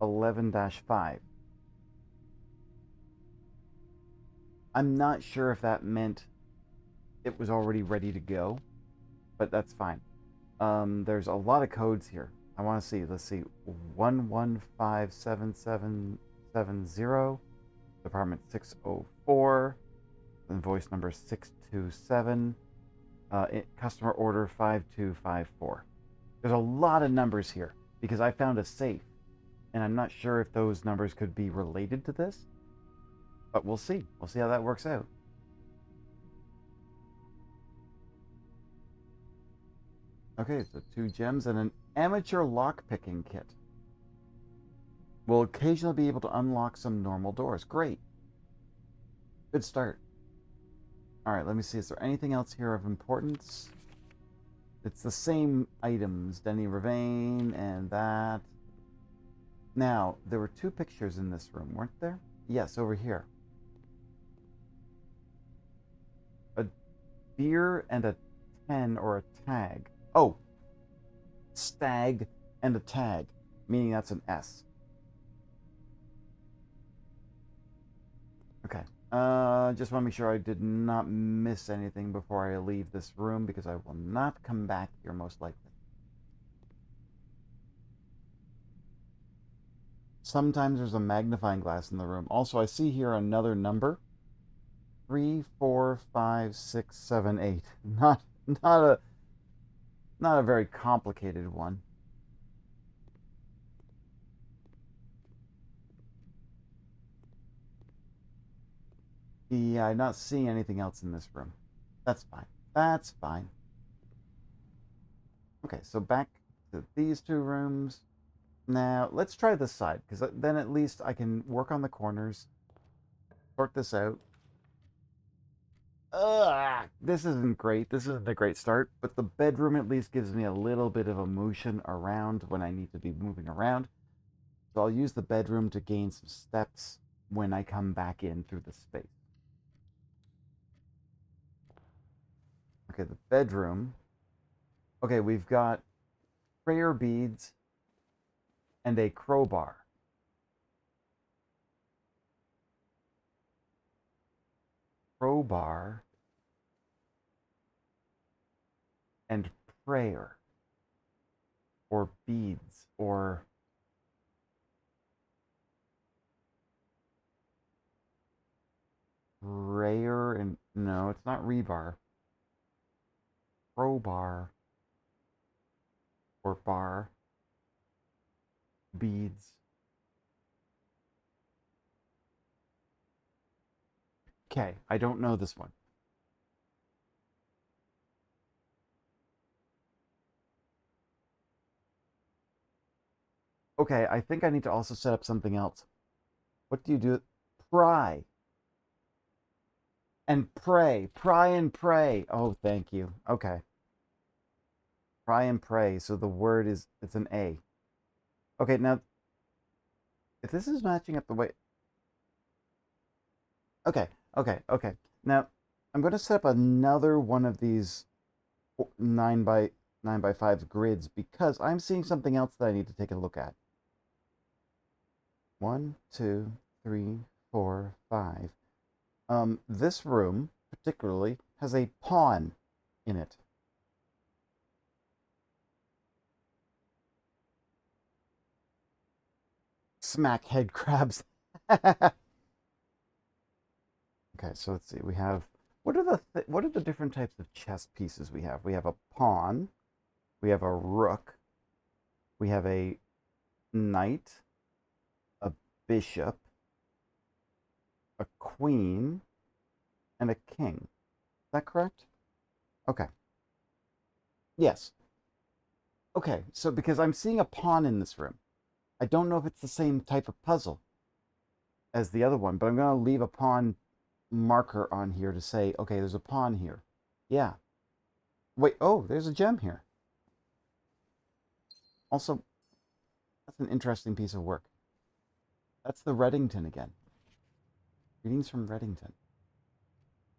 11-5. I'm not sure if that meant it was already ready to go. but that's fine. There's a lot of codes here. I want to see. Let's see. 1157770, department 604, invoice number 627, customer order 5254. There's a lot of numbers here because I found a safe, and I'm not sure if those numbers could be related to this, but we'll see. We'll see how that works out. Okay, so 2 gems and an amateur lockpicking kit. We'll occasionally be able to unlock some normal doors. Great. Good start. Alright, let me see. Is there anything else here of importance? It's the same items. Denny Ravane and that. Now, there were 2 pictures in this room, weren't there? Yes, over here. A deer and a 10 or a tag. Oh, stag and a tag, meaning that's an S. Okay. Just want to make sure I did not miss anything before I leave this room, because I will not come back here most likely. Sometimes there's a magnifying glass in the room. Also, I see here another number. 3, 4, 5, 6, 7, 8. Not a very complicated one. Yeah, I'm not seeing anything else in this room. That's fine. That's fine. Okay, so back to these 2 rooms. Now, let's try this side, because then at least I can work on the corners, sort this out. Ugh, this isn't great. This isn't a great start, but the bedroom at least gives me a little bit of a motion around when I need to be moving around. So I'll use the bedroom to gain some steps when I come back in through the space. Okay, the bedroom. Okay, we've got prayer beads and a crowbar. Crowbar and prayer, or beads, or prayer and no, it's not rebar. Crowbar or bar, beads. Okay, I don't know this one. Okay, I think I need to also set up something else. What do you do? Pry and pray. Pry and pray. Oh, thank you. Okay. Pry and pray. So the word is, it's an A. Okay, now, if this is matching up the way... Okay, okay. Now, I'm going to set up another one of these 9 by 5 grids, because I'm seeing something else that I need to take a look at. 1, 2, 3, 4, 5. This room, particularly, has a pawn in it. Smack head crabs. Okay, so let's see. We have, what are the different types of chess pieces we have? We have a pawn, we have a rook, we have a knight, a bishop, a queen, and a king. Is that correct? Okay. Yes. Okay, so because I'm seeing a pawn in this room, I don't know if it's the same type of puzzle as the other one, but I'm going to leave a pawn marker on here to say, okay, there's a pawn here. Yeah. Wait, oh, there's a gem here. Also, that's an interesting piece of work. That's the Reddington again. Greetings from Reddington.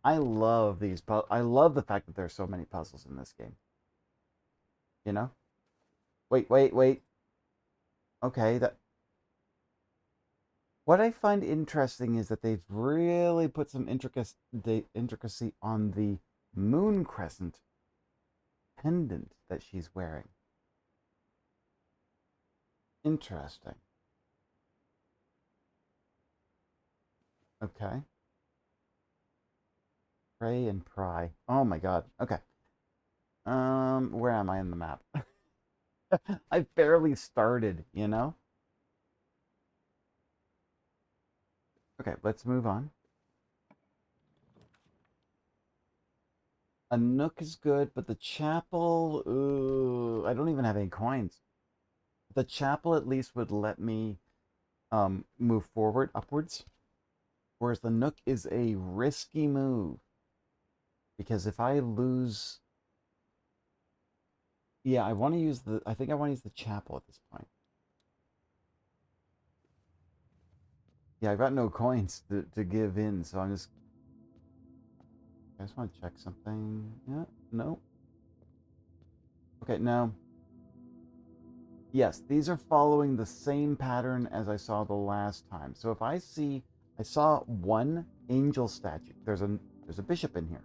I love these I love the fact that there's so many puzzles in this game. You know? Wait. Okay, that... What I find interesting is that they've really put some intricacy on the moon crescent pendant that she's wearing. Interesting. Okay. Pray and pry. Oh my god. Okay. Where am I in the map? I barely started, you know? Okay, let's move on. A nook is good, but the chapel, ooh, I don't even have any coins. The chapel at least would let me move forward, upwards. Whereas the nook is a risky move. Because if I lose... Yeah, I want to use the... I think I want to use the chapel at this point. Yeah, I've got no coins to give in, so I'm just... I just want to check something. Yeah, no. Okay, no. Yes, these are following the same pattern as I saw the last time. So if I see... I saw one angel statue. There's a bishop in here.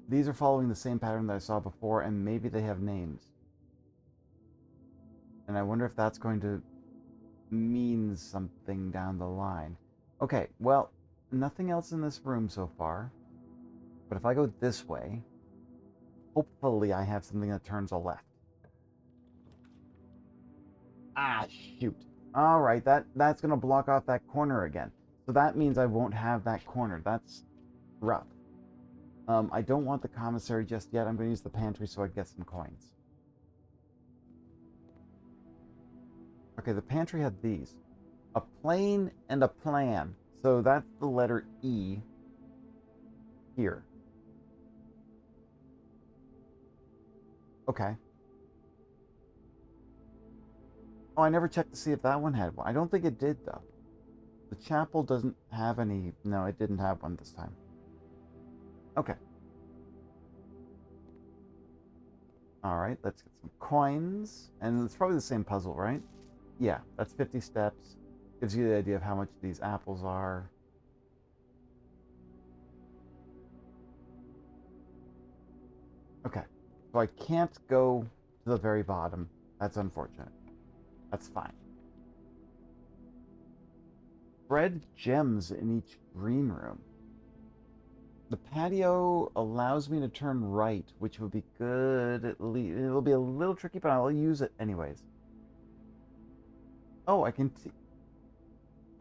These are following the same pattern that I saw before, and maybe they have names. And I wonder if that's going to mean something down the line. Okay, well, nothing else in this room so far. But if I go this way, hopefully I have something that turns a left. Ah, shoot. All right, that's going to block off that corner again. So that means I won't have that corner. That's rough. I don't want the commissary just yet. I'm going to use the pantry so I get some coins. Okay, the pantry had these. A plane and a plan. So that's the letter E here. Okay. Oh, I never checked to see if that one had one. I don't think it did, though. The chapel doesn't have any... No, it didn't have one this time. Okay. Alright, let's get some coins. And it's probably the same puzzle, right? Yeah, that's 50 steps. Gives you the idea of how much these apples are. Okay. So I can't go to the very bottom. That's unfortunate. That's fine. Spread gems in each green room. The patio allows me to turn right, which would be good. At least it'll be a little tricky, but I'll use it anyways. Oh, I can see.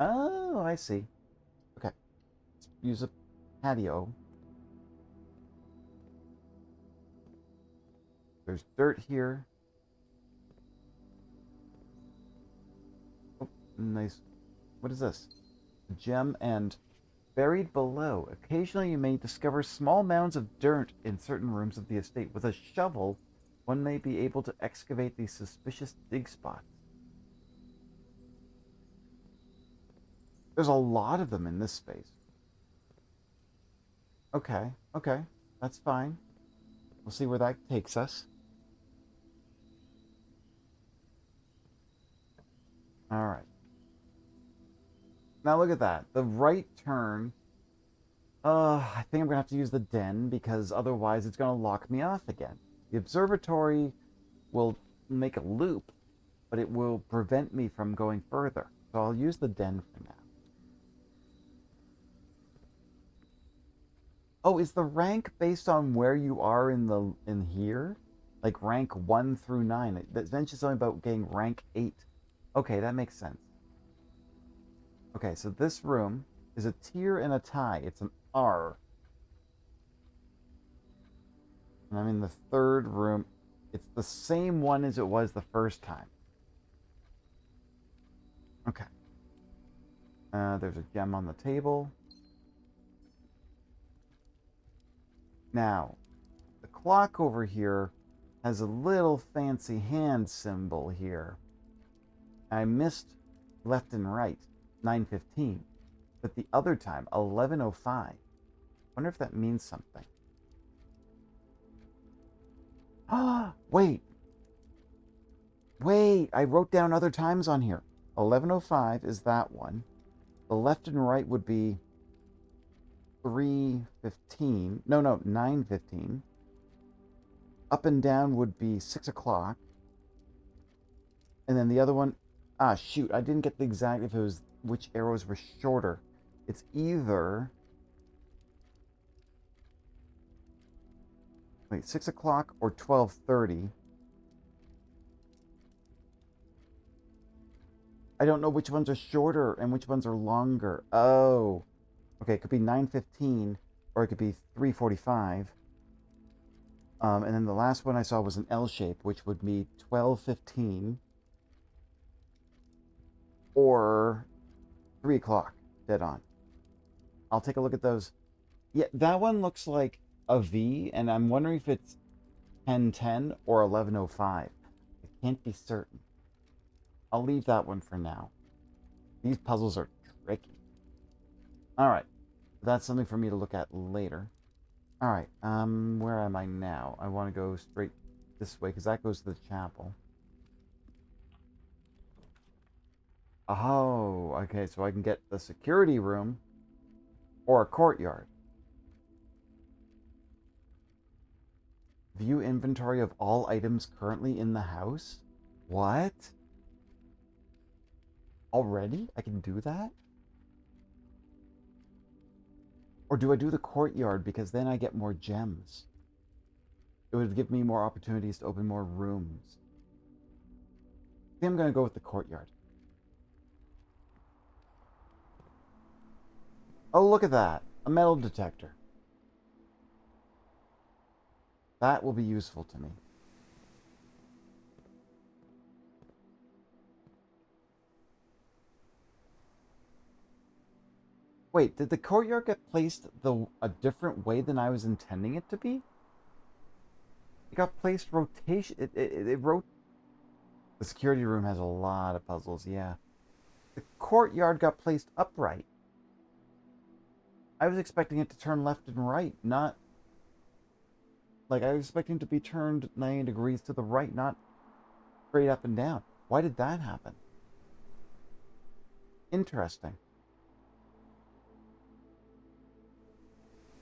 Oh, I see. Okay. Let's use a patio. There's dirt here. Oh, nice. What is this? A gem and buried below. Occasionally you may discover small mounds of dirt in certain rooms of the estate. With a shovel, one may be able to excavate these suspicious dig spots. There's a lot of them in this space. Okay, okay. That's fine. We'll see where that takes us. Alright. Now look at that. The right turn. I think I'm going to have to use the den because otherwise it's going to lock me off again. The observatory will make a loop, but it will prevent me from going further. So I'll use the den for now. Oh, is the rank based on where you are in here? Like rank 1 through 9. That mentions something about getting rank 8. Okay, that makes sense. Okay, so this room is a tier and a tie. It's an R. And I'm in the third room. It's the same one as it was the first time. Okay. There's a gem on the table. Now, the clock over here has a little fancy hand symbol here. I missed left and right, 9:15. But the other time, 11:05. Wonder if that means something. Ah, wait. Wait, I wrote down other times on here. 11:05 is that one. The left and right would be 3:15. No, 9:15. Up and down would be 6 o'clock. And then the other one, shoot, I didn't get the exact, if it was, which arrows were shorter. It's either, wait, 6 o'clock or 12:30. I don't know which ones are shorter and which ones are longer. Oh, okay, it could be 9:15 or it could be 3:45. And then the last one I saw was an L shape, which would be 12:15 or 3 o'clock, dead on. I'll take a look at those. Yeah, that one looks like a V, and I'm wondering if it's 10:10 or 11:05. I can't be certain. I'll leave that one for now. These puzzles are tricky. Alright, that's something for me to look at later. Alright, where am I now? I want to go straight this way, because that goes to the chapel. Oh, okay, so I can get the security room or a courtyard. View inventory of all items currently in the house? What? Already? I can do that? Or do I do the courtyard because then I get more gems? It would give me more opportunities to open more rooms. I think I'm going to go with the courtyard. Oh, look at that. A metal detector. That will be useful to me. Wait, did the courtyard get placed a different way than I was intending it to be? It got placed rotation. It wrote. The security room has a lot of puzzles, yeah. The courtyard got placed upright. I was expecting it to turn left and right, not... Like, I was expecting it to be turned 90 degrees to the right, not straight up and down. Why did that happen? Interesting.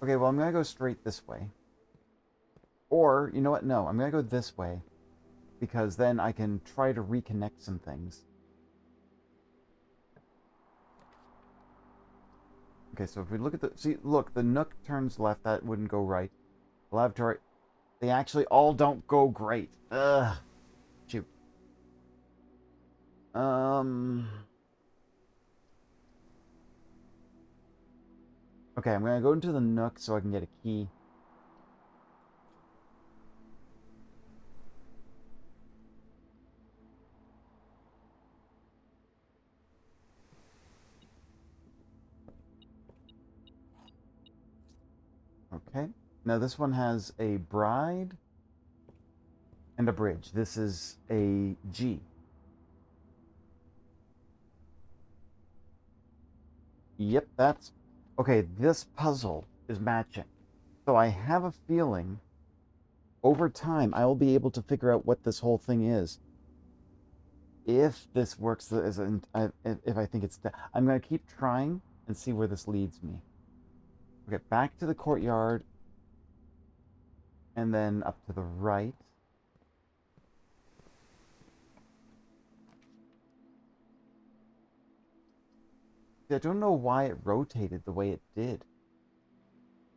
Okay, well, I'm going to go straight this way. Or, you know what? No, I'm going to go this way. Because then I can try to reconnect some things. Okay, so if we look at the... See, look, the nook turns left. That wouldn't go right. The lavatory... They actually all don't go great. Ugh. Shoot. Okay, I'm going to go into the nook so I can get a key. Okay. Now this one has a bride and a bridge. This is a G. Yep, that's... Okay, this puzzle is matching. So I have a feeling over time I will be able to figure out what this whole thing is. If this works, if I think it's... I'm going to keep trying and see where this leads me. Okay, back to the courtyard. And then up to the right. I don't know why it rotated the way it did.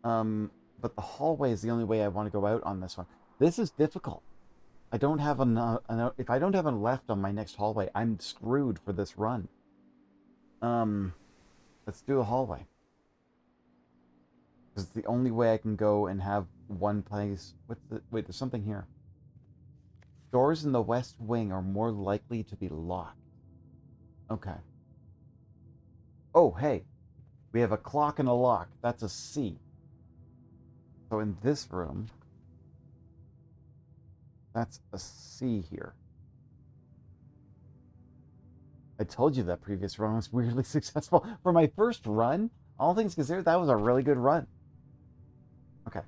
But the hallway is the only way I want to go out on this one. This is difficult. I don't have enough... If I don't have enough left on my next hallway, I'm screwed for this run. Let's do a hallway. Because it's the only way I can go and have one place... Wait, there's something here. Doors in the west wing are more likely to be locked. Okay. Oh, hey. We have a clock and a lock. That's a C. So in this room... That's a C here. I told you that previous run was weirdly successful. For my first run, all things considered, that was a really good run. Okay.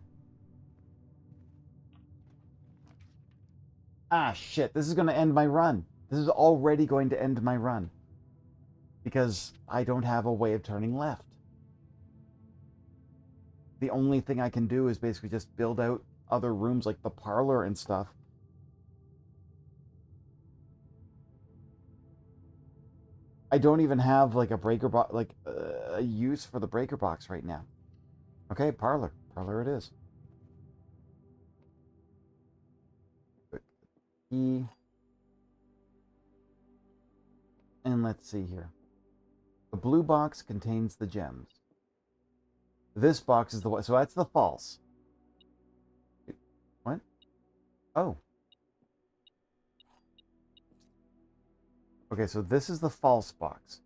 Ah, shit. This is going to end my run. This is already going to end my run. because I don't have a way of turning left. The only thing I can do is basically just build out other rooms like the parlor and stuff. I don't even have like a breaker box, like a use for the breaker box right now. Okay, parlor. Parlor it is. E. And let's see here. The blue box contains the gems. This box is the one. So that's the false. What? Oh. Okay, so this is the false box.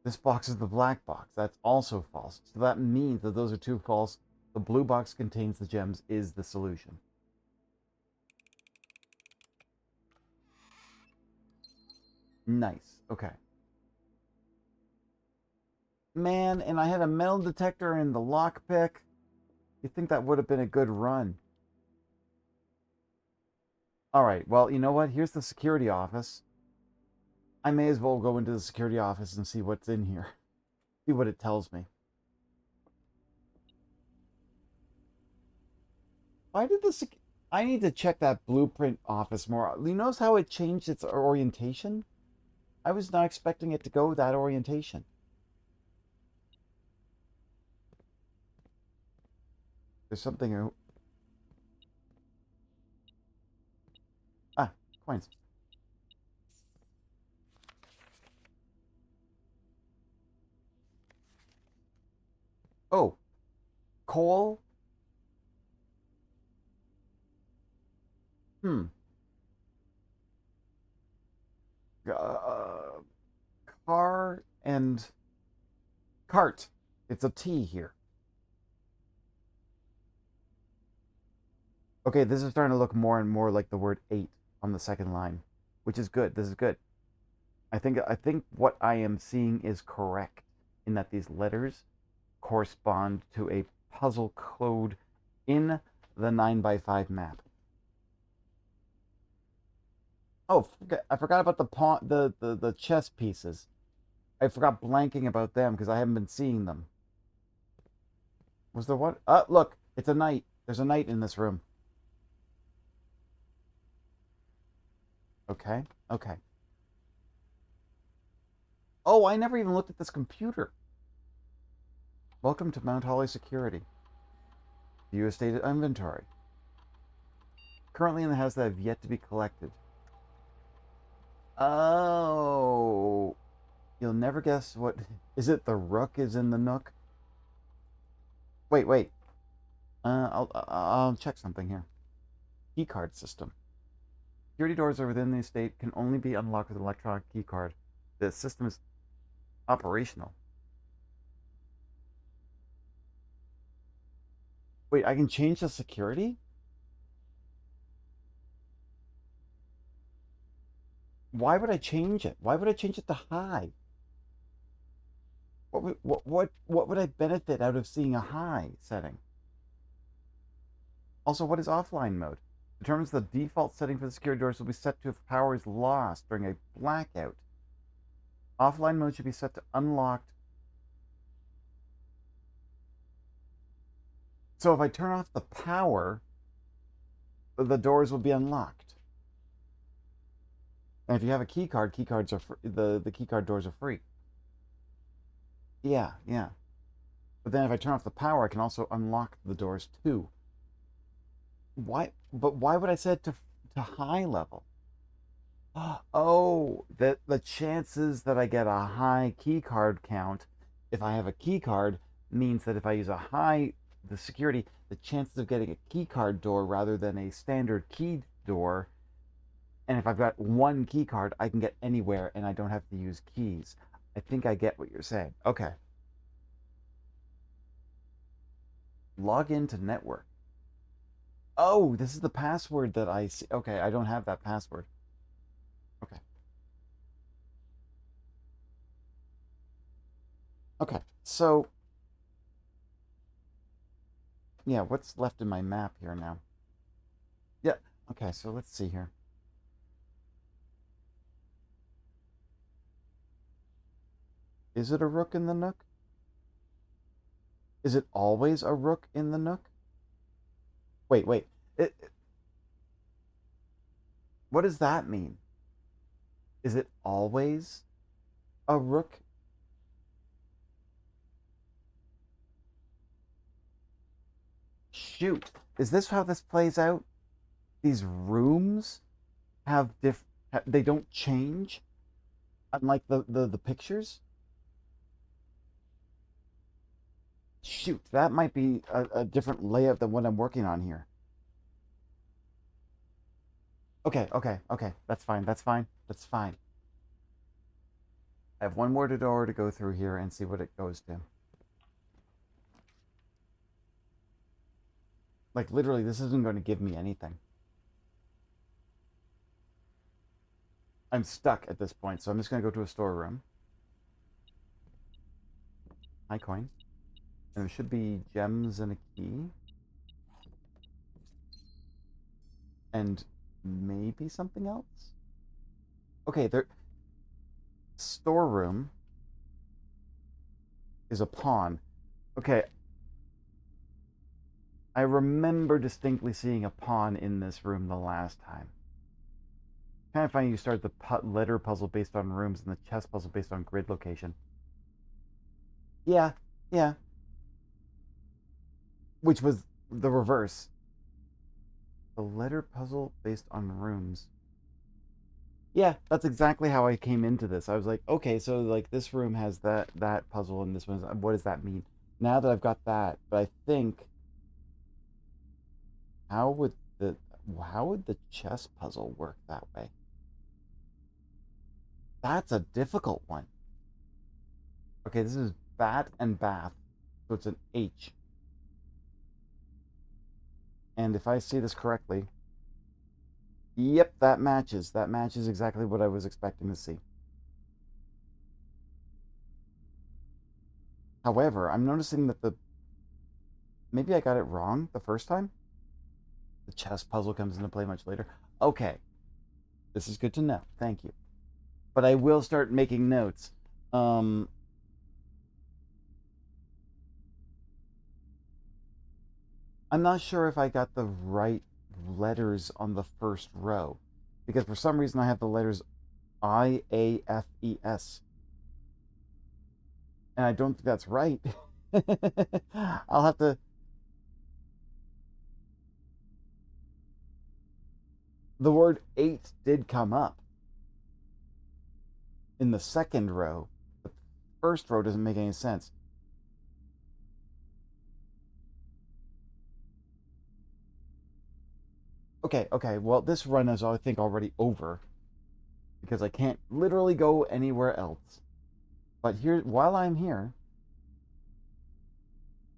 This box is the black box. That's also false. So that means that those are two false. The blue box contains the gems is the solution. Nice. Okay. Man, and I had a metal detector in the lockpick. You'd think that would have been a good run. All right, well, you know what? Here's the security office. I may as well go into the security office and see what's in here. See what it tells me. Why did the I need to check that blueprint office more. You notice how it changed its orientation? I was not expecting it to go that orientation. There's something... Ah, coins. Oh, coal? Hmm. Car and cart. It's a T here. Okay, this is starting to look more and more like the word 8 on the second line, which is good. This is good. I think what I am seeing is correct in that these letters correspond to a puzzle code in the 9x5 map. Oh, I forgot about the pawn, the chess pieces. I forgot blanking about them because I haven't been seeing them. Was there what? Look, it's a knight. There's a knight in this room. Okay, okay. Oh, I never even looked at this computer. Welcome to Mount Holly Security. View estate inventory. Currently in the house that have yet to be collected. Oh, you'll never guess what. Is it the rook is in the nook? Wait, wait. I'll check something here. Keycard system. Security doors within the estate can only be unlocked with an electronic keycard. The system is operational. Wait, I can change the security? Why would I change it? Why would I change it to high? What would I benefit out of seeing a high setting? Also, what is offline mode? Determines the default setting for the security doors will be set to if power is lost during a blackout. Offline mode should be set to unlocked. So if I turn off the power, the doors will be unlocked. And if you have a key card, key cards are the key card doors are free. Yeah, yeah. But then if I turn off the power, I can also unlock the doors too. Why? But why would I set it to high level? Oh, the chances that I get a high key card count if I have a key card means that if I use the security, the chances of getting a key card door rather than a standard key door, and if I've got one key card, I can get anywhere and I don't have to use keys. I think I get what you're saying. Okay. Log into network. Oh, this is the password that I see. Okay, I don't have that password. Okay. Okay, so yeah, what's left in my map here now? Yeah, okay, so let's see here. Is it a rook in the nook? Is it always a rook in the nook? Wait, wait. What does that mean? Is it always a rook? Shoot. Is this how this plays out? These rooms have they don't change, unlike the pictures. Shoot, that might be a different layout than what I'm working on here. Okay, okay, okay. That's fine. That's fine. That's fine. I have one more door to go through here and see what it goes to. Like, literally, this isn't going to give me anything. I'm stuck at this point, so I'm just going to go to a storeroom. High coin. And there should be gems and a key. And maybe something else? Okay, there... Storeroom is a pawn. Okay. I remember distinctly seeing a pawn in this room the last time. Kind of funny you start the letter puzzle based on rooms and the chess puzzle based on grid location. Yeah, yeah. Which was the reverse. The letter puzzle based on rooms. Yeah, that's exactly how I came into this. I was like, okay, so like this room has that puzzle and this one's, what does that mean? Now that I've got that, but I think how would the chess puzzle work that way? That's a difficult one. Okay, this is bat and bath, so it's an H. And if I see this correctly, yep, that matches. That matches exactly what I was expecting to see. However, I'm noticing that maybe I got it wrong the first time. The chess puzzle comes into play much later. Okay, this is good to know. Thank you. But I will start making notes. I'm not sure if I got the right letters on the first row, because for some reason I have the letters I, A, F, E, S. And I don't think that's right. I'll have to... The word 8 did come up in the second row. The first row doesn't make any sense. Okay, okay, well, this run is, I think, already over, because I can't literally go anywhere else. But here, while I'm here...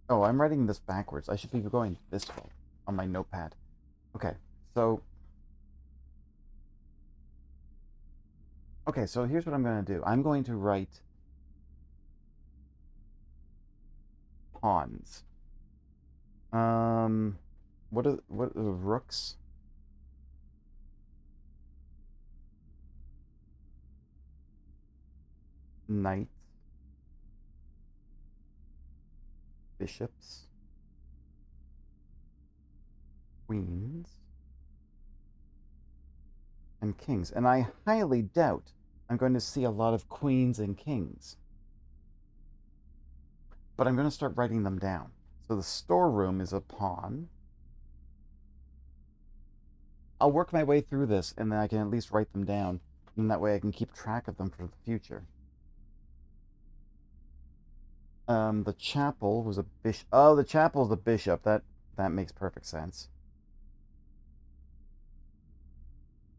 Oh, I'm writing this backwards. I should be going this way on my notepad. Okay, so... Okay, so here's what I'm going to do. I'm going to write pawns. What are the rooks? Knights. Bishops. Queens. And kings. And I highly doubt I'm going to see a lot of queens and kings. But I'm going to start writing them down. So the storeroom is a pawn. I'll work my way through this, and then I can at least write them down. And that way I can keep track of them for the future. The chapel was a bishop. Oh, the chapel's the bishop. That makes perfect sense.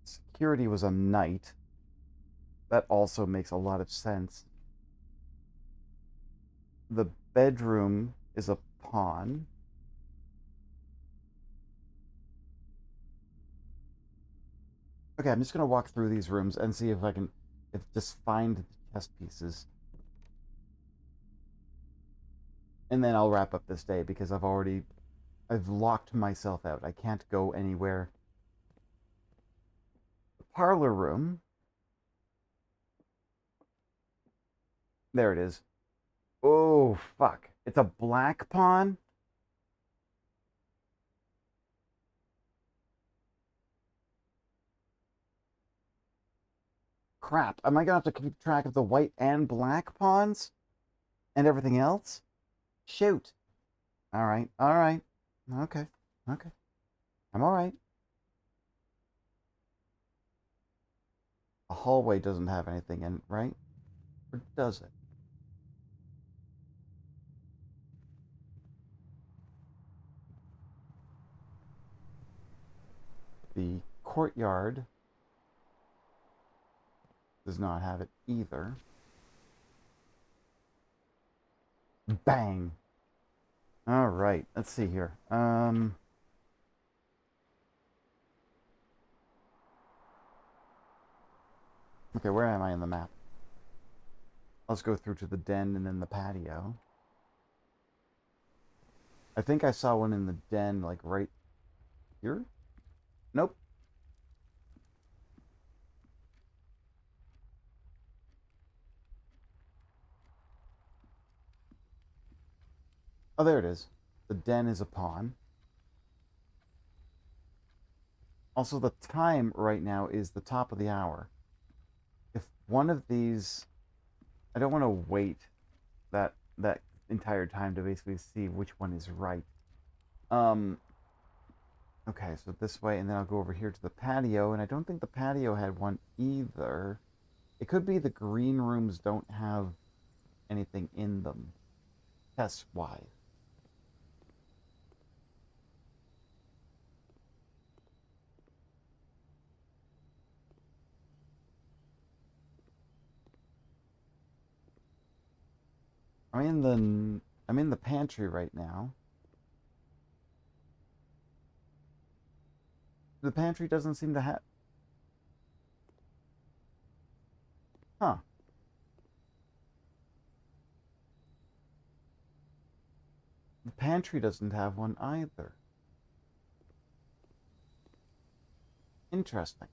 Security was a knight. That also makes a lot of sense. The bedroom is a pawn. Okay, I'm just going to walk through these rooms and see if I can just find the chess pieces. And then I'll wrap up this day because I've locked myself out. I can't go anywhere. The parlor room There it is. Oh, fuck. It's a black pawn? Crap. Am I going to have to keep track of the white and black pawns? And everything else? Shoot. All right. All right. Okay. Okay. I'm all right. The hallway doesn't have anything in it, right? Or does it? The courtyard does not have it either. Bang. All right. Let's see here. Okay, where am I in the map? Let's go through to the den and then the patio. I think I saw one in the den, like right here. Nope. Oh, there it is. The den is a pawn. Also, the time right now is the top of the hour. If one of these, I don't want to wait that entire time to basically see which one is right. Um, okay, so this way, and then I'll go over here to the patio, and I don't think the patio had one either. It could be the green rooms don't have anything in them. Test why. I'm in the pantry right now. The pantry doesn't seem to have. Huh. The pantry doesn't have one either. Interesting.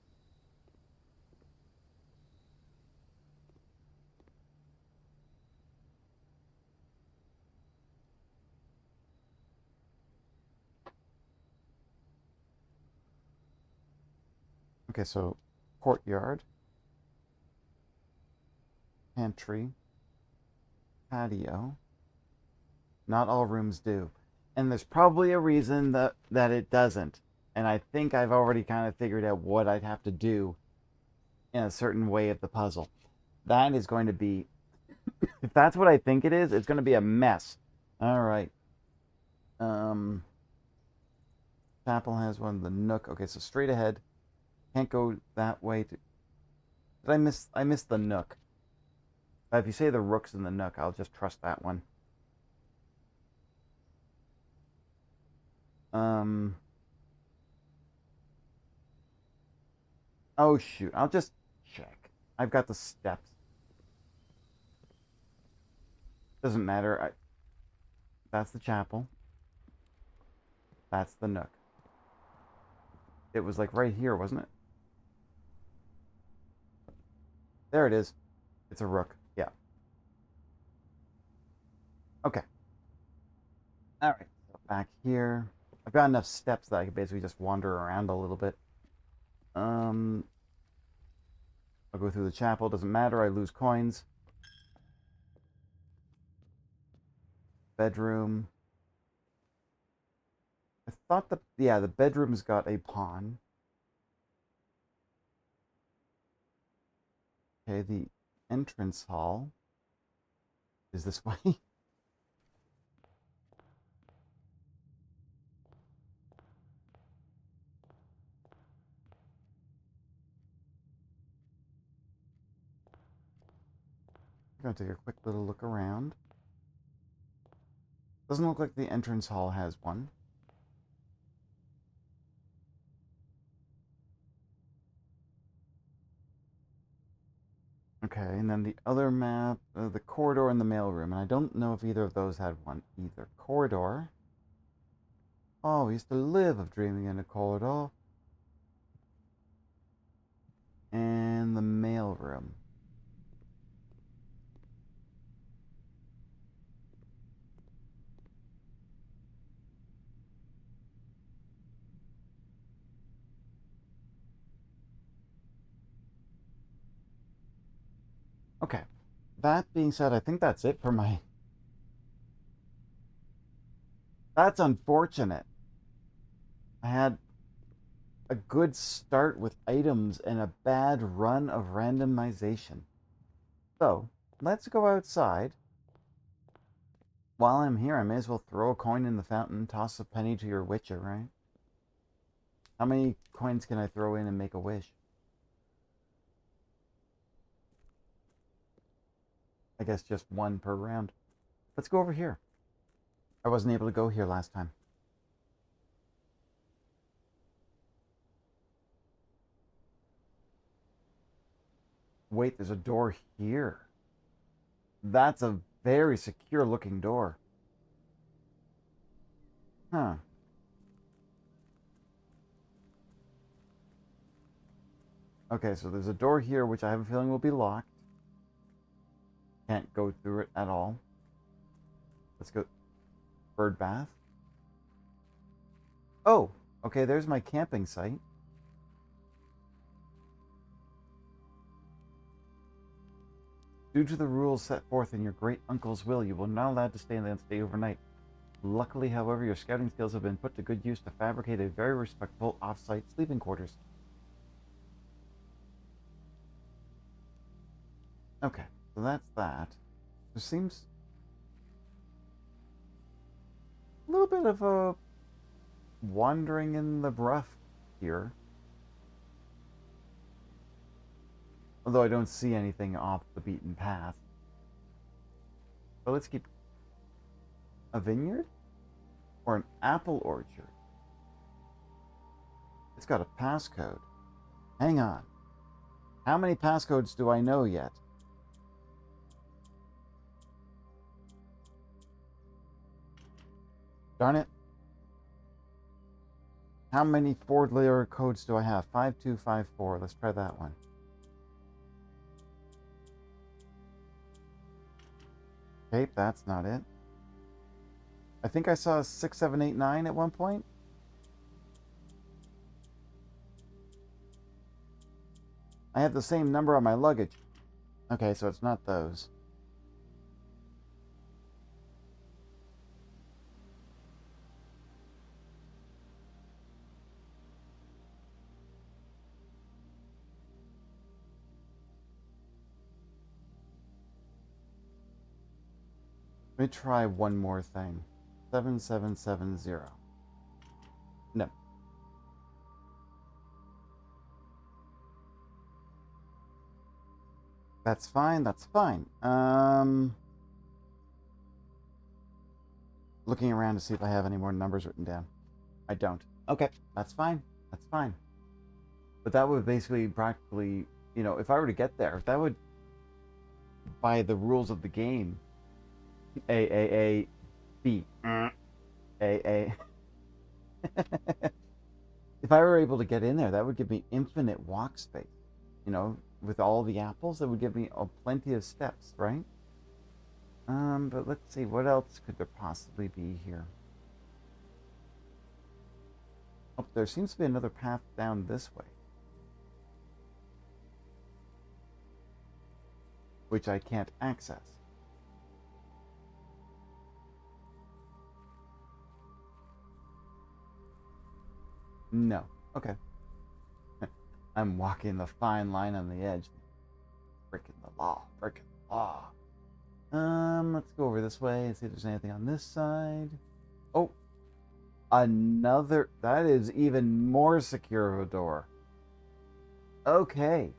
Okay, so courtyard, pantry, patio. Not all rooms do. And there's probably a reason that it doesn't. And I think I've already kind of figured out what I'd have to do in a certain way of the puzzle. That is going to be, if that's what I think it is, it's going to be a mess. All right. Um, Chapel has one. The Nook. Okay, so straight ahead. Can't go that way. Did I miss? I missed the Nook. But if you say the Rook's in the Nook, I'll just trust that one. Um. Oh shoot! I'll just check. I've got the steps. Doesn't matter. That's the chapel. That's the Nook. It was like right here, wasn't it? There it is. It's a rook. Yeah. Okay. All right. So back here. I've got enough steps that I can basically just wander around a little bit. Um, I'll go through the chapel. Doesn't matter. I lose coins. Bedroom. I thought the bedroom's got a pawn. Okay, the entrance hall is this way. I'm gonna take a quick little look around. Doesn't look like the entrance hall has one. Okay, and then the other map, the corridor and the mailroom, and I don't know if either of those had one either. Corridor. Oh, we used to live of dreaming in a corridor. And the mailroom. Okay. That being said, I think that's it for my... That's unfortunate. I had a good start with items and a bad run of randomization. So, let's go outside. While I'm here, I may as well throw a coin in the fountain, toss a penny to your witcher, right? How many coins can I throw in and make a wish? I guess just one per round. Let's go over here. I wasn't able to go here last time. Wait, there's a door here. That's a very secure looking door. Huh. Okay, so there's a door here which I have a feeling will be locked. Can't go through it at all. Let's go. Bird bath. Oh, okay, there's my camping site. Due to the rules set forth in your great uncle's will, you will not allowed to stay and then stay overnight. Luckily, however, your scouting skills have been put to good use to fabricate a very respectable off-site sleeping quarters. Okay, so that's that. There seems a little bit of a wandering in the rough here. Although I don't see anything off the beaten path. So let's keep... A vineyard? Or an apple orchard? It's got a passcode. Hang on. How many passcodes do I know yet? Darn it. How many four-letter codes do I have? 5254. Let's try that one. Okay, that's not it. I think I saw 6789 at one point. I have the same number on my luggage. Okay, so it's not those. Let me try one more thing. 7770. No. That's fine, that's fine. Looking around to see if I have any more numbers written down. I don't. Okay, that's fine. That's fine. But that would basically practically, you know, if I were to get there, that would, by the rules of the game, A, B, A. If I were able to get in there, that would give me infinite walk space. You know, with all the apples, that would give me plenty of steps, right? But let's see, what else could there possibly be here? Oh, there seems to be another path down this way, which I can't access. No. Okay. I'm walking the fine line on the edge. Breaking the law. Breaking the law. Let's go over this way and see if there's anything on this side. Oh, another. That is even more secure of a door. Okay.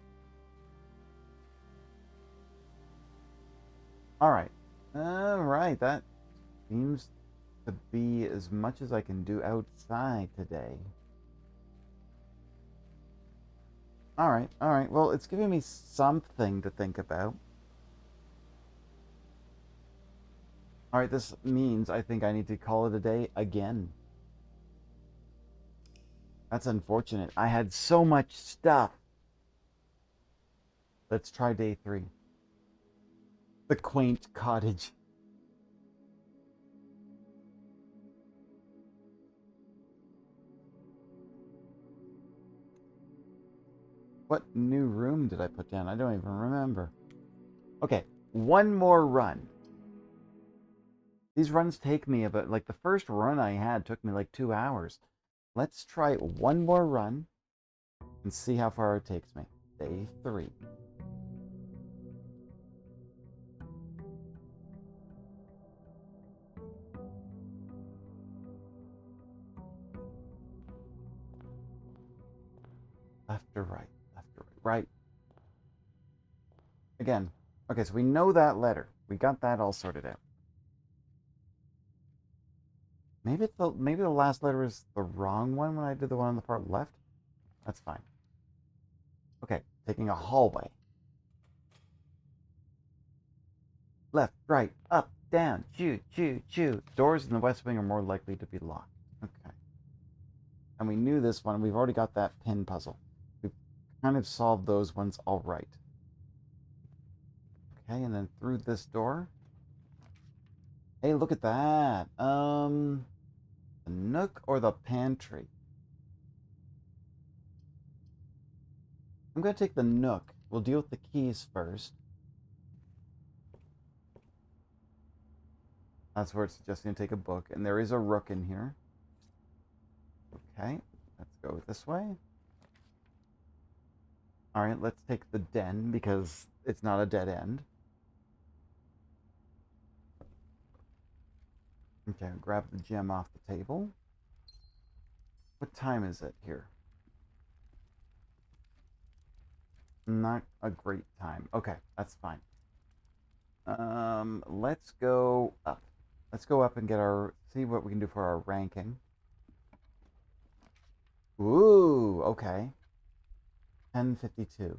All right. All right. That seems to be as much as I can do outside today. All right. All right. Well, it's giving me something to think about. All right, this means I think I need to call it a day again. That's unfortunate. I had so much stuff. Let's try day 3. The quaint cottage. What new room did I put down? I don't even remember. Okay, one more run. These runs take me about, like, the first run I had took me like 2 hours. Let's try one more run and see how far it takes me. Day 3. Left or right? Left or right? Right. Again. Okay, so we know that letter. We got that all sorted out. Maybe the last letter is the wrong one when I did the one on the far left. That's fine. Okay, taking a hallway. Left, right, up, down, choo, choo, choo. Doors in the west wing are more likely to be locked. Okay. And we knew this one. We've already got that pin puzzle. We've kind of solved those ones all right. Okay, and then through this door. Hey, look at that. The nook or the pantry? I'm going to take the nook. We'll deal with the keys first. That's where it's just going to take a book. And there is a rook in here. Okay, let's go this way. All right, let's take the den because it's not a dead end. Okay, grab the gem off the table. What time is it here? Not a great time. Okay, that's fine. Let's go up. Let's go up and get see what we can do for our ranking. Ooh, okay. 1052.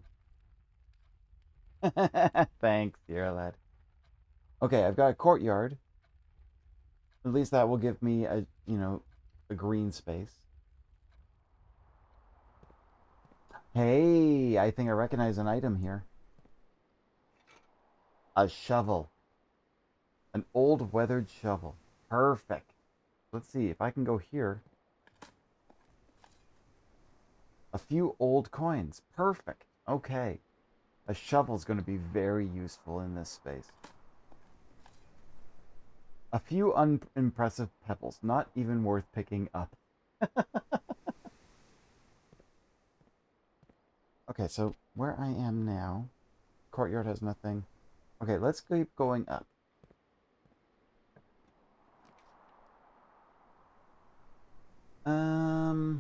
Thanks, dear lad. Okay, I've got a courtyard. At least that will give me a green space. Hey, I think I recognize an item here. A shovel. An old weathered shovel. Perfect. Let's see if I can go here. A few old coins. Perfect. Okay. A shovel is going to be very useful in this space. A few unimpressive pebbles. Not even worth picking up. Okay, so where I am now, courtyard has nothing. Okay, let's keep going up.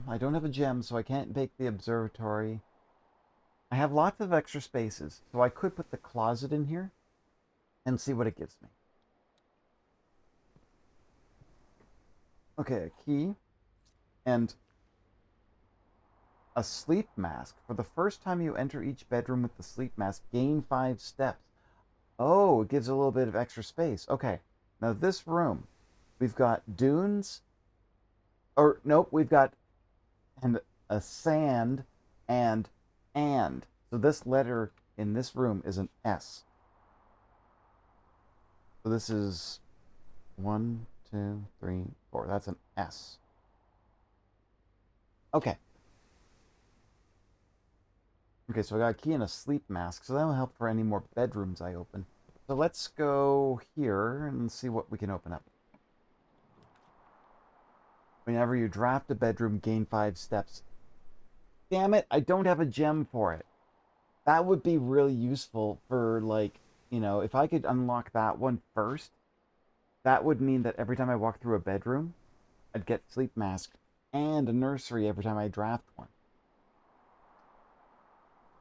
I don't have a gem, so I can't bake the observatory. I have lots of extra spaces, so I could put the closet in here and see what it gives me. Okay, a key and a sleep mask. For the first time you enter each bedroom with the sleep mask, gain 5 steps. Oh, it gives a little bit of extra space. Okay, now this room, we've got dunes, or nope, we've got and a sand and. So this letter in this room is an S. So this is 1, 2, 3, 4. That's an S. Okay. Okay, so I got a key and a sleep mask, so that will help for any more bedrooms I open. So let's go here and see what we can open up. Whenever you draft a bedroom, gain 5 steps. Damn it, I don't have a gem for it. That would be really useful for, like, if I could unlock that one first, that would mean that every time I walk through a bedroom, I'd get sleep mask and a nursery every time I draft one.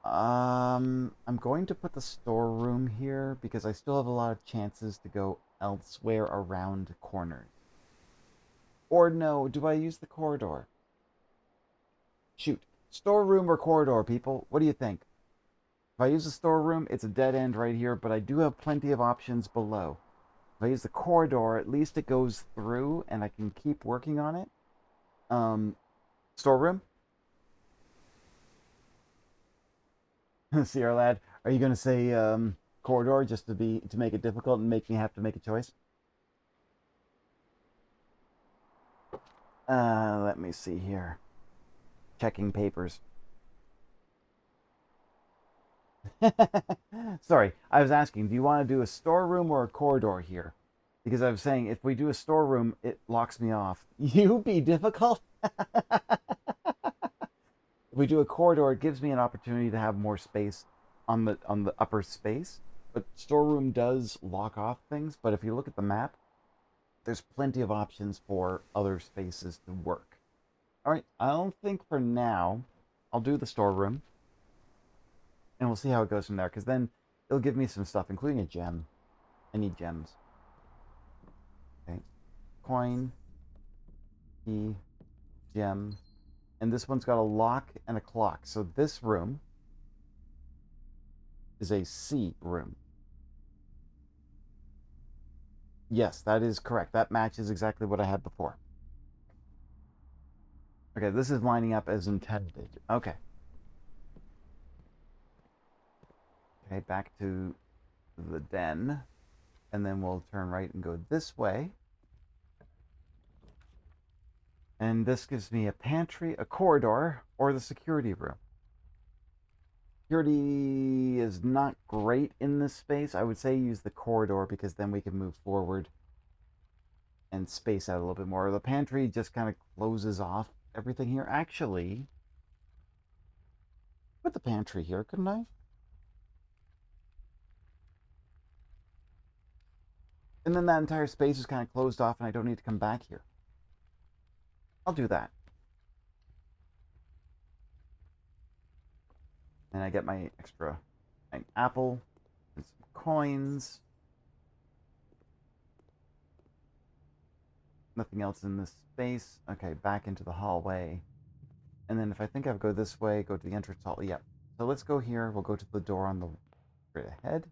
I'm going to put the storeroom here because I still have a lot of chances to go elsewhere around corners. Or no, do I use the corridor? Shoot. Storeroom or corridor, people? What do you think? If I use the storeroom, it's a dead end right here, but I do have plenty of options below. If I use the corridor, at least it goes through and I can keep working on it. Storeroom? Sierra lad, are you gonna say corridor just to make it difficult and make me have to make a choice? Let me see here. Checking papers. Sorry, I was asking, do you want to do a storeroom or a corridor here? Because I was saying, if we do a storeroom, it locks me off. You be difficult? If we do a corridor, it gives me an opportunity to have more space on the upper space. But storeroom does lock off things. But if you look at the map, there's plenty of options for other spaces to work. All right, I don't think for now I'll do the storeroom, and we'll see how it goes from there. Because then it'll give me some stuff, including a gem. I need gems. Okay, coin, key, gem, and this one's got a lock and a clock. So this room is a C room. Yes, that is correct. That matches exactly what I had before. Okay, this is lining up as intended. Okay. Okay, back to the den. And then we'll turn right and go this way. And this gives me a pantry, a corridor, or the security room. Security is not great in this space. I would say use the corridor because then we can move forward and space out a little bit more. The pantry just kind of closes off everything here. Actually, put the pantry here, couldn't I? And then that entire space is kind of closed off and I don't need to come back here. I'll do that. And I get my extra an apple and some coins. Nothing else in this space. Okay, back into the hallway. And then if I think I go this way, go to the entrance hall. Yep. So let's go here. We'll go to the door on the straight ahead.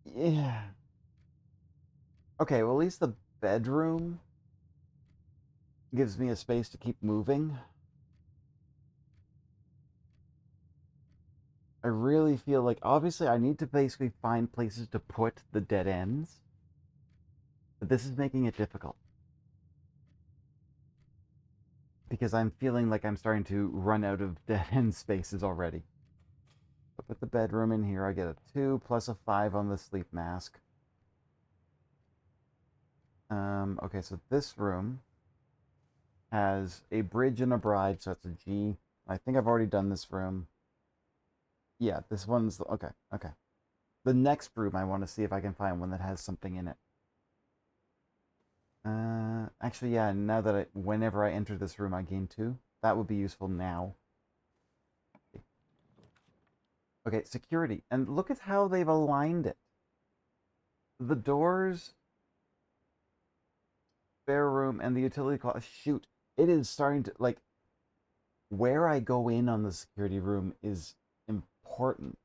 Yeah. Okay, well, at least the bedroom gives me a space to keep moving. I really feel like, obviously, I need to basically find places to put the dead ends. But this is making it difficult. Because I'm feeling like I'm starting to run out of dead end spaces already. I'll put the bedroom in here. I get a 2 plus a 5 on the sleep mask. Okay, so this room has a bridge and a bride, so it's a G. I think I've already done this room. Yeah, this one's okay. Okay. The next room, I want to see if I can find one that has something in it. Actually, yeah. Now that whenever I enter this room, I gain 2. That would be useful now. Okay, security, and look at how they've aligned it. The doors, spare room, and the utility closet. Shoot, it is starting to like. Where I go in on the security room is important.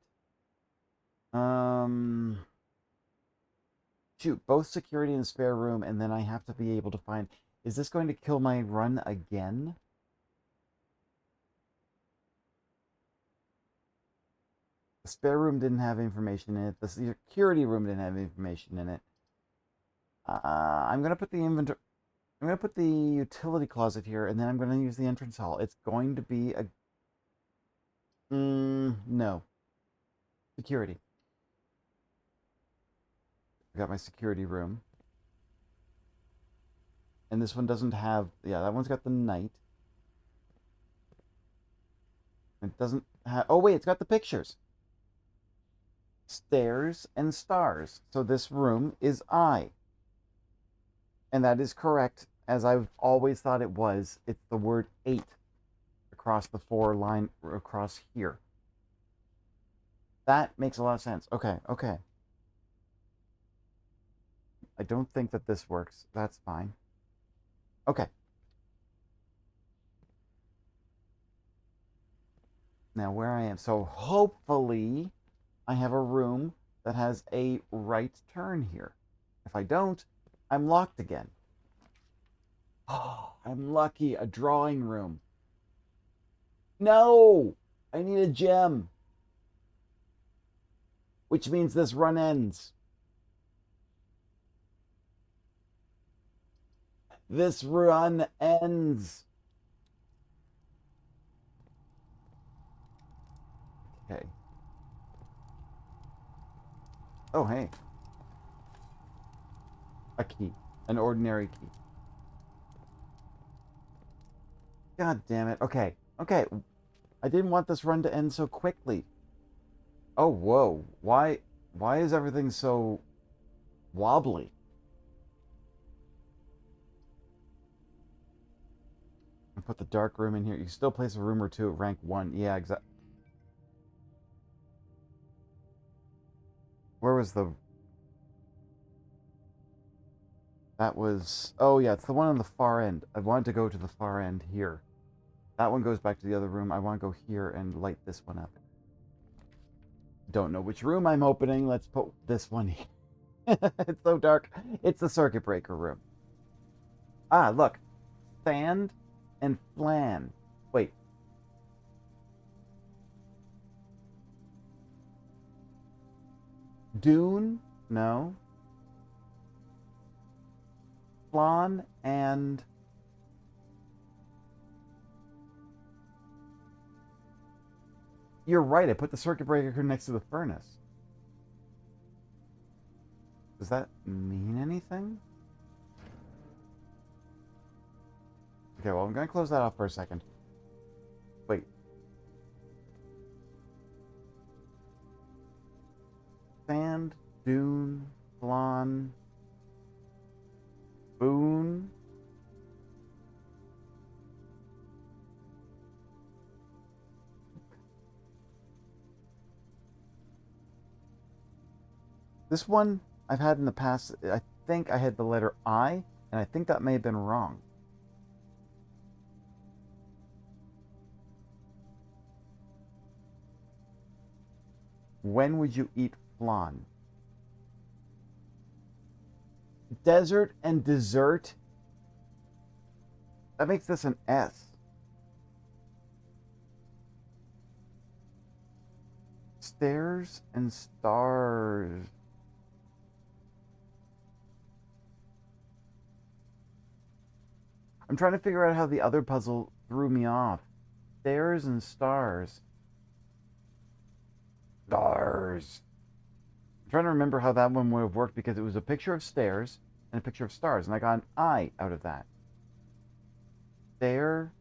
Shoot, both security and spare room, and then I have to be able to find. Is this going to kill my run again? The spare room didn't have information in it. The security room didn't have information in it. I'm gonna put the inventory. I'm gonna put the utility closet here, and then I'm gonna use the entrance hall. It's going to be a. No. Security. I got my security room. And this one doesn't have. Yeah, that one's got the night. It doesn't have. Oh, wait, it's got the pictures. Stairs and stars. So this room is I. And that is correct, as I've always thought it was. It's the word 8 across the 4 line across here. That makes a lot of sense. Okay, okay. I don't think that this works. That's fine. Okay. Now where I am. So hopefully I have a room that has a right turn here. If I don't, I'm locked again. Oh, I'm lucky. A drawing room. No! I need a gem. Which means this run ends. This run ends. Oh, hey. A key. An ordinary key. God damn it. Okay. Okay. I didn't want this run to end so quickly. Oh, whoa. Why is everything so wobbly? I put the dark room in here. You can still place a room or two at rank 1. Yeah, exactly. Where was the... That was... Oh, yeah, it's the one on the far end. I wanted to go to the far end here. That one goes back to the other room. I want to go here and light this one up. Don't know which room I'm opening. Let's put this one here. It's so dark. It's the circuit breaker room. Ah, look. Sand and flan. Wait. Dune? No. Flan and... You're right. I put the circuit breaker next to the furnace. Does that mean anything? Okay, well, I'm going to close that off for a second. Wait. Sand, dune, flan, boon. This one I've had in the past, I think I had the letter I, and I think that may have been wrong. When would you eat flan? Desert and dessert? That makes this an S. Stairs and stars. I'm trying to figure out how the other puzzle threw me off. Stairs and stars. Stars. I'm trying to remember how that one would have worked because it was a picture of stairs and a picture of stars, and I got an I out of that. Stair.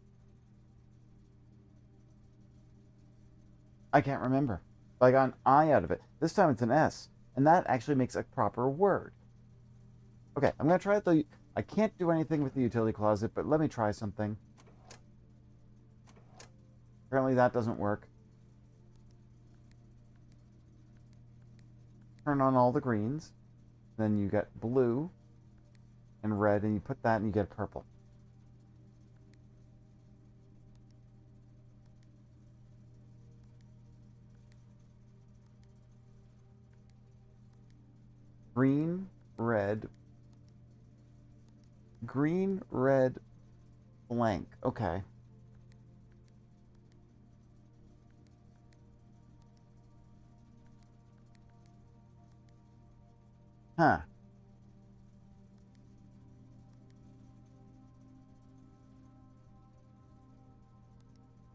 I can't remember. But I got an I out of it. This time it's an S, and that actually makes a proper word. Okay, I'm going to try it. I can't do anything with the utility closet, but let me try something. Apparently that doesn't work. Turn on all the greens. Then you get blue and red, and you put that and you get purple. Green, red, blank. Okay. Huh.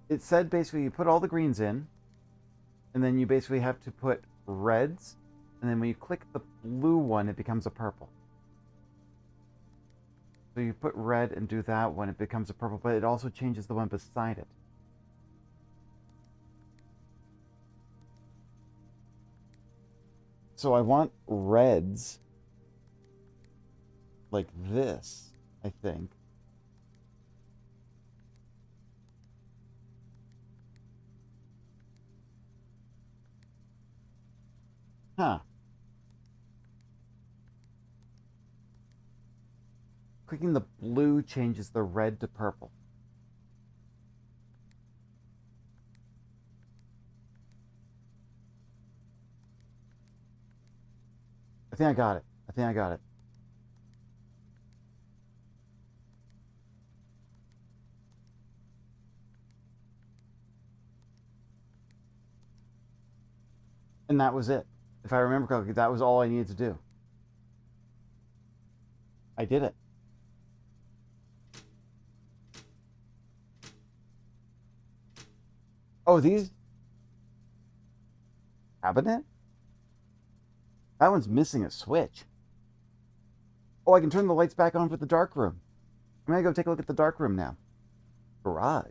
It said basically you put all the greens in, and then you basically have to put reds, and then when you click the blue one, it becomes a purple. So you put red and do that one, it becomes a purple, but it also changes the one beside it. So I want reds like this, I think. Huh. Clicking the blue changes the red to purple. I think I got it. I think I got it. And that was it. If I remember correctly, that was all I needed to do. I did it. Oh, these... Cabinet? That one's missing a switch. Oh, I can turn the lights back on for the dark room. I'm gonna go take a look at the dark room now. Garage.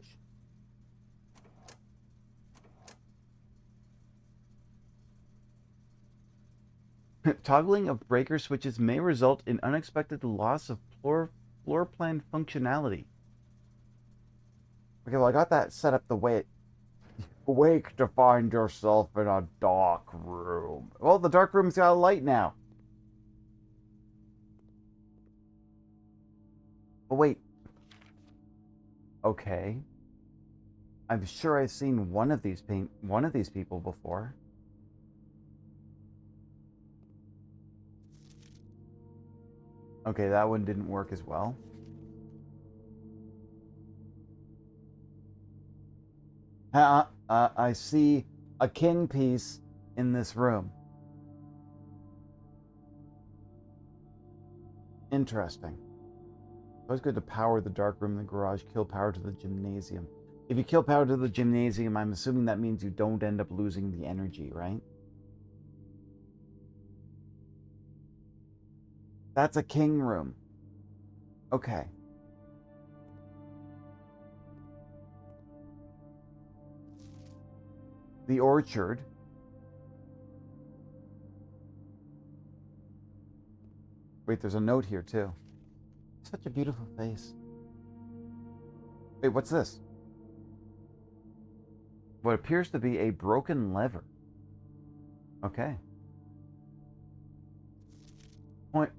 Toggling of breaker switches may result in unexpected loss of floor plan functionality. Okay, well, I got that set up the way it... Wake to find yourself in a dark room. Well, the dark room's got a light now. Oh, wait. Okay. I'm sure I've seen one of these people before. Okay, that one didn't work as well. I see a king piece in this room. Interesting. Always good to power the dark room in the garage, kill power to the gymnasium. If you kill power to the gymnasium, I'm assuming that means you don't end up losing the energy, right? That's a king room. Okay. The orchard. Wait, there's a note here too. Such a beautiful face. Wait, what's this? What appears to be a broken lever. Okay.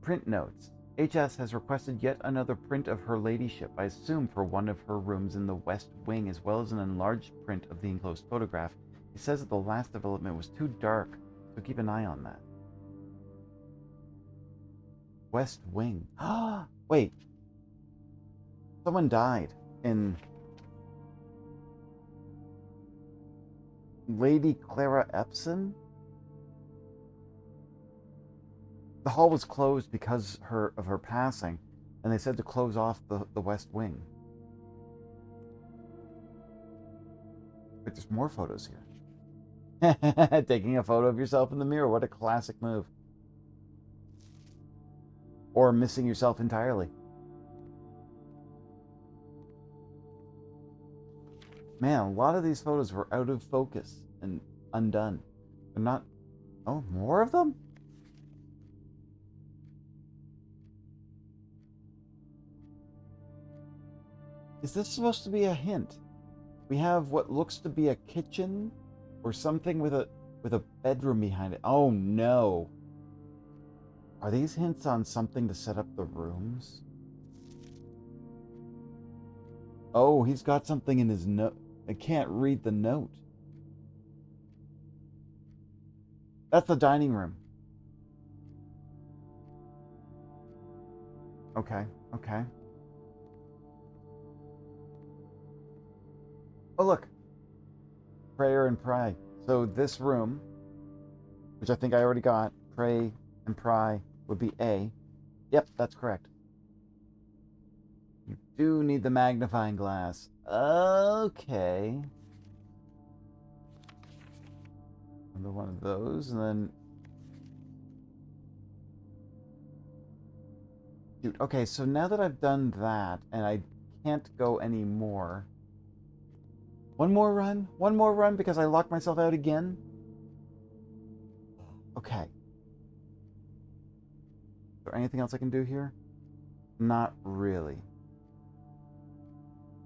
Print notes. HS has requested yet another print of her ladyship, I assume for one of her rooms in the west wing, as well as an enlarged print of the enclosed photograph. He says that the last development was too dark, so keep an eye on that. West wing. Wait. Someone died in Lady Clara Epson? The hall was closed because of her passing, and they said to close off the west wing. But there's more photos here. Taking a photo of yourself in the mirror, what a classic move. Or missing yourself entirely. Man, a lot of these photos were out of focus and undone. They're not... Oh, more of them? Is this supposed to be a hint? We have what looks to be a kitchen or something with a bedroom behind it. Oh no. Are these hints on something to set up the rooms? Oh, he's got something in his note. I can't read the note. That's the dining room. Okay, okay. Oh, look. Prayer and pry. So this room, which I think I already got, pray and pry would be A. Yep, that's correct. You do need the magnifying glass. Okay. Another one of those, and then... Shoot, okay, so now that I've done that, and I can't go any more... One more run, because I locked myself out again? Okay. Is there anything else I can do here? Not really.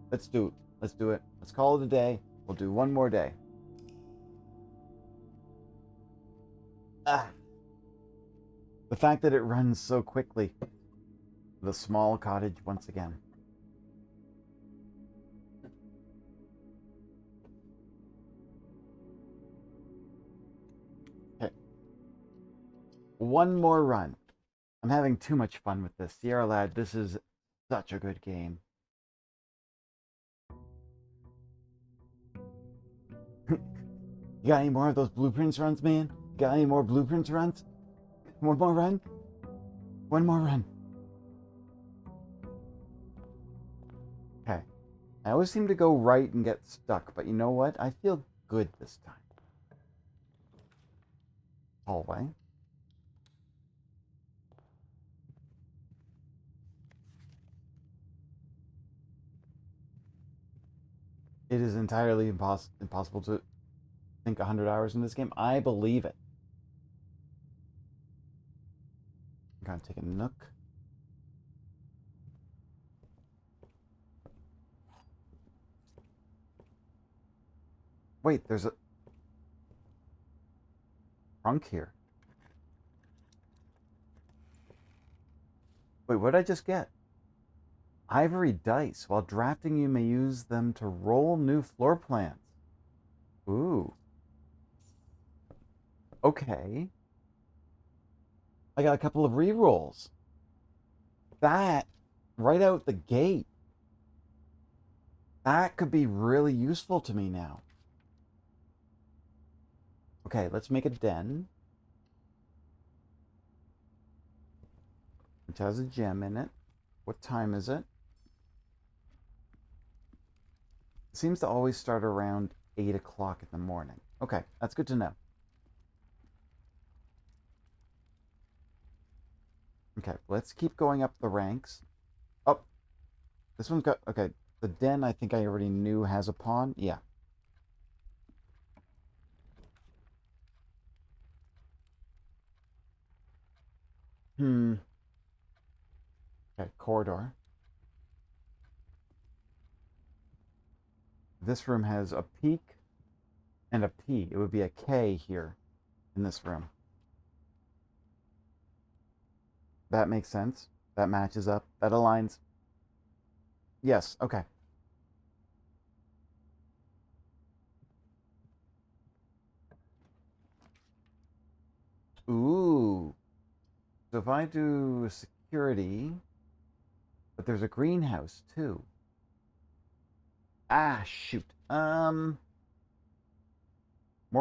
Let's do it. Let's do it. Let's call it a day. We'll do one more day. Ah. The fact that it runs so quickly. The small cottage once again. Okay. One more run. I'm having too much fun with this. Sierra Lad, this is such a good game. You got any more of those blueprints runs, man? You got any more blueprints runs? One more run? One more run. Okay. I always seem to go right and get stuck, but you know what? I feel good this time. Hallway. It is entirely impossible to think 100 hours in this game. I believe it. I'm gonna take a nook. Wait, there's a trunk here. Wait, what did I just get? Ivory dice. While drafting, you may use them to roll new floor plans. Ooh. Okay. I got a couple of re-rolls. That, right out the gate, that could be really useful to me now. Okay, let's make a den. Which has a gem in it. What time is it? It seems to always start around 8 o'clock in the morning. Okay, that's good to know. Okay, let's keep going up the ranks. Oh, this one's got... Okay, the den I think I already knew has a pawn. Yeah. Okay, corridor. This room has a peak and a P. It would be a K here in this room. That makes sense. That matches up. That aligns. Yes, okay. Ooh. So if I do security, but there's a greenhouse too. Ah, shoot. More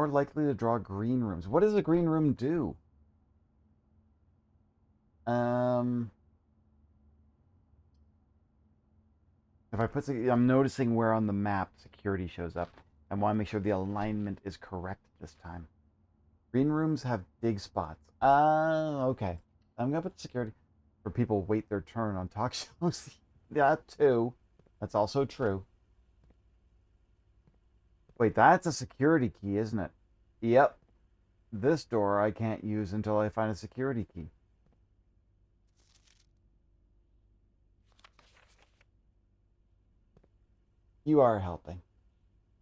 likely to draw green rooms. What does a green room do? If I put, I'm noticing where on the map security shows up. I want to make sure the alignment is correct this time. Green rooms have big spots. Okay. I'm gonna put security for people wait their turn on talk shows. That too. That's also true. Wait, that's a security key, isn't it? Yep. This door I can't use until I find a security key. You are helping.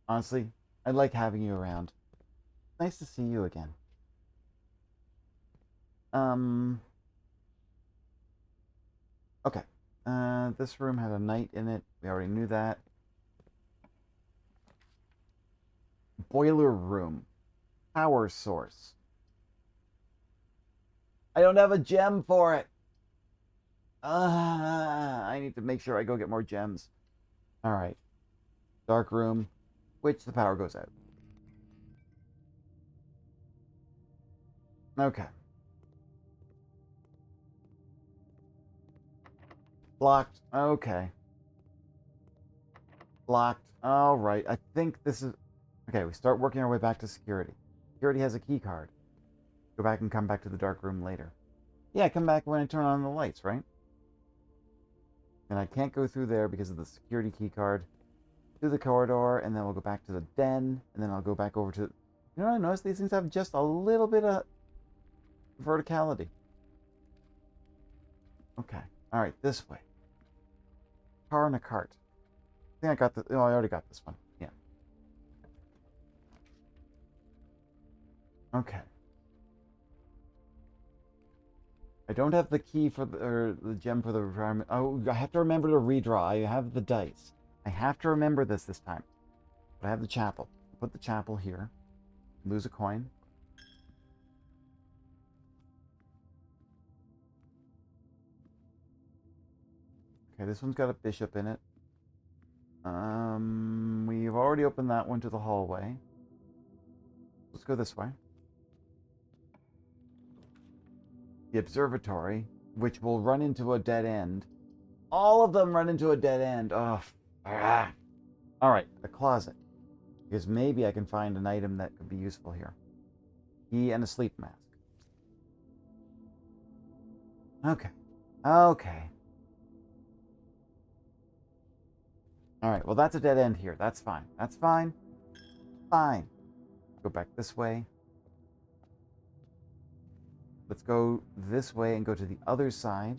Honestly, I like having you around. Nice to see you again. Okay. This room had a knight in it. We already knew that. Boiler room. Power source. I don't have a gem for it. I need to make sure I go get more gems. All right. Dark room, which the power goes out. Okay. Blocked. Okay. Blocked. All right. I think this is... Okay, we start working our way back to security. Security has a key card. Go back and come back to the dark room later. Yeah, come back when I turn on the lights, right? And I can't go through there because of the security key card. Through the corridor, and then we'll go back to the den, and then I'll go back over to... You know what I noticed? These things have just a little bit of verticality. Okay. All right, this way. Car and a cart. I think I got the... Oh, I already got this one. Yeah. Okay. I don't have the key for the... Or the gem for the requirement. Oh, I have to remember to redraw. I have the dice. I have to remember this time. But I have the chapel. Put the chapel here. Lose a coin. Okay, this one's got a bishop in it. We've already opened that one to the hallway. Let's go this way. The observatory, which will run into a dead end. All of them run into a dead end. Oh, all right, the closet. Because maybe I can find an item that could be useful here. Key and a sleep mask. Okay. Okay. Alright, well that's a dead end here. That's fine. That's fine. Fine. Go back this way. Let's go this way and go to the other side.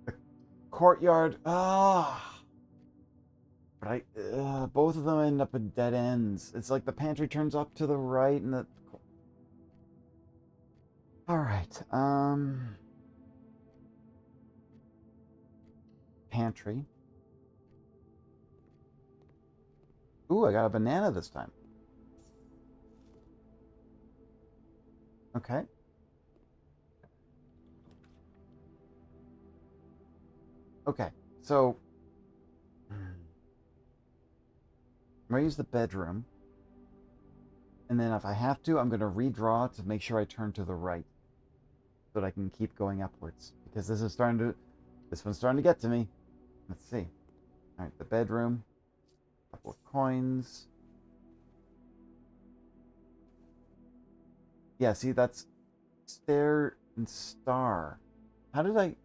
The courtyard. Ah. But both of them end up at dead ends. It's like the pantry turns up to the right and the... Alright, pantry. Ooh, I got a banana this time. Okay. Okay, so... I'm going to use the bedroom. And then if I have to, I'm going to redraw to make sure I turn to the right. So that I can keep going upwards. Because this one's starting to get to me. Let's see. Alright, the bedroom. Couple of coins. Yeah, see, that's stair and star. How did I...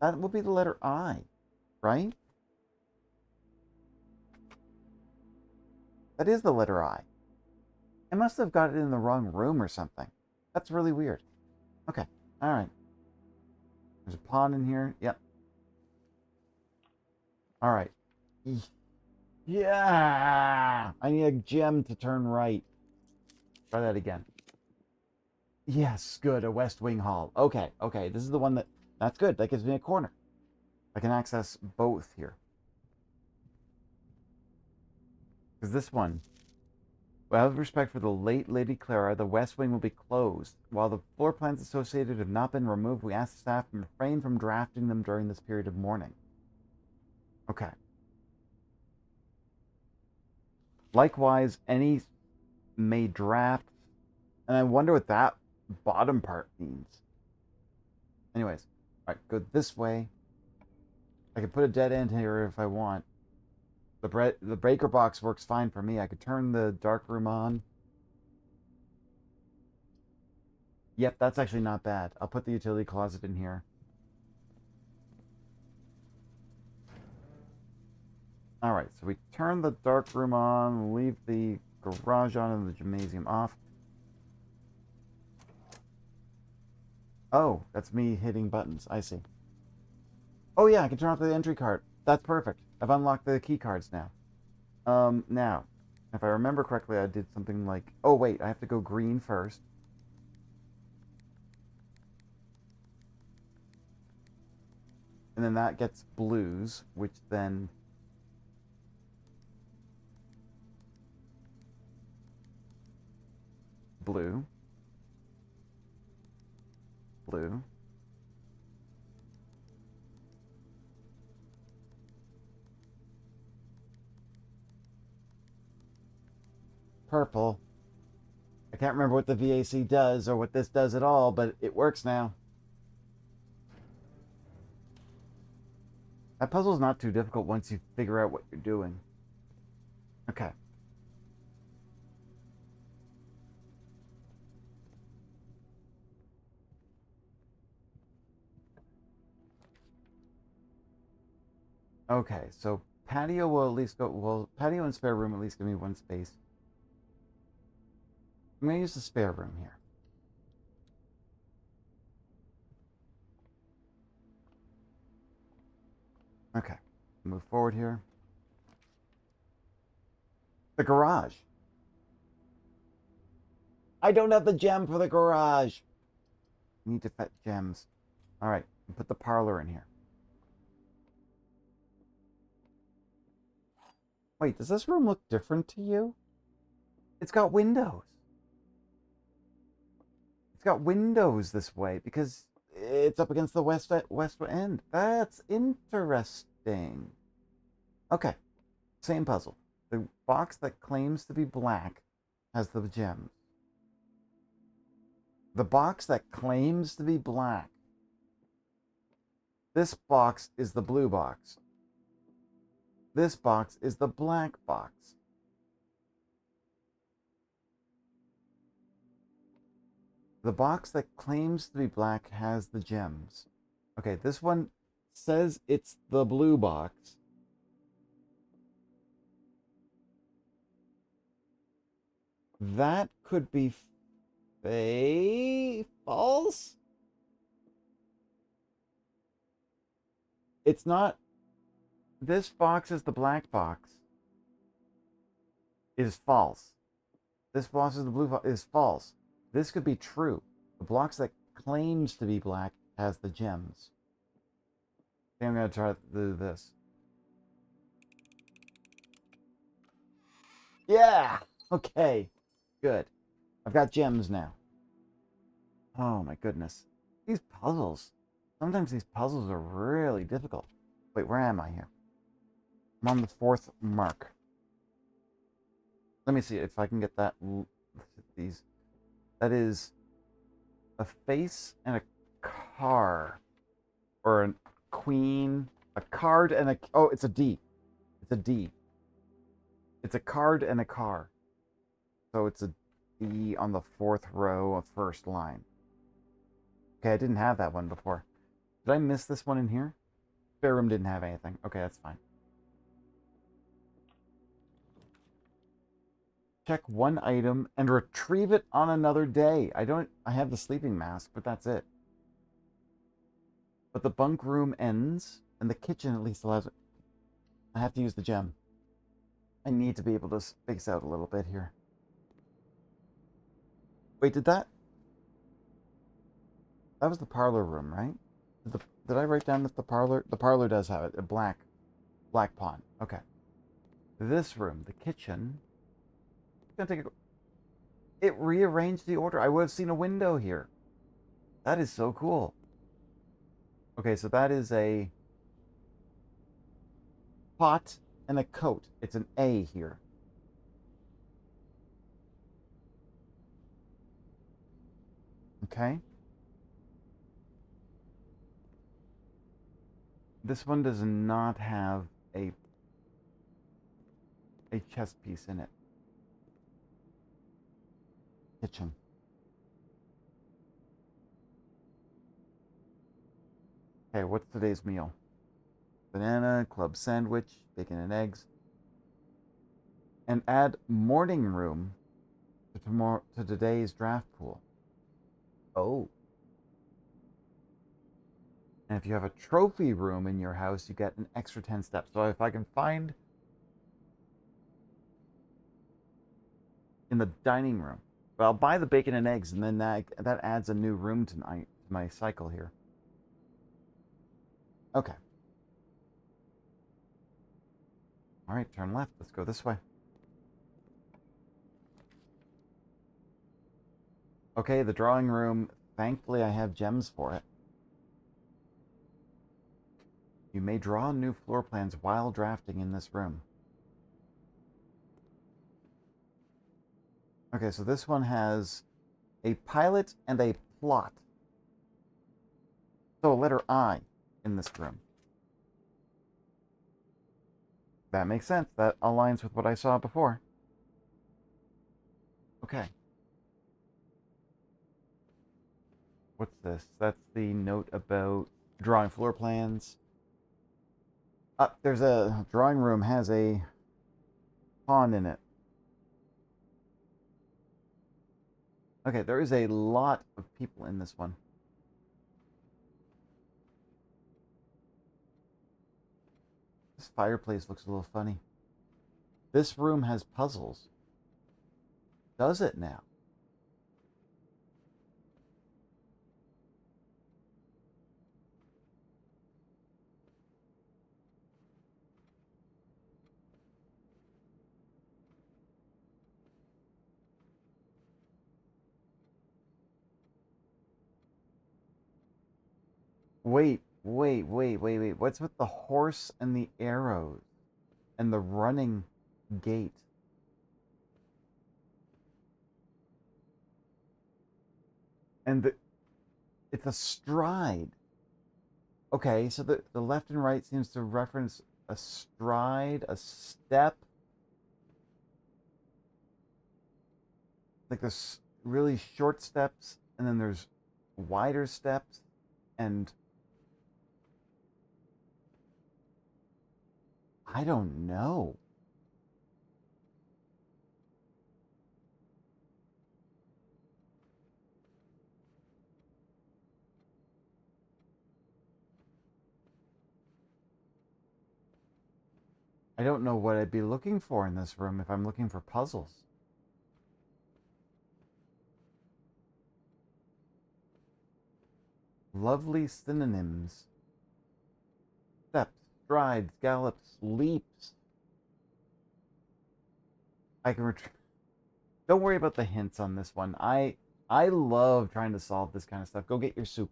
That will be the letter I, right? That is the letter I. I must have got it in the wrong room or something. That's really weird. Okay, alright. There's a pawn in here. Yep. Alright. Yeah! I need a gem to turn right. Try that again. Yes, good. A West Wing Hall. Okay, okay. This is the one that... That's good. That gives me a corner. I can access both here. Because this one... Well, out of respect for the late Lady Clara, the West Wing will be closed. While the floor plans associated have not been removed, we ask the staff to refrain from drafting them during this period of mourning. Okay. Likewise, any may draft... And I wonder what that bottom part means. Anyways. Alright, go this way. I can put a dead end here if I want. The breaker box works fine for me. I could turn the dark room on. Yep, that's actually not bad. I'll put the utility closet in here. Alright, so we turn the dark room on, leave the garage on and the gymnasium off. Oh, that's me hitting buttons. I see. Oh yeah, I can turn off the entry card. That's perfect. I've unlocked the key cards now. Now, if I remember correctly, I did something like... Oh, wait, I have to go green first. And then that gets blues, which then... Blue. Blue. Purple. I can't remember what the VAC does or what this does at all, but it works now. That puzzle's not too difficult once you figure out what you're doing. Okay. Okay, so patio will at least go... Well, patio and spare room at least give me one space. I'm going to use the spare room here. Okay, move forward here. The garage. I don't have the gem for the garage. I need to fetch gems. All right, put the parlor in here. Wait, does this room look different to you? It's got windows. It's got windows this way because it's up against the west end. That's interesting. Okay, same puzzle. The box that claims to be black has the gems. The box that claims to be black. This box is the blue box. This box is the black box. The box that claims to be black has the gems. Okay, this one says it's the blue box. That could be false. It's not. This box is the black box. Is false. This box is the blue box is false. This could be true. The box that claims to be black has the gems. I think I'm gonna try to do this. Yeah. Okay. Good. I've got gems now. Oh my goodness. These puzzles. Sometimes these puzzles are really difficult. Wait, where am I here? I'm on the 4th mark. Let me see if I can get that. These. That is a face and a car. Or a queen. A card and a. Oh, it's a D. It's a D. It's a card and a car. So it's a D on the 4th row of first line. Okay, I didn't have that one before. Did I miss this one in here? Spare room didn't have anything. Okay, that's fine. Check one item and retrieve it on another day. I have the sleeping mask, but that's it. But the bunk room ends, and the kitchen at least allows it. I have to use the gem. I need to be able to space out a little bit here. Wait, that was the parlor room, right? Did I write down that the parlor does have it, a black pawn. Okay. This room, the kitchen. It rearranged the order. I would have seen a window here. That is so cool. Okay, so that is a pot and a coat. It's an A here. Okay. This one does not have a chess piece in it. Kitchen. Okay, what's today's meal? Banana, club sandwich, bacon and eggs. And add morning room to today's draft pool. Oh. And if you have a trophy room in your house, you get an extra 10 steps. So if I can find in the dining room, but I'll buy the bacon and eggs, and then that adds a new room to my cycle here. Okay. All right, turn left. Let's go this way. Okay, the drawing room. Thankfully, I have gems for it. You may draw new floor plans while drafting in this room. Okay, so this one has a pilot and a plot. So a letter I in this room. That makes sense. That aligns with what I saw before. Okay. What's this? That's the note about drawing floor plans. There's a drawing room has a pond in it. Okay, there is a lot of people in this one. This fireplace looks a little funny. This room has puzzles. Does it now? Wait. What's with the horse and the arrows and the running gate? And it's a stride. Okay, so the left and right seems to reference a stride, a step. Like there's really short steps and then there's wider steps, and I don't know. I don't know what I'd be looking for in this room if I'm looking for puzzles. Lovely synonyms. Steps, strides, gallops, leaps. I can Don't worry about the hints on this one. I love trying to solve this kind of stuff. Go get your soup.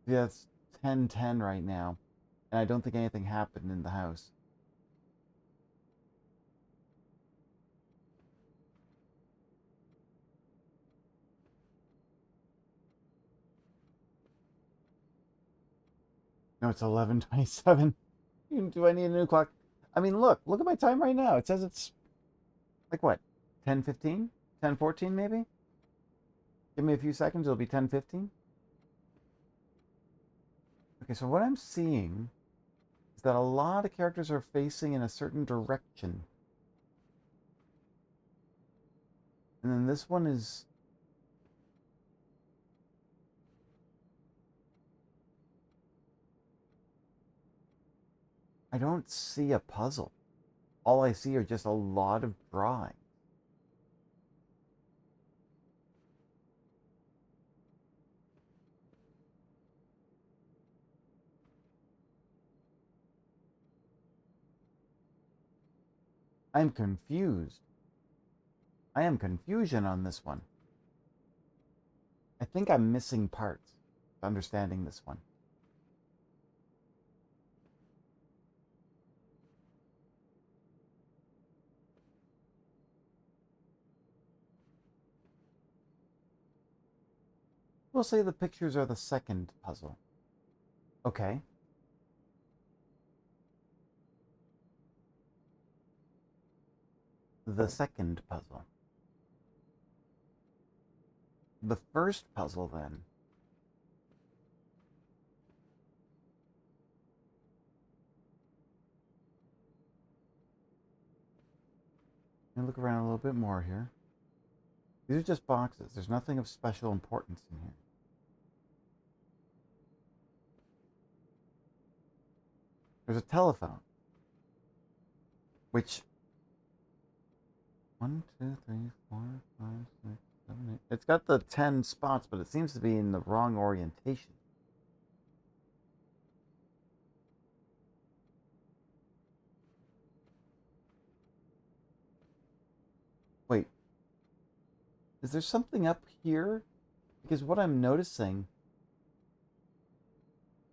Yeah, it's 10:10 right now, and I don't think anything happened in the house. No, it's 11:27. Do I need a new clock? I mean, look at my time right now. It says it's like what? 10:15? 10:14 maybe? Give me a few seconds, it'll be 10:15. Okay, so what I'm seeing is that a lot of characters are facing in a certain direction. And then this one is... I don't see a puzzle. All I see are just a lot of drawing. I'm confused. I am confusion on this one. I think I'm missing parts of understanding this one. We'll say the pictures are the second puzzle. Okay. The second puzzle. The first puzzle, then. Let me look around a little bit more here. These are just boxes. There's nothing of special importance in here. There's a telephone. Which... 1, 2, 3, 4, 5, 6, 7, 8. It's got the 10 spots, but it seems to be in the wrong orientation. Wait. Is there something up here? Because what I'm noticing,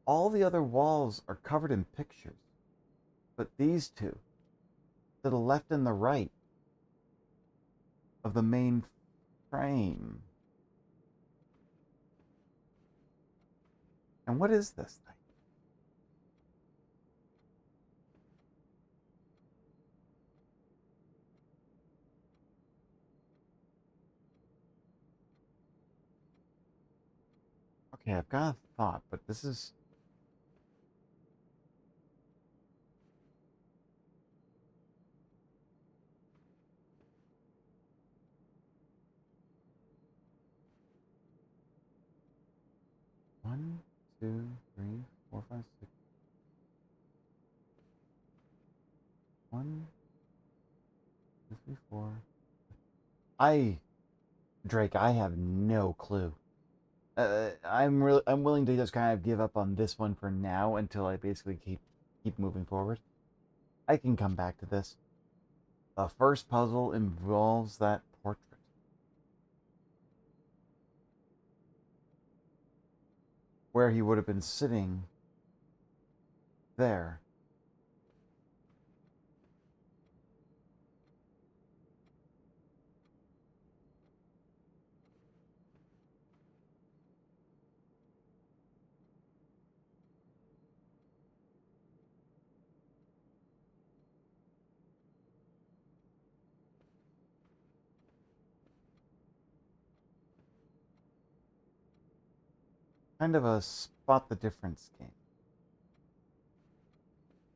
all the other walls are covered in pictures. But these two, to the left and the right of the main frame. And what is this thing? Okay, I've got a thought, but this is... One, two, three, four, five, six. 1, 2, 3, 4. Drake, I have no clue. I'm willing to just kind of give up on this one for now until I basically keep moving forward. I can come back to this. The first puzzle involves that portrait. Where he would have been sitting there. kind of a spot the difference game.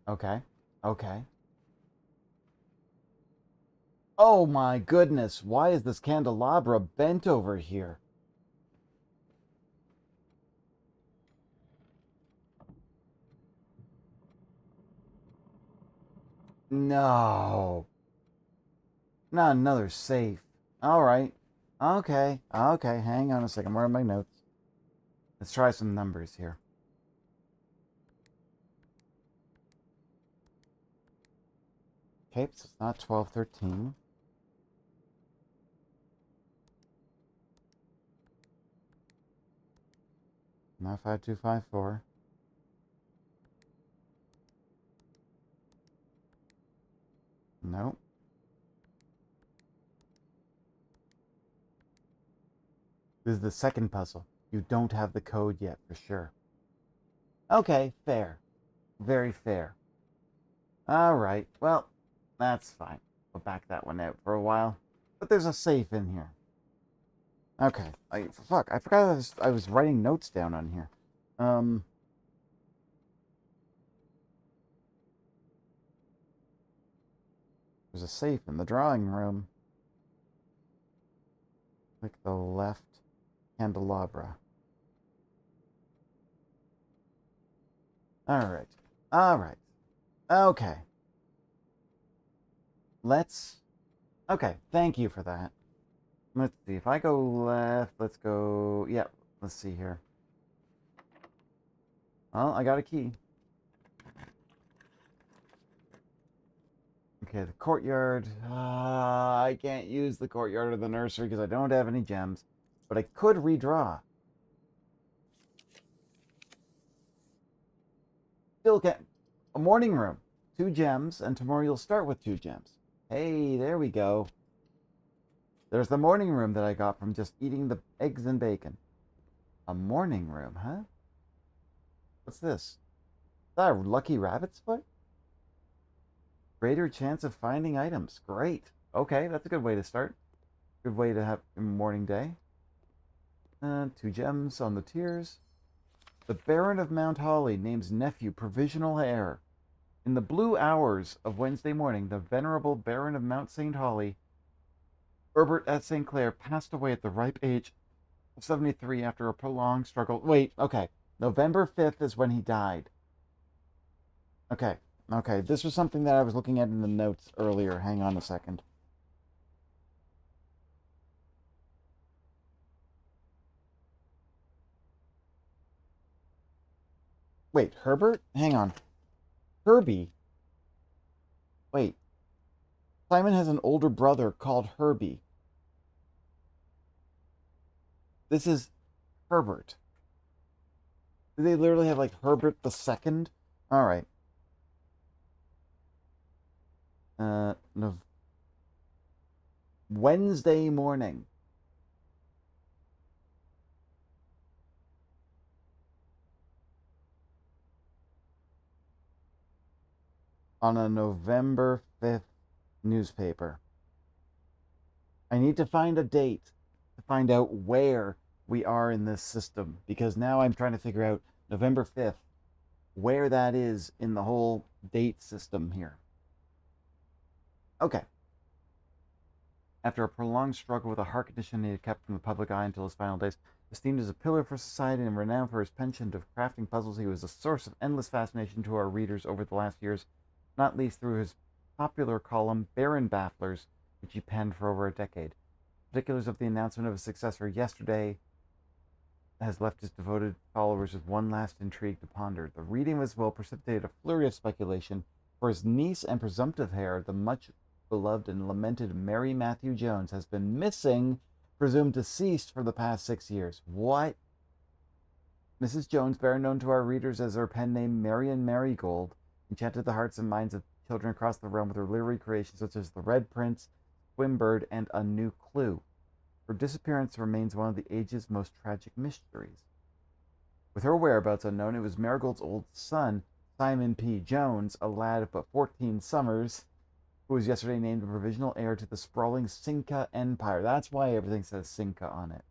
Okay. Okay. Oh my goodness, why is this candelabra bent over here? No. Not another safe. Alright. Okay. Okay, hang on a second. Where are my notes? Let's try some numbers here. Okay, so it's not 12, 13. Not 5254. Nope. This is the second puzzle. You don't have the code yet, for sure. Okay, fair. Very fair. Alright, well, that's fine. We'll back that one out for a while. But there's a safe in here. Okay. Fuck, I forgot I was writing notes down on here. There's a safe in the drawing room. Click the left candelabra. Alright. Alright. Okay. Okay, thank you for that. Let's see, if I go left, let's go... Yeah, let's see here. Well, I got a key. Okay, the courtyard. I can't use the courtyard or the nursery because I don't have any gems. But I could redraw. Still get a morning room. 2 gems, and tomorrow you'll start with 2 gems. Hey, there we go. There's the morning room that I got from just eating the eggs and bacon. A morning room, huh? What's this? Is that a lucky rabbit's foot? Greater chance of finding items. Great. Okay, that's a good way to start. Good way to have a morning day. 2 gems on the tiers. The Baron of Mount Holly names nephew provisional heir. In the blue hours of Wednesday morning, the venerable Baron of Mount St. Holly, Herbert at St. Clair, passed away at the ripe age of 73 after a prolonged struggle. Wait, okay. November 5th is when he died. Okay, okay. This was something that I was looking at in the notes earlier. Hang on a second. Wait, Herbert? Hang on. Herbie? Wait. Simon has an older brother called Herbie. This is Herbert. Do they literally have like Herbert the Second? All right. No. Wednesday morning. On a November 5th newspaper. I need to find a date to find out where we are in this system because now I'm trying to figure out November 5th, where that is in the whole date system here. Okay. After a prolonged struggle with a heart condition he had kept from the public eye until his final days, esteemed as a pillar for society and renowned for his penchant of crafting puzzles, he was a source of endless fascination to our readers over the last years, not least through his popular column, Baron Bafflers, which he penned for over a decade. Particulars of the announcement of his successor yesterday has left his devoted followers with one last intrigue to ponder. The reading of his will precipitated a flurry of speculation, for his niece and presumptive heir, the much beloved and lamented Mary Matthew Jones, has been missing, presumed deceased for the past 6 years. What? Mrs. Jones, better known to our readers as her pen name Marian Marigold, enchanted the hearts and minds of children across the realm with her literary creations such as The Red Prince, Swimbird, and A New Clue. Her disappearance remains one of the age's most tragic mysteries. With her whereabouts unknown, it was Marigold's old son, Simon P. Jones, a lad of but 14 summers, who was yesterday named the provisional heir to the sprawling Cinca Empire. That's why everything says Cinca on it.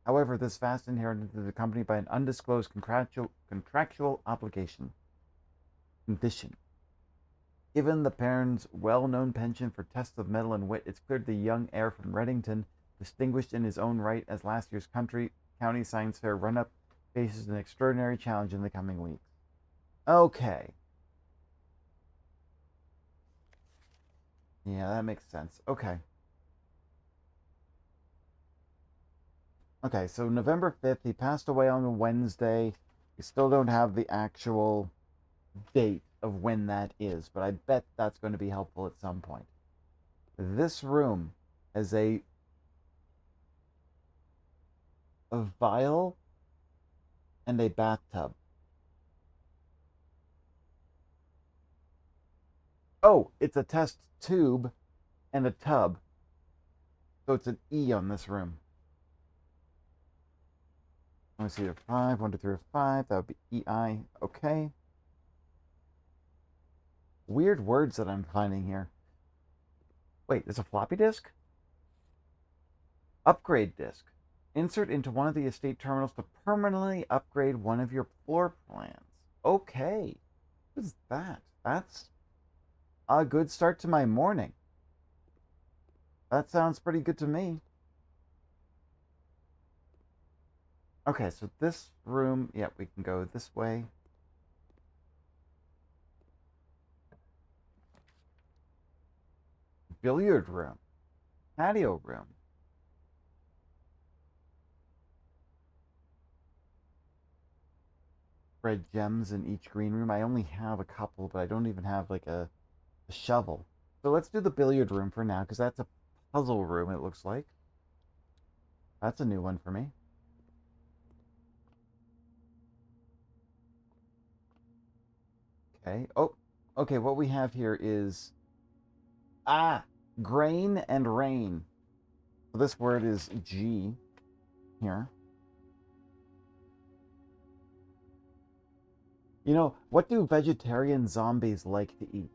However, this vast inheritance is accompanied by an undisclosed contractual obligation. Condition. Given the parents' well-known penchant for tests of mettle and wit, it's clear the young heir from Reddington, distinguished in his own right as last year's county science fair run-up, faces an extraordinary challenge in the coming weeks. Okay. Yeah, that makes sense. Okay. Okay, so November 5th, he passed away on a Wednesday. We still don't have the actual date of when that is, but I bet that's going to be helpful at some point. This room has a vial and a bathtub. Oh, it's a test tube and a tub. So it's an E on this room. Let me see, 5, 1, 2, 3, 5. That would be EI. Okay. Weird words that I'm finding here. Wait, there's a floppy disk? Upgrade disk. Insert into one of the estate terminals to permanently upgrade one of your floor plans. Okay. What is that? That's a good start to my morning. That sounds pretty good to me. Okay, so this room, yeah, we can go this way. Billiard room. Patio room. Red gems in each green room. I only have a couple, but I don't even have like a shovel. So let's do the billiard room for now, because that's a puzzle room, it looks like. That's a new one for me. Okay. Oh, okay, what we have here is... grain and rain. So this word is G here. You know, what do vegetarian zombies like to eat?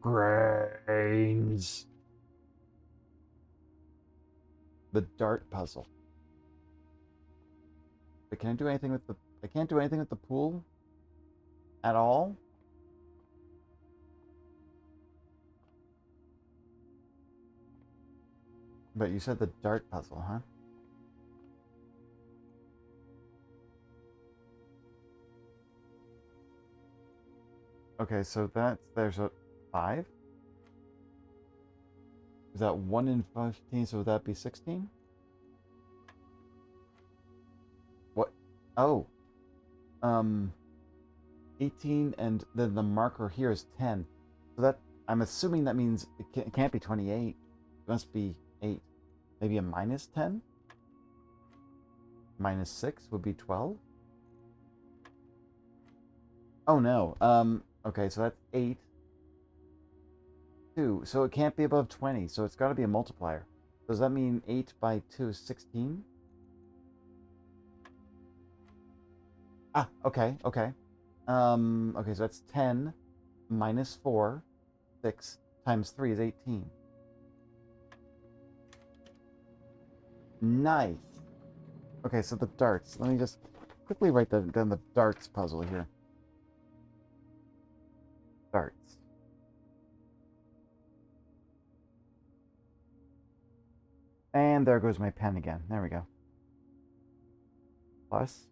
Grains. The dart puzzle. But can I do anything with the... I can't do anything with the pool? At all? But you said the dart puzzle, huh? Okay, so there's a 5? Is that 1 in 15, so would that be 16? What? Oh. 18, and then the marker here is 10. So that, I'm assuming that means it can't be 28. It must be 8. Maybe a minus 10? Minus 6 would be 12? Oh no. Okay, so that's 8. 2. So it can't be above 20, so it's got to be a multiplier. Does that mean 8 by 2 is 16? Okay. Okay, so that's 10 minus 4, 6 times 3 is 18. Nice. Okay, so the darts. Let me just quickly write down the darts puzzle here. Darts. And there goes my pen again. There we go. Plus.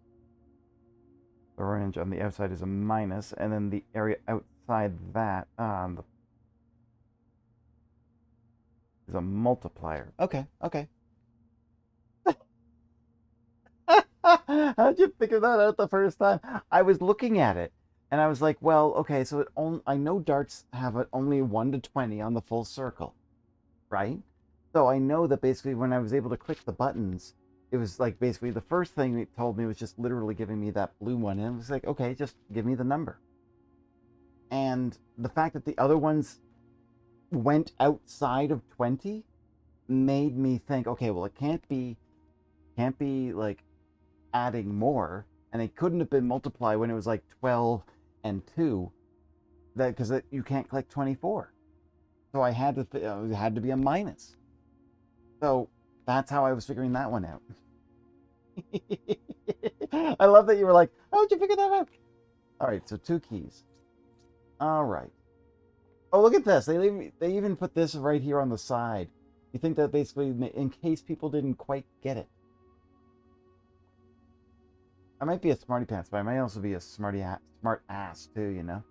The orange on the outside is a minus, and then the area outside that is a multiplier. Okay, okay. How'd you figure that out the first time? I was looking at it, and I was like, well, okay, so I know darts have only 1 to 20 on the full circle, right? So I know that basically when I was able to click the buttons, it was like basically the first thing it told me was just literally giving me that blue one. And it was like, okay, just give me the number. And the fact that the other ones went outside of 20 made me think, okay, well, it can't be like adding more. And it couldn't have been multiply when it was like 12 and 2, because you can't click 24. So I had to, it had to be a minus. So That's how I was figuring that one out. I love that you were like, how'd you figure that out? All right, so 2 keys. All right. Oh, look at this. They even put this right here on the side. You think that basically, in case people didn't quite get it. I might be a smarty pants, but I might also be a smart ass too, you know?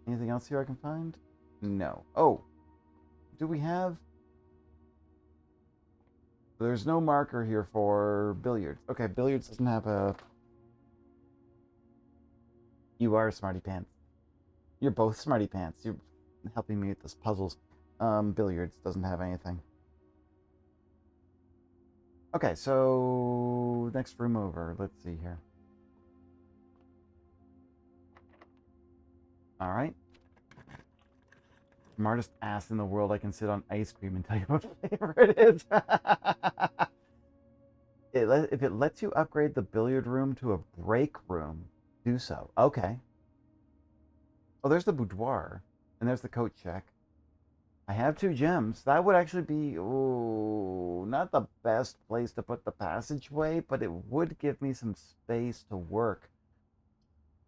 Anything else here I can find? No. Oh, do we have... There's no marker here for billiards. Okay, billiards doesn't have a... You are a smarty pants. You're both smarty pants. You're helping me with this puzzles. Billiards doesn't have anything. Okay, so next room over. Let's see here. All right. Smartest ass in the world. I can sit on ice cream and tell you what flavor it is. If it lets you upgrade the billiard room to a break room, do so. Okay. Oh, there's the boudoir. And there's the coat check. I have 2 gems. That would actually be, ooh, not the best place to put the passageway, but it would give me some space to work.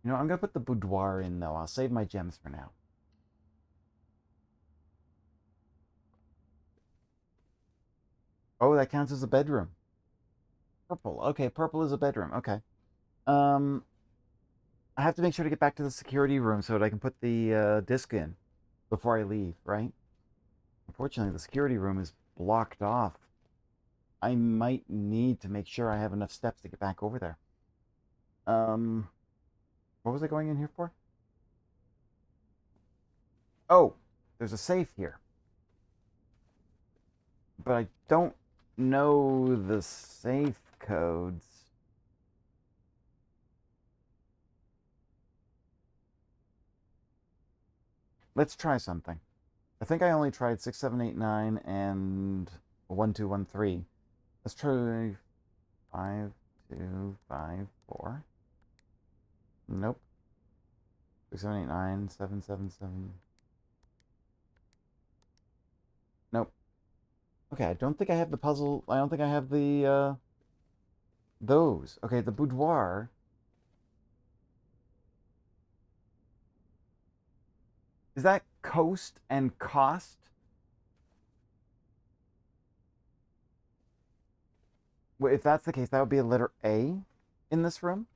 You know, I'm going to put the boudoir in, though. I'll save my gems for now. Oh, that counts as a bedroom. Purple. Okay, purple is a bedroom. Okay. I have to make sure to get back to the security room so that I can put the disc in before I leave, right? Unfortunately, the security room is blocked off. I might need to make sure I have enough steps to get back over there. What was I going in here for? Oh, there's a safe here. But I don't know the safe codes. Let's try something. I think I only tried 6, 7, 8, 9, and 1, 2, 1, 3. Let's try 5, 2, 5, 4. Nope. 6, 7, 8, 9, 7, 7, 7. Nope. Okay, I don't think I have the puzzle. I don't think I have the, those. Okay, the boudoir. Is that coast and cost? Well, if that's the case, that would be a letter A in this room.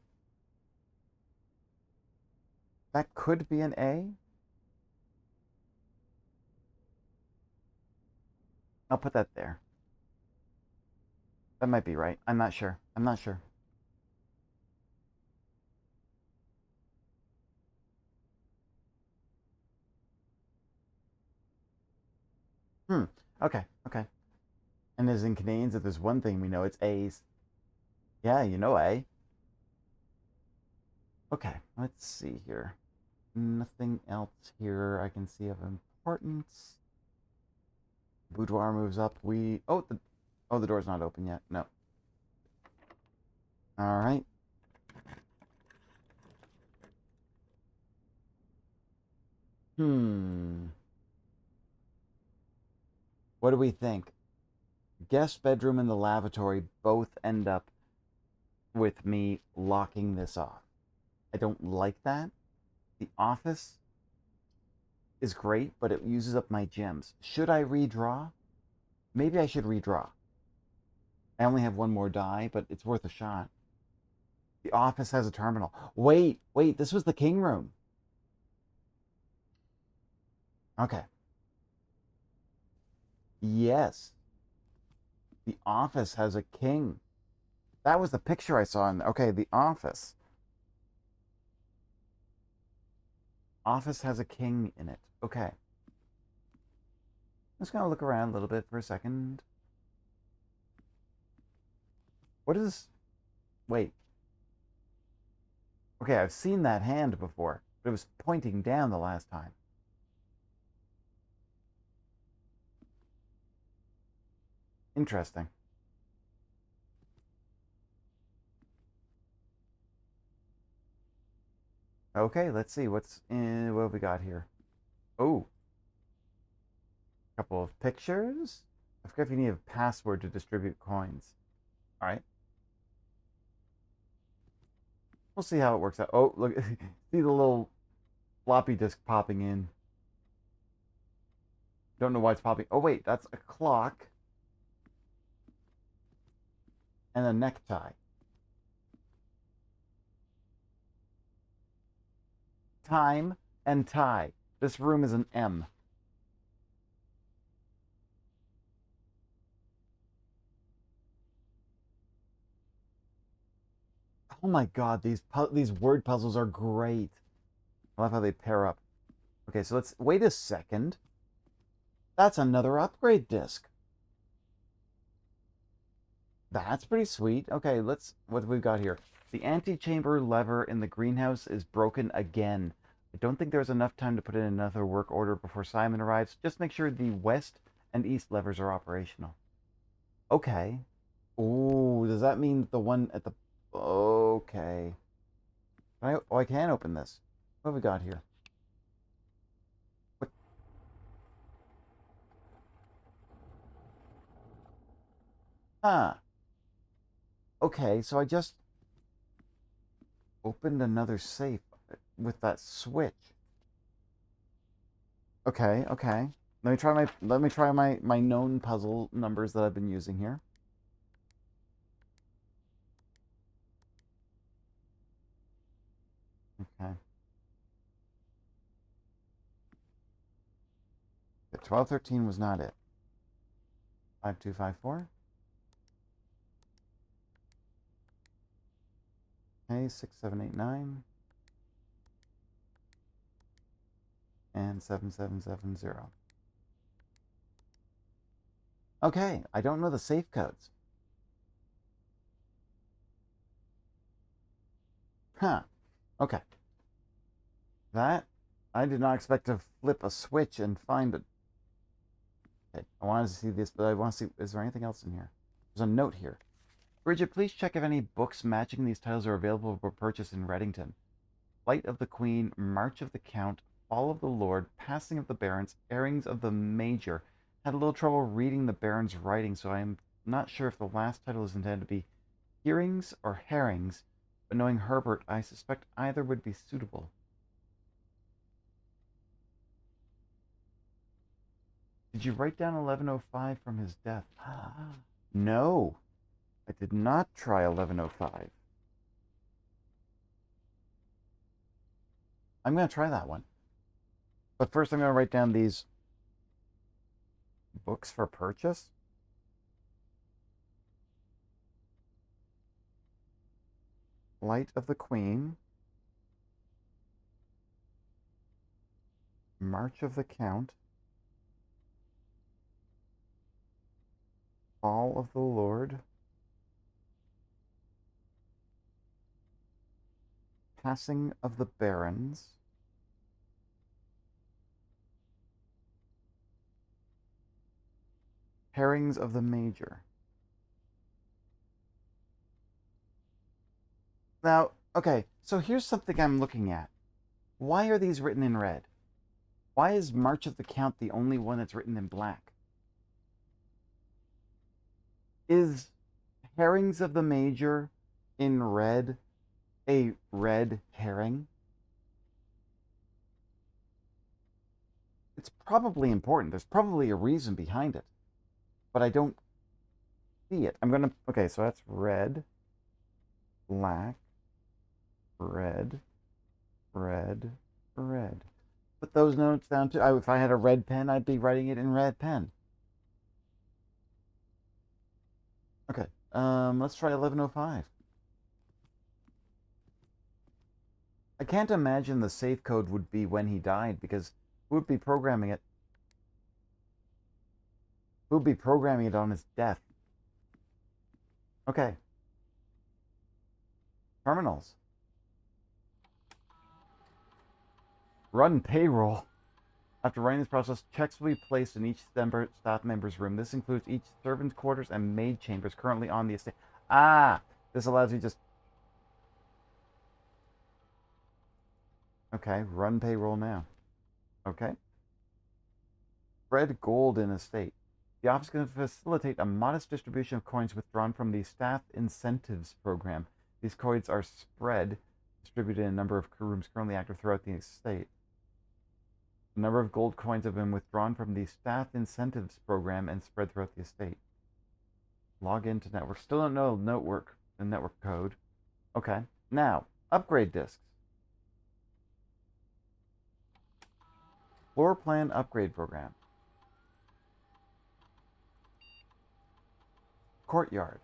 That could be an A. I'll put that there. That might be right. I'm not sure. I'm not sure. Hmm. Okay. Okay. And as in Canadians, if there's one thing we know, it's A's. Yeah, you know A. Okay. Let's see here. Nothing else here I can see of importance. Boudoir moves up. Oh, the door's not open yet. No. All right. What do we think? Guest bedroom and the lavatory both end up with me locking this off. I don't like that. The office is great, but it uses up my gems. Should I redraw? Maybe I should redraw. I only have 1 more die, but it's worth a shot. The office has a terminal. Wait, this was the king room. Okay. Yes. The office has a king. That was the picture I saw in there. Okay, the office. Office has a king in it. Okay. I'm just going to look around a little bit for a second. What is... Wait. Okay, I've seen that hand before, but it was pointing down the last time. Interesting. Okay, let's see what have we got here. Oh, a couple of pictures. I forget if you need a password to distribute coins. All right. We'll see how it works out. Oh, look. See the little floppy disk popping in. Don't know why it's popping. Oh, wait. That's a clock and a necktie. Time and tie. This room is an M. Oh my god, these word puzzles are great. I love how they pair up. Okay, so let's wait a second. That's another upgrade disc. That's pretty sweet. Okay, let's what we've got here. The antechamber lever in the greenhouse is broken again. I don't think there's enough time to put in another work order before Simon arrives. Just make sure the west and east levers are operational. Okay. Oh, does that mean the one at the... Okay. Oh, I can open this. What have we got here? What? Huh. Okay, so I just opened another safe with that switch. Okay, okay. Let me try my known puzzle numbers that I've been using here. Okay. The 1213 was not it. 5254. Okay, 6789 and 7770. Okay, I don't know the safe codes. Huh. Okay. That I did not expect to flip a switch and find it. Okay, I wanted to see this, but I want to see, is there anything else in here? There's a note here. Bridget, please check if any books matching these titles are available for purchase in Reddington. Flight of the Queen, March of the Count, Fall of the Lord, Passing of the Barons, Airings of the Major. Had a little trouble reading the Baron's writing, so I'm not sure if the last title is intended to be Hearings or Herrings, but knowing Herbert, I suspect either would be suitable. Did you write down 1105 from his death? No, I did not try 1105. I'm going to try that one. But first, I'm going to write down these books for purchase. Light of the Queen. March of the Count. Fall of the Lord. Passing of the Barons. Herrings of the Major. Now, okay, so here's something I'm looking at. Why are these written in red? Why is March of the Count the only one that's written in black? Is Herrings of the Major in red a red herring? It's probably important. There's probably a reason behind it, but I don't see it. I'm gonna, okay, so that's red, black, red, red, red. Put those notes down too. If I had a red pen, I'd be writing it in red pen. Okay, let's try 1105. I can't imagine the safe code would be when he died, because who would be programming it? Who would be programming it on his death? Okay. Terminals. Run payroll. After running this process, checks will be placed in each staff member's room. This includes each servant's quarters and maid chambers currently on the estate. Ah! This allows you just... Okay, run payroll now. Okay. Red gold in estate. The office can facilitate a modest distribution of coins withdrawn from the Staff Incentives Program. These coins are distributed in a number of rooms currently active throughout the estate. A number of gold coins have been withdrawn from the Staff Incentives Program and spread throughout the estate. Log into network. Still don't know the network code. Okay. Now, upgrade discs. Floor plan upgrade program. Courtyard.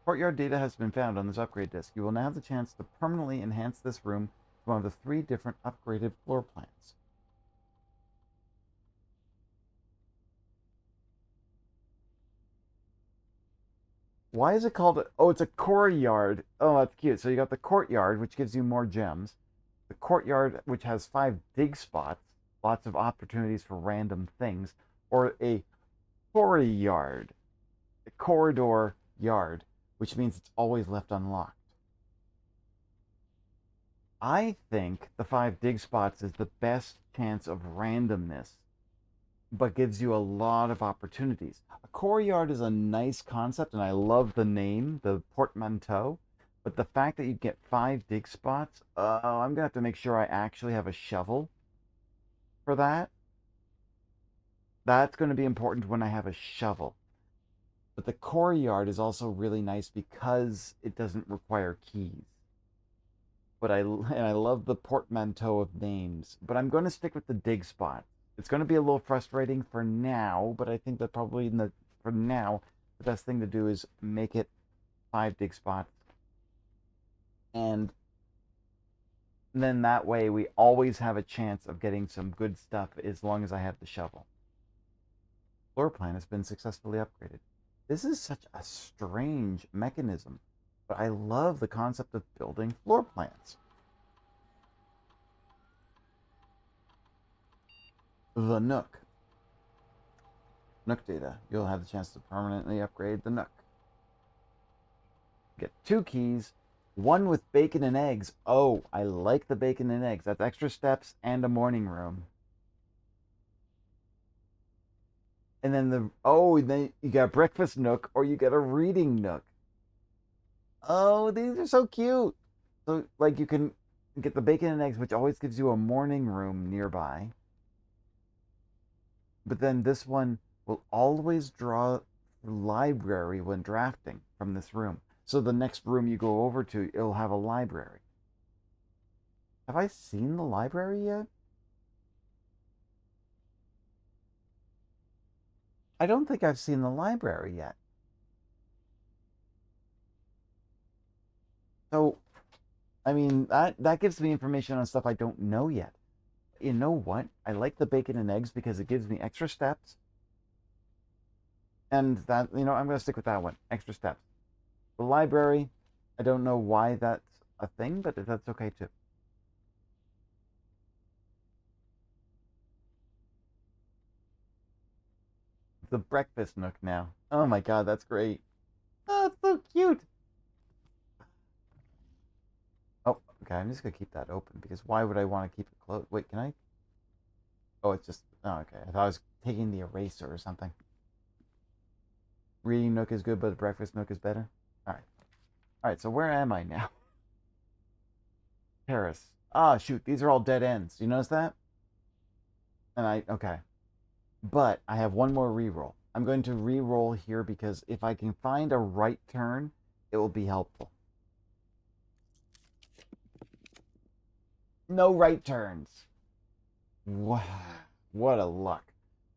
Courtyard data has been found on this upgrade disk. You will now have the chance to permanently enhance this room to one of the 3 different upgraded floor plans. Why is it called? Oh, it's a courtyard. Oh, that's cute. So you got the courtyard, which gives you more gems. The courtyard, which has 5 dig spots, lots of opportunities for random things, or a courtyard, a corridor yard, which means it's always left unlocked. I think the 5 dig spots is the best chance of randomness, but gives you a lot of opportunities. A courtyard is a nice concept, and I love the name, the portmanteau. But the fact that you get 5 dig spots, I'm gonna have to make sure I actually have a shovel for that. That's going to be important when I have a shovel. But the courtyard is also really nice because it doesn't require keys. But I love the portmanteau of names. But I'm going to stick with the dig spot. It's going to be a little frustrating for now, but I think that probably for now, the best thing to do is make it 5 dig spots. And then that way we always have a chance of getting some good stuff as long as I have the shovel. Floor plan has been successfully upgraded. This is such a strange mechanism, but I love the concept of building floor plans. The Nook. Nook data. You'll have the chance to permanently upgrade the Nook. Get 2 keys, 1 with bacon and eggs. Oh, I like the bacon and eggs. That's extra steps and a morning room. And then then you got breakfast nook or you get a reading nook. Oh, these are so cute. So like you can get the bacon and eggs, which always gives you a morning room nearby. But then this one will always draw library when drafting from this room. So the next room you go over to, it'll have a library. Have I seen the library yet? I don't think I've seen the library yet. So, I mean, that gives me information on stuff I don't know yet. You know what? I like the bacon and eggs because it gives me extra steps. And that, I'm going to stick with that one. Extra steps. The library, I don't know why that's a thing, but that's okay too. The breakfast nook now. Oh my god, that's great. Oh, it's so cute. Oh, okay, I'm just gonna keep that open because why would I want to keep it closed? Wait, can I? Oh, it's just. Oh, okay. I thought I was taking the eraser or something. Reading nook is good, but the breakfast nook is better. Alright. Alright, so where am I now? Paris. Ah, shoot, these are all dead ends. You notice that? Okay. But I have one more reroll. I'm going to reroll here because if I can find a right turn, it will be helpful. No right turns. Wow. What a luck.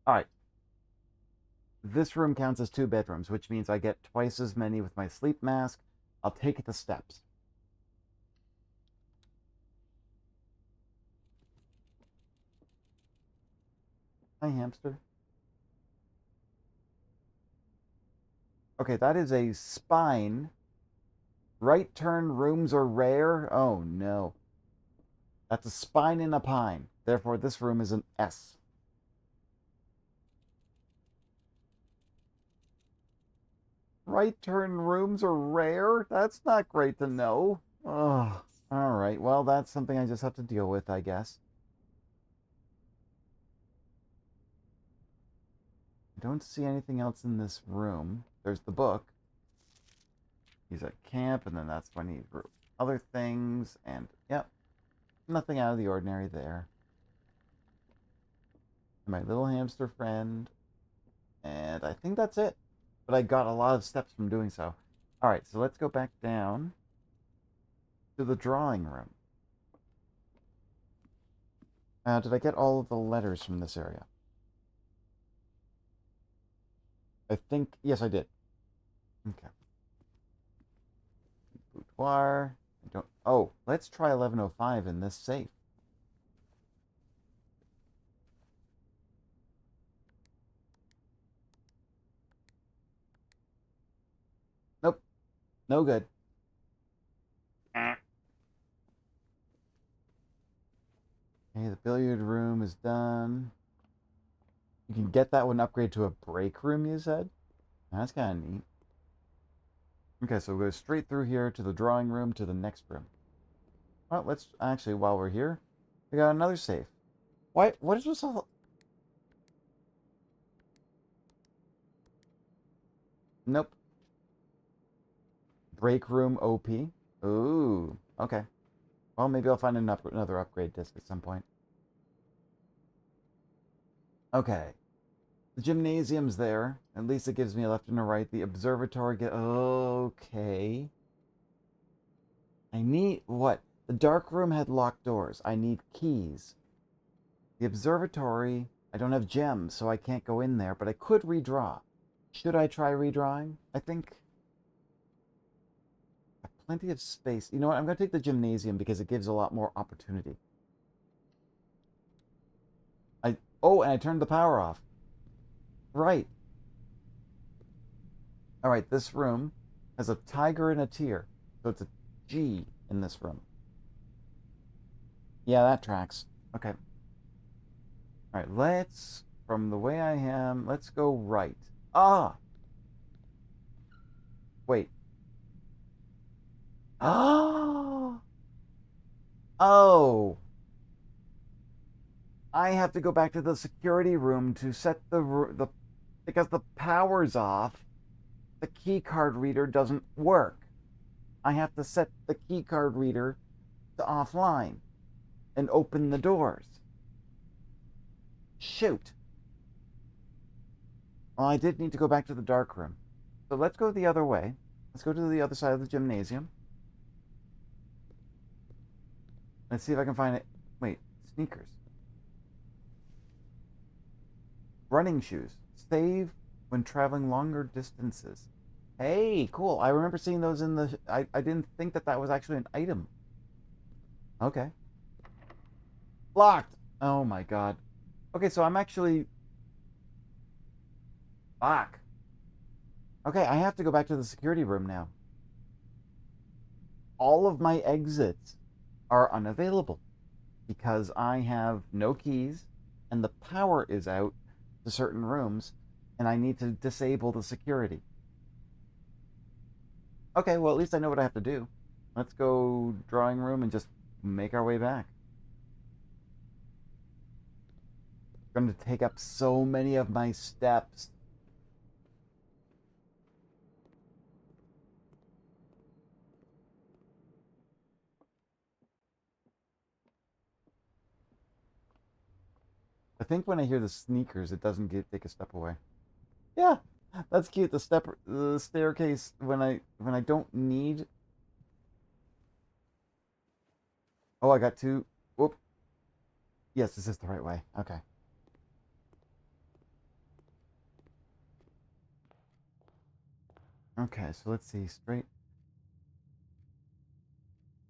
Alright. This room counts as 2 bedrooms, which means I get twice as many with my sleep mask. I'll take the steps. Hi, hamster. Okay, that is a spine. Right turn rooms are rare. Oh, no. That's a spine in a pine. Therefore, this room is an S. Right turn rooms are rare? That's not great to know. Oh, all right. Well, that's something I just have to deal with, I guess. don't see anything else in this room. There's the book. He's at camp, and then that's when he drew other things, and yep, nothing out of the ordinary there. My little hamster friend, and I think that's it. But I got a lot of steps from doing so. Alright, so let's go back down to the drawing room. Did I get all of the letters from this area? I think, yes, I did. Okay. Boudoir. I don't. Oh, let's try 1105 in this safe. Nope. No good. Okay, the billiard room is done. You can get that one upgrade to a break room, you said? That's kind of neat. Okay, so we'll go straight through here to the drawing room to the next room. Well, let's actually, while we're here, we got another safe. What is this all? Nope. Break room OP. Ooh, okay. Well, maybe I'll find another upgrade disc at some point. Okay. The gymnasium's there. At least it gives me a left and a right. The observatory okay. I need what? The dark room had locked doors. I need keys. The observatory, I don't have gems, so I can't go in there, but I could redraw. Should I try redrawing? I think I have plenty of space. You know what? I'm going to take the gymnasium because it gives a lot more opportunity. Oh, and I turned the power off. Right. All right, this room has a tiger and a tear. So it's a G in this room. Yeah, that tracks. Okay. All right, from the way I am, let's go right. Ah! Wait. Ah! Oh! I have to go back to the security room to set because the power's off. The key card reader doesn't work. I have to set the key card reader to offline and open the doors. Shoot. Well, I did need to go back to the dark room. So let's go the other way. Let's go to the other side of the gymnasium. Let's see if I can find it. Wait, sneakers. Running shoes. Save when traveling longer distances. Hey, cool. I remember seeing those in the... I didn't think that was actually an item. Okay. Locked. Oh my god. Okay, so I'm actually... Fuck. Okay, I have to go back to the security room now. All of my exits are unavailable because I have no keys and the power is out to certain rooms and I need to disable the security. Okay, well, at least I know what I have to do. Let's go drawing room and just make our way back. It's going to take up so many of my steps. I think when I hear the sneakers, it doesn't take a step away. Yeah, that's cute. The staircase when I don't need. Oh, I got two. Whoop. Yes, this is the right way. Okay. Okay, so let's see. Straight.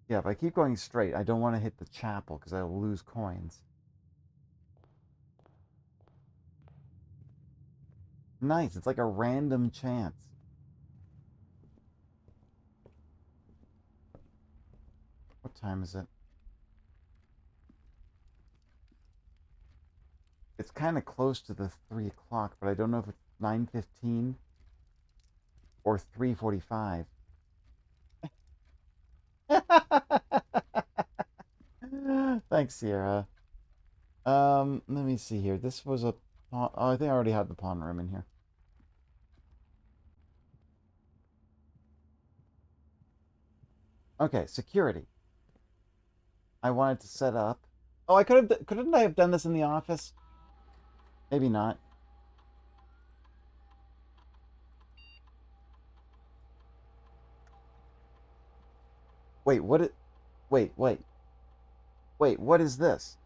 Yeah, if I keep going straight, I don't want to hit the chapel because I'll lose coins. Nice. It's like a random chance. What time is it? It's kind of close to the 3 o'clock, but I don't know if it's 9:15 or 3:45. Thanks, Sierra. Let me see here. This was a pawn... Oh, I think I already had the pawn room in here. Okay, security. I wanted to set up... Oh, I could have... Couldn't I have done this in the office? Maybe not. Wait, what it... Wait. Wait, what is this?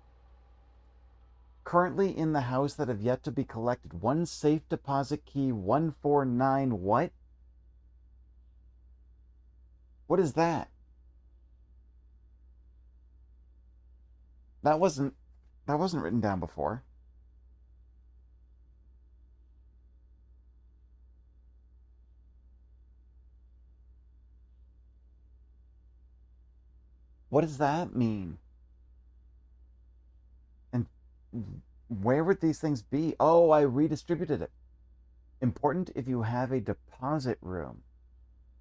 Currently in the house that have yet to be collected. One safe deposit key 149 what? What is that? That wasn't written down before. What does that mean? And where would these things be? Oh, I redistributed it. Important if you have a deposit room,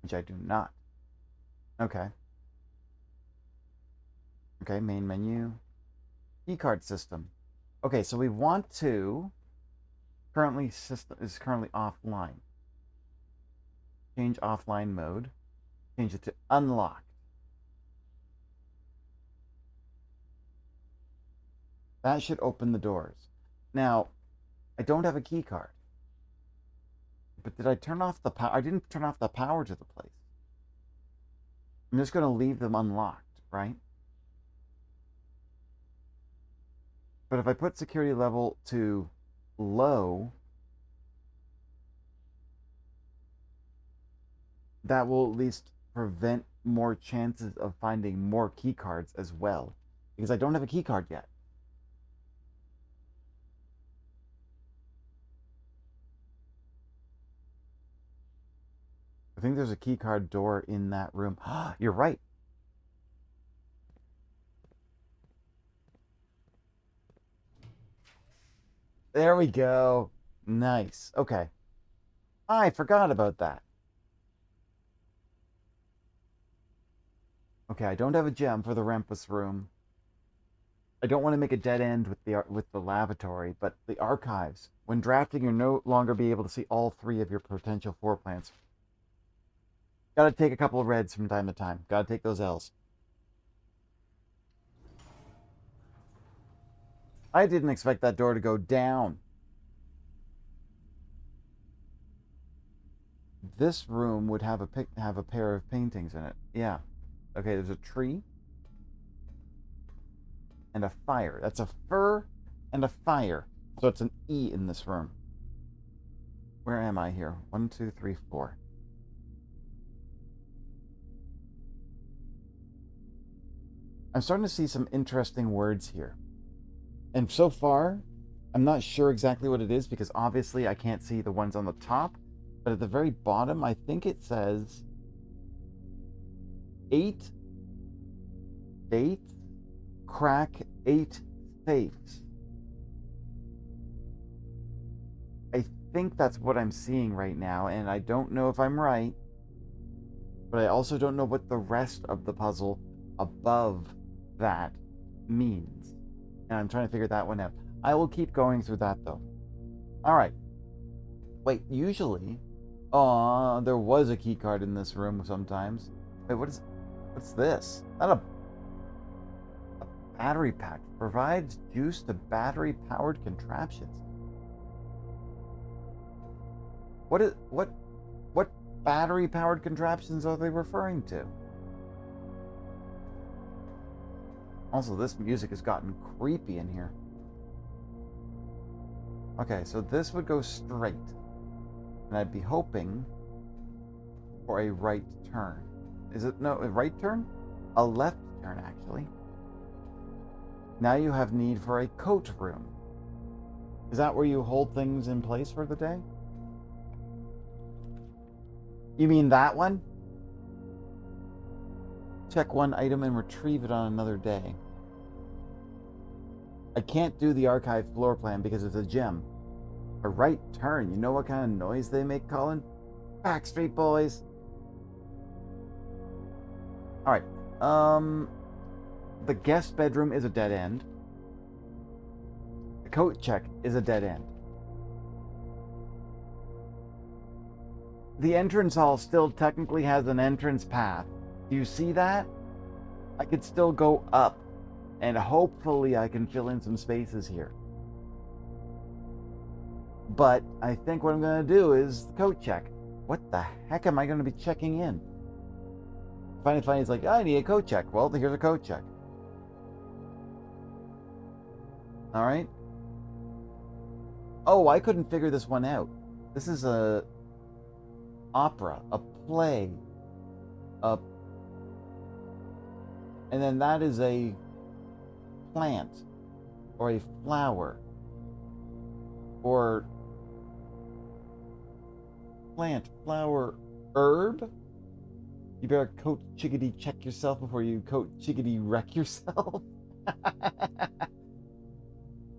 which I do not. Okay. Okay, main menu. Keycard system. Okay, so we want to... Currently, system is currently offline. Change offline mode. Change it to unlocked. That should open the doors. Now, I don't have a key card. But did I turn off the power? I didn't turn off the power to the place. I'm just going to leave them unlocked, right? But if I put security level to low, that will at least prevent more chances of finding more key cards as well. Because I don't have a key card yet. I think there's a key card door in that room. You're right. There we go. Nice. Okay. I forgot about that. Okay, I don't have a gem for the Rempus room. I don't want to make a dead end with the lavatory, but the archives. When drafting, you'll no longer be able to see all 3 of your potential floor plans. Gotta take a couple of reds from time to time. Gotta take those L's. I didn't expect that door to go down. This room would have a pair of paintings in it. Yeah. Okay, there's a tree. And a fire. That's a fur and a fire. So it's an E in this room. Where am I here? 1, 2, 3, 4. I'm starting to see some interesting words here. And so far, I'm not sure exactly what it is because obviously I can't see the ones on the top. But at the very bottom, I think it says 8 dates, crack 8 safes. I think that's what I'm seeing right now, and I don't know if I'm right. But I also don't know what the rest of the puzzle above that means. And I'm trying to figure that one out. I will keep going through that, though. Alright. Wait, usually... there was a key card in this room sometimes. Wait, what's this? Not a battery pack. Provides juice to battery-powered contraptions. What battery-powered contraptions are they referring to? Also, this music has gotten creepy in here. Okay, so this would go straight. And I'd be hoping for a right turn. Is it, no, a right turn? A left turn, actually. Now you have need for a coat room. Is that where you hold things in place for the day? You mean that one? Check one item and retrieve it on another day. I can't do the archive floor plan because it's a gem. A right turn. You know what kind of noise they make, Colin? Backstreet Boys. Alright. The guest bedroom is a dead end. The coat check is a dead end. the entrance hall still technically has an entrance path. Do you see that? I could still go up, and hopefully I can fill in some spaces here. But I think what I'm going to do is coat check. What the heck am I going to be checking in? Finally, it's like, I need a coat check. Well, here's a coat check. All right. Oh, I couldn't figure this one out. This is a opera, a play, and then that is a plant or a flower or plant, flower, herb. You better coat chickadee check yourself before you coat chickadee wreck yourself.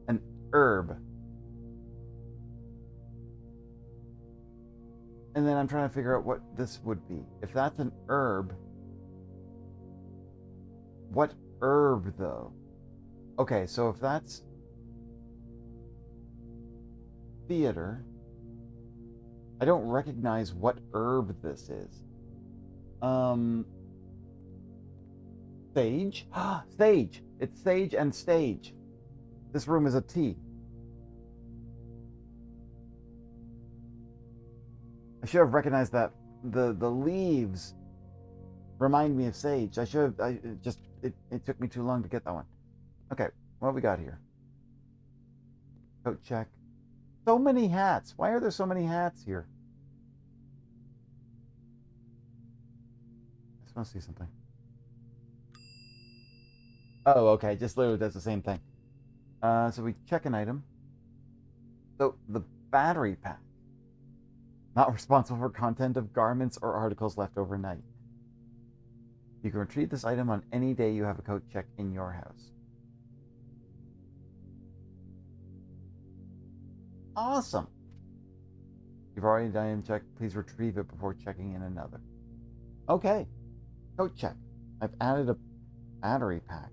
An herb. And then I'm trying to figure out what this would be. If that's an herb, what herb though? Okay, so if that's theater, I don't recognize what herb this is. Sage? Sage! It's sage and stage. This room is a T. I should have recognized that the leaves remind me of sage. It took me too long to get that one. Okay, what we got here? Coat check. So many hats. Why are there so many hats here? I just want to see something. Oh, okay. Just literally does the same thing. So we check an item. So the battery pack. Not responsible for content of garments or articles left overnight. You can retrieve this item on any day you have a coat check in your house. Awesome. You've already done item check. Please retrieve it before checking in another. Okay. Coat check. I've added a battery pack.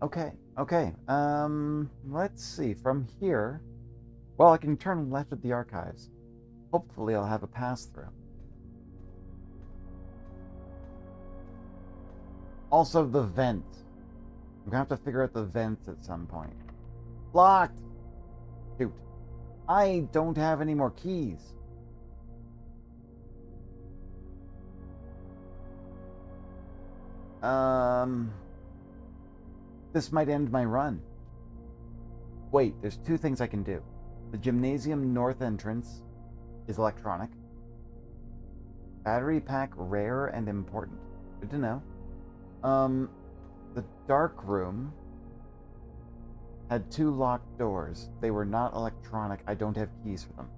Okay. Let's see. From here, well, I can turn left at the archives. Hopefully I'll have a pass-through. Also, the vents. I'm gonna have to figure out the vents at some point. Locked! Shoot. I don't have any more keys. This might end my run. Wait, there's two things I can do. The gymnasium north entrance is electronic. Battery pack rare and important. Good to know. The dark room had two locked doors. They were not electronic. I don't have keys for them.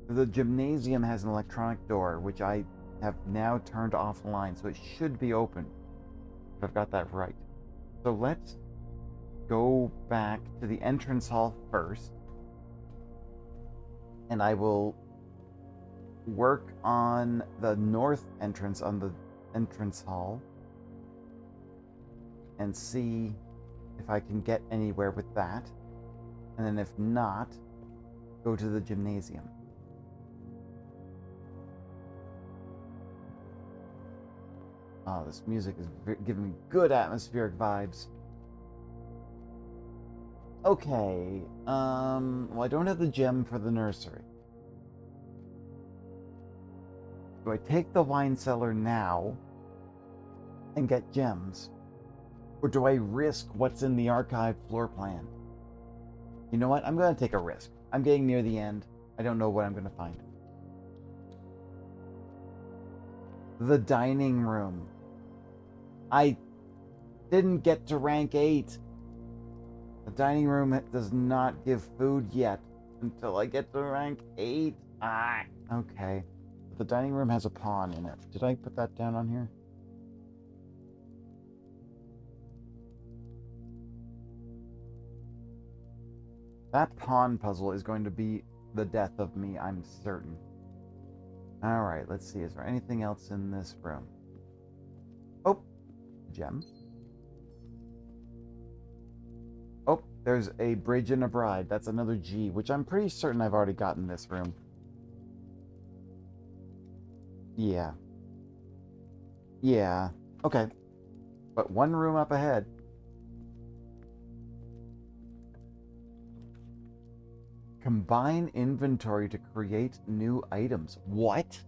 The gymnasium has an electronic door, which I have now turned offline, so it should be open. If I've got that right. So let's go back to the entrance hall first. And I will work on the north entrance on the entrance hall and see if I can get anywhere with that. And then if not, go to the gymnasium. Oh, this music is giving me good atmospheric vibes. Okay, well, I don't have the gem for the nursery. Do I take the wine cellar now and get gems? Or do I risk what's in the archive floor plan? You know what? I'm going to take a risk. I'm getting near the end. I don't know what I'm going to find. The dining room. I didn't get to rank 8. The dining room does not give food yet until I get to rank 8. Okay. But the dining room has a pawn in it. Did I put that down on here? That pawn puzzle is going to be the death of me, I'm certain. Alright, let's see. Is there anything else in this room? Oh, gem. There's a bridge and a bride. That's another G, which I'm pretty certain I've already gotten in this room. Yeah. Yeah. Okay. But one room up ahead. Combine inventory to create new items. What?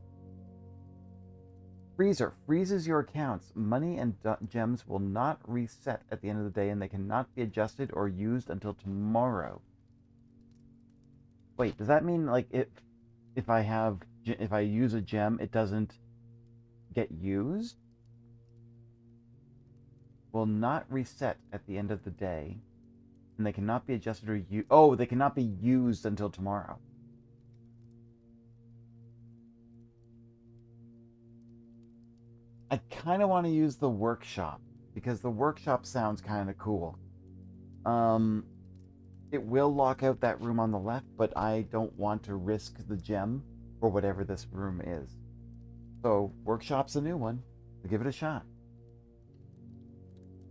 Freezer freezes your accounts. Money and gems will not reset at the end of the day, and they cannot be adjusted or used until tomorrow. Wait, does that mean like if I use a gem, it doesn't get used? Will not reset at the end of the day, and they cannot be adjusted or used. Oh, they cannot be used until tomorrow. I kind of want to use the workshop because the workshop sounds kind of cool. It will lock out that room on the left, but I don't want to risk the gem for whatever this room is. So workshop's a new one. So give it a shot.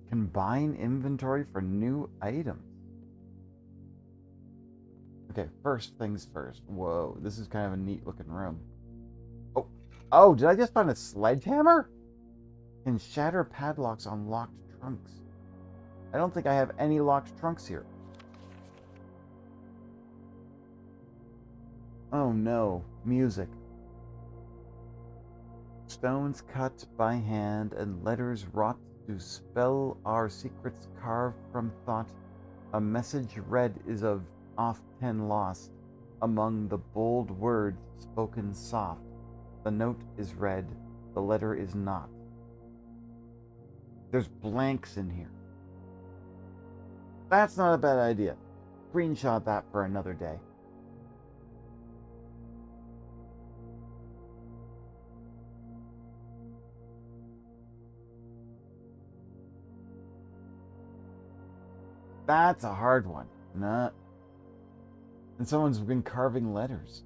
Combine inventory for new items. Okay, first things first. Whoa, this is kind of a neat looking room. Oh, did I just find a sledgehammer? Can shatter padlocks on locked trunks. I don't think I have any locked trunks here. Oh no, music. Stones cut by hand and letters wrought to spell our secrets carved from thought. A message read is of oft-ten lost among the bold words spoken soft. The note is read, the letter is not. There's blanks in here. That's not a bad idea. Screenshot that for another day. That's a hard one. Nah. And someone's been carving letters.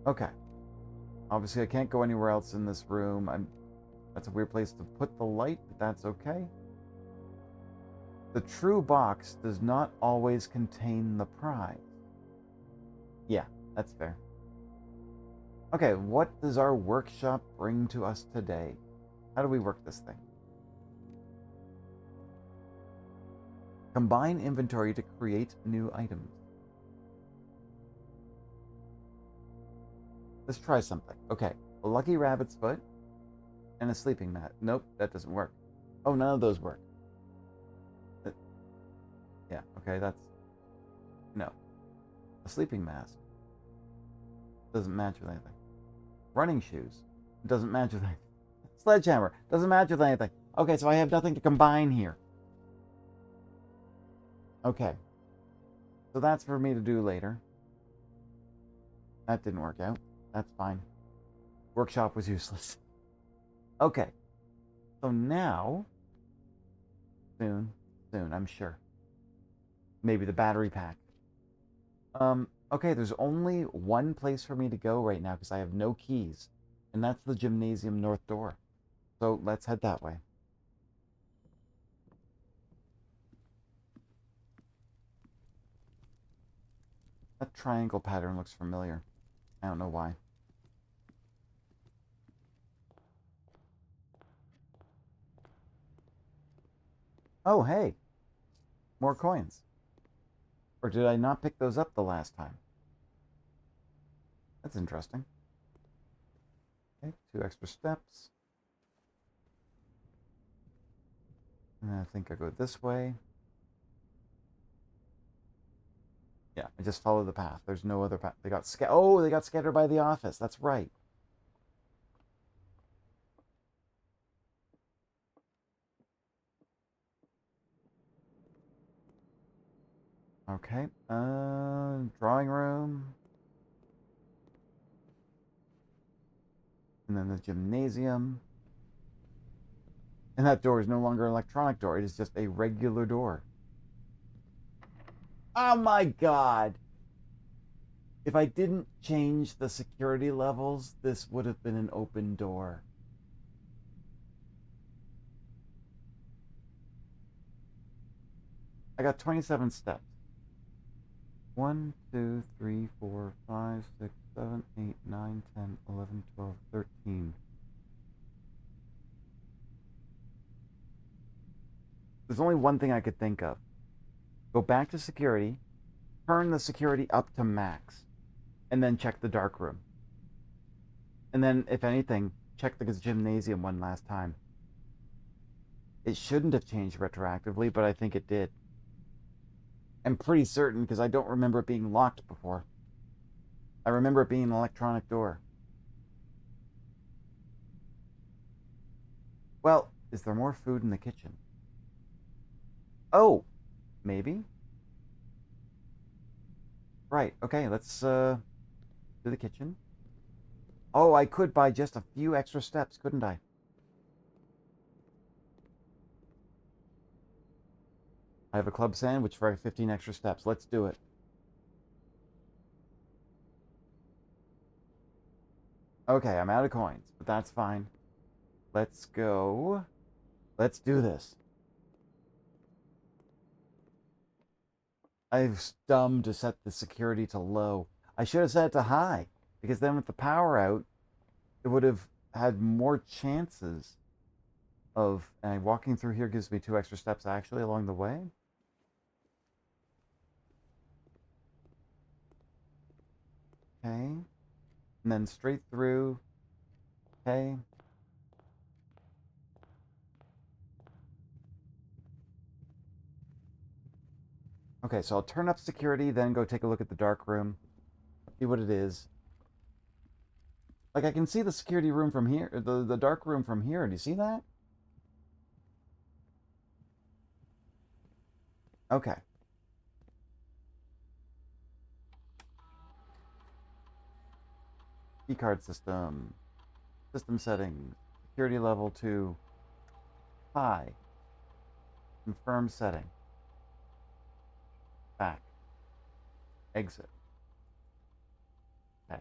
Okay. Obviously, I can't go anywhere else in this room. That's a weird place to put the light, but that's okay. The true box does not always contain the prize. Yeah, that's fair. Okay, what does our workshop bring to us today? How do we work this thing? Combine inventory to create new items. Let's try something. Okay, a lucky rabbit's foot and a sleeping mat. Nope, that doesn't work. Oh, none of those work. Yeah, okay, that's... No. A sleeping mask. Doesn't match with anything. Running shoes. Doesn't match with anything. Sledgehammer. Doesn't match with anything. Okay, so I have nothing to combine here. Okay. So that's for me to do later. That didn't work out. That's fine. Workshop was useless. Okay. So now... Soon, I'm sure. Maybe the battery pack. Okay, there's only one place for me to go right now because I have no keys. And that's the gymnasium north door. So let's head that way. That triangle pattern looks familiar. I don't know why. Oh, hey. More coins. Or did I not pick those up the last time? That's interesting. Okay, 2 extra steps. And I think I go this way. Yeah, I just follow the path. There's no other path. They got scattered by the office. That's right. Okay. Drawing room. And then the gymnasium. And that door is no longer an electronic door. It is just a regular door. Oh my god! If I didn't change the security levels, this would have been an open door. I got 27 steps. 1, 2, 3, 4, 5, 6, 7, 8, 9, 10, 11, 12, 13. There's only one thing I could think of. Go back to security, turn the security up to max, and then check the dark room. And then, if anything, check the gymnasium one last time. It shouldn't have changed retroactively, but I think it did. I'm pretty certain because I don't remember it being locked before. I remember it being an electronic door. Well, is there more food in the kitchen? Oh, maybe. Right, okay, let's do the kitchen. Oh, I could buy just a few extra steps, couldn't I? I have a club sandwich for 15 extra steps. Let's do it. Okay, I'm out of coins, but that's fine. Let's go. Let's do this. I've dumb to set the security to low. I should have set it to high, because then with the power out, it would have had more chances of... And walking through here gives me 2 extra steps actually along the way. Okay. And then straight through. Okay. Okay, so I'll turn up security, then go take a look at the dark room. See what it is. Like, I can see the security room from here, the dark room from here. Do you see that? Okay. Keycard system. System settings. Security level 2. High. Confirm setting. Back. Exit. Okay.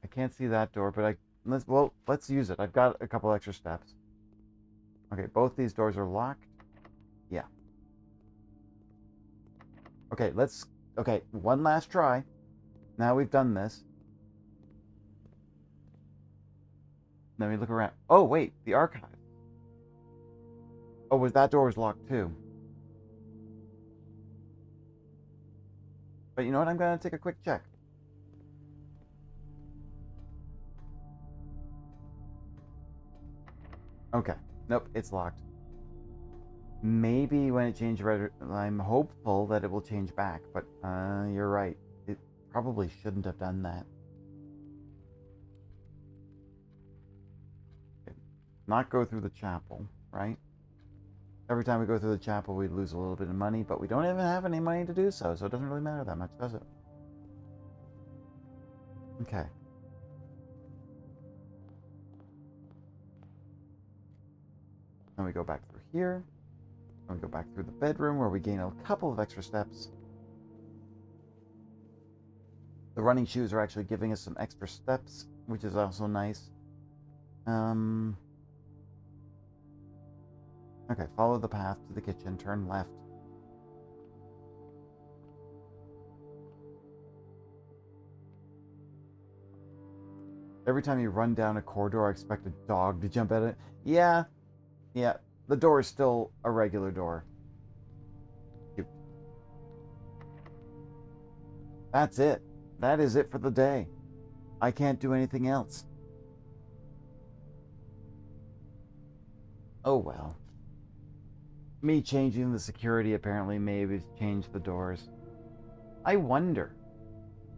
I can't see that door, but let's use it. I've got a couple extra steps. Okay, both these doors are locked. Yeah. Okay, one last try. Now we've done this. Let me look around. Oh, wait, the archive. Oh, that door was locked too. But you know what? I'm going to take a quick check. Okay. Nope, it's locked. Maybe when it changes, I'm hopeful that it will change back, but you're right. It probably shouldn't have done that. Okay. Not go through the chapel, right? Every time we go through the chapel, we lose a little bit of money, but we don't even have any money to do so, so it doesn't really matter that much, does it? Okay. Then we go back through here. Then we go back through the bedroom where we gain a couple of extra steps. The running shoes are actually giving us some extra steps, which is also nice. Okay, follow the path to the kitchen, turn left. Every time you run down a corridor, I expect a dog to jump at it. Yeah, the door is still a regular door. That's it. That is it for the day. I can't do anything else. Oh well. Me changing the security apparently maybe changed the doors. I wonder,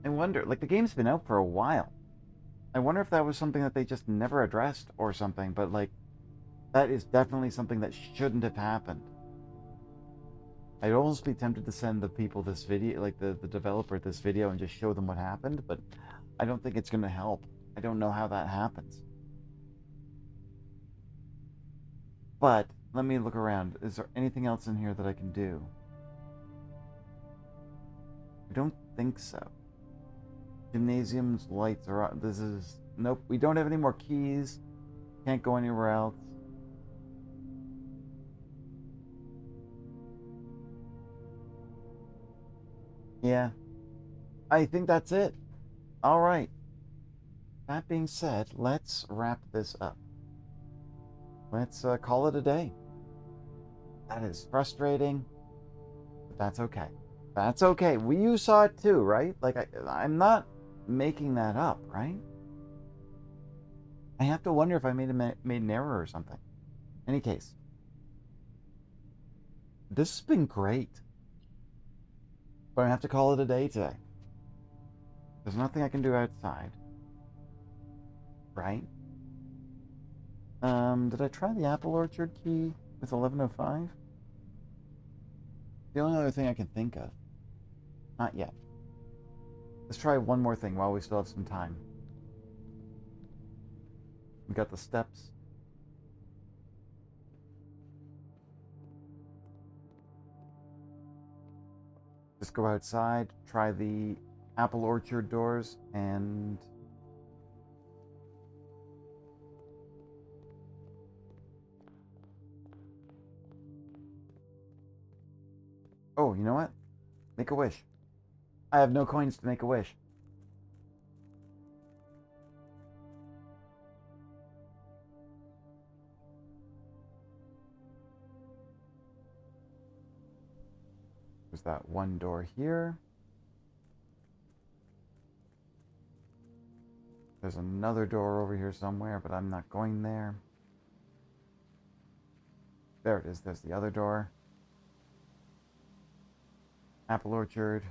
like the game's been out for a while. I wonder if that was something that they just never addressed or something, but like, that is definitely something that shouldn't have happened. I'd almost be tempted to send the people this video, like the developer this video, and just show them what happened, but I don't think it's going to help. I don't know how that happens. But let me look around. Is there anything else in here that I can do? I don't think so. Gymnasium's lights are on. This is... Nope, we don't have any more keys. Can't go anywhere else. Yeah, I think that's it. All right. That being said, let's wrap this up. Let's call it a day. That is frustrating, but that's okay. That's okay. You saw it too, right? Like, I'm not making that up, right? I have to wonder if I made an error or something. Any case, this has been great, but I have to call it a day today. There's nothing I can do outside, right? Did I try the apple orchard key with 1105? The only other thing I can think of. Not yet. Let's try one more thing while we still have some time. We got the steps. Just go outside, try the apple orchard doors, and oh, you know what? Make a wish. I have no coins to make a wish. There's that one door here. There's another door over here somewhere, but I'm not going there. There it is. There's the other door. Apple orchard.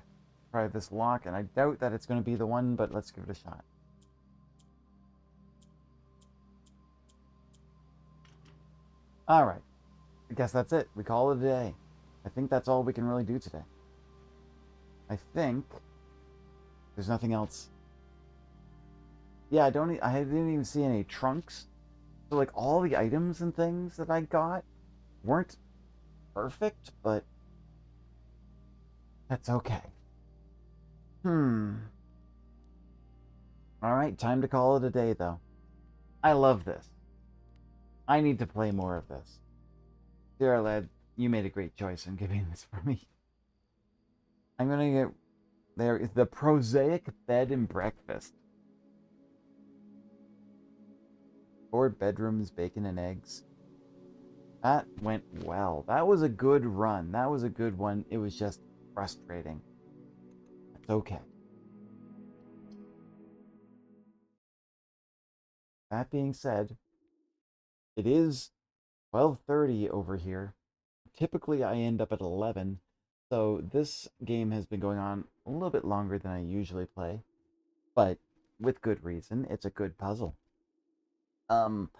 Try this lock, and I doubt that it's going to be the one, but let's give it a shot. All right. I guess that's it. We call it a day. I think that's all we can really do today. I think there's nothing else. Yeah, I didn't even see any trunks. So like all the items and things that I got weren't perfect, but that's okay. All right, time to call it a day though. I love this. I need to play more of this. Dear lad, you made a great choice in giving this for me. I'm gonna get there is the prosaic bed and breakfast. 4 bedrooms, bacon and eggs. That went well. That was a good run. That was a good one. It was just frustrating. It's okay. That being said, it is 12:30 over here. Typically I end up at 11. So this game has been going on a little bit longer than I usually play, but with good reason. It's a good puzzle. Um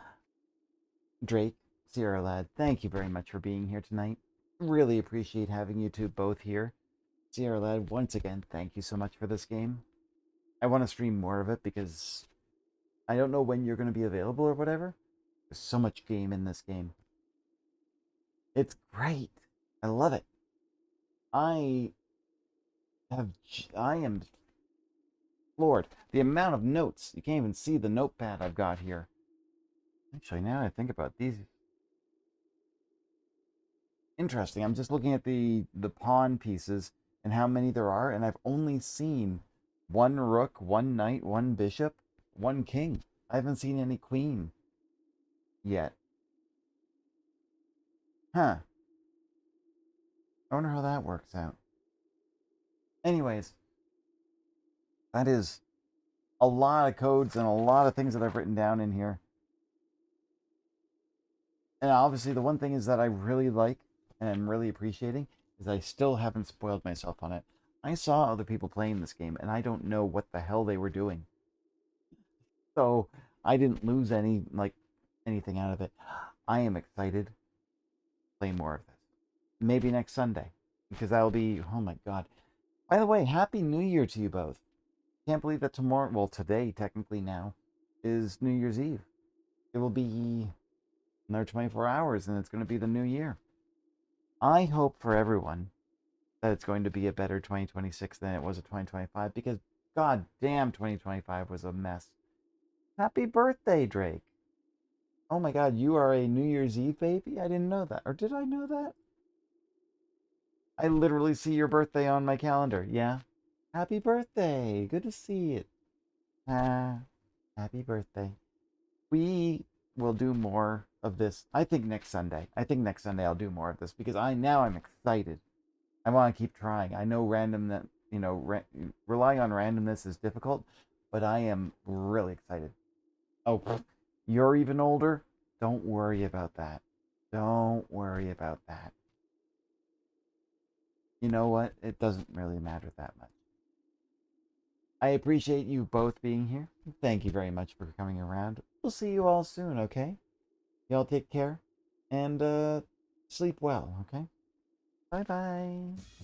Drake, Sierra Lad, thank you very much for being here tonight. Really appreciate having you two both here. Sierra Lad, once again, thank you so much for this game. I want to stream more of it because I don't know when you're going to be available or whatever. There's so much game in this game. It's great. I love it. I have, I am floored. The amount of notes. You can't even see the notepad I've got here. Actually, now I think about these. Interesting. I'm just looking at the pawn pieces and how many there are, and I've only seen 1 rook, 1 knight, 1 bishop, 1 king. I haven't seen any queen yet. Huh. I wonder how that works out. Anyways, that is a lot of codes and a lot of things that I've written down in here. And obviously the one thing is that I really like and I'm really appreciating is I still haven't spoiled myself on it. I saw other people playing this game and I don't know what the hell they were doing. So I didn't lose anything out of it. I am excited to play more of this. Maybe next Sunday. Because that'll be, oh my god. By the way, Happy New Year to you both. Can't believe that tomorrow, well today technically now, is New Year's Eve. It will be another 24 hours and it's going to be the new year. I hope for everyone that it's going to be a better 2026 than it was a 2025 because god damn 2025 was a mess. Happy birthday, Drake. Oh my god, you are a New Year's Eve baby? I didn't know that. Or did I know that? I literally see your birthday on my calendar. Yeah. Happy birthday. Good to see it. Ah, happy birthday. We will do more of this. I think next Sunday. I think next Sunday I'll do more of this because I'm excited. I want to keep trying. I know relying on randomness is difficult, but I am really excited. Oh, you're even older? Don't worry about that. Don't worry about that. You know what? It doesn't really matter that much. I appreciate you both being here. Thank you very much for coming around. We'll see you all soon, okay? Y'all take care and sleep well, okay? Bye bye.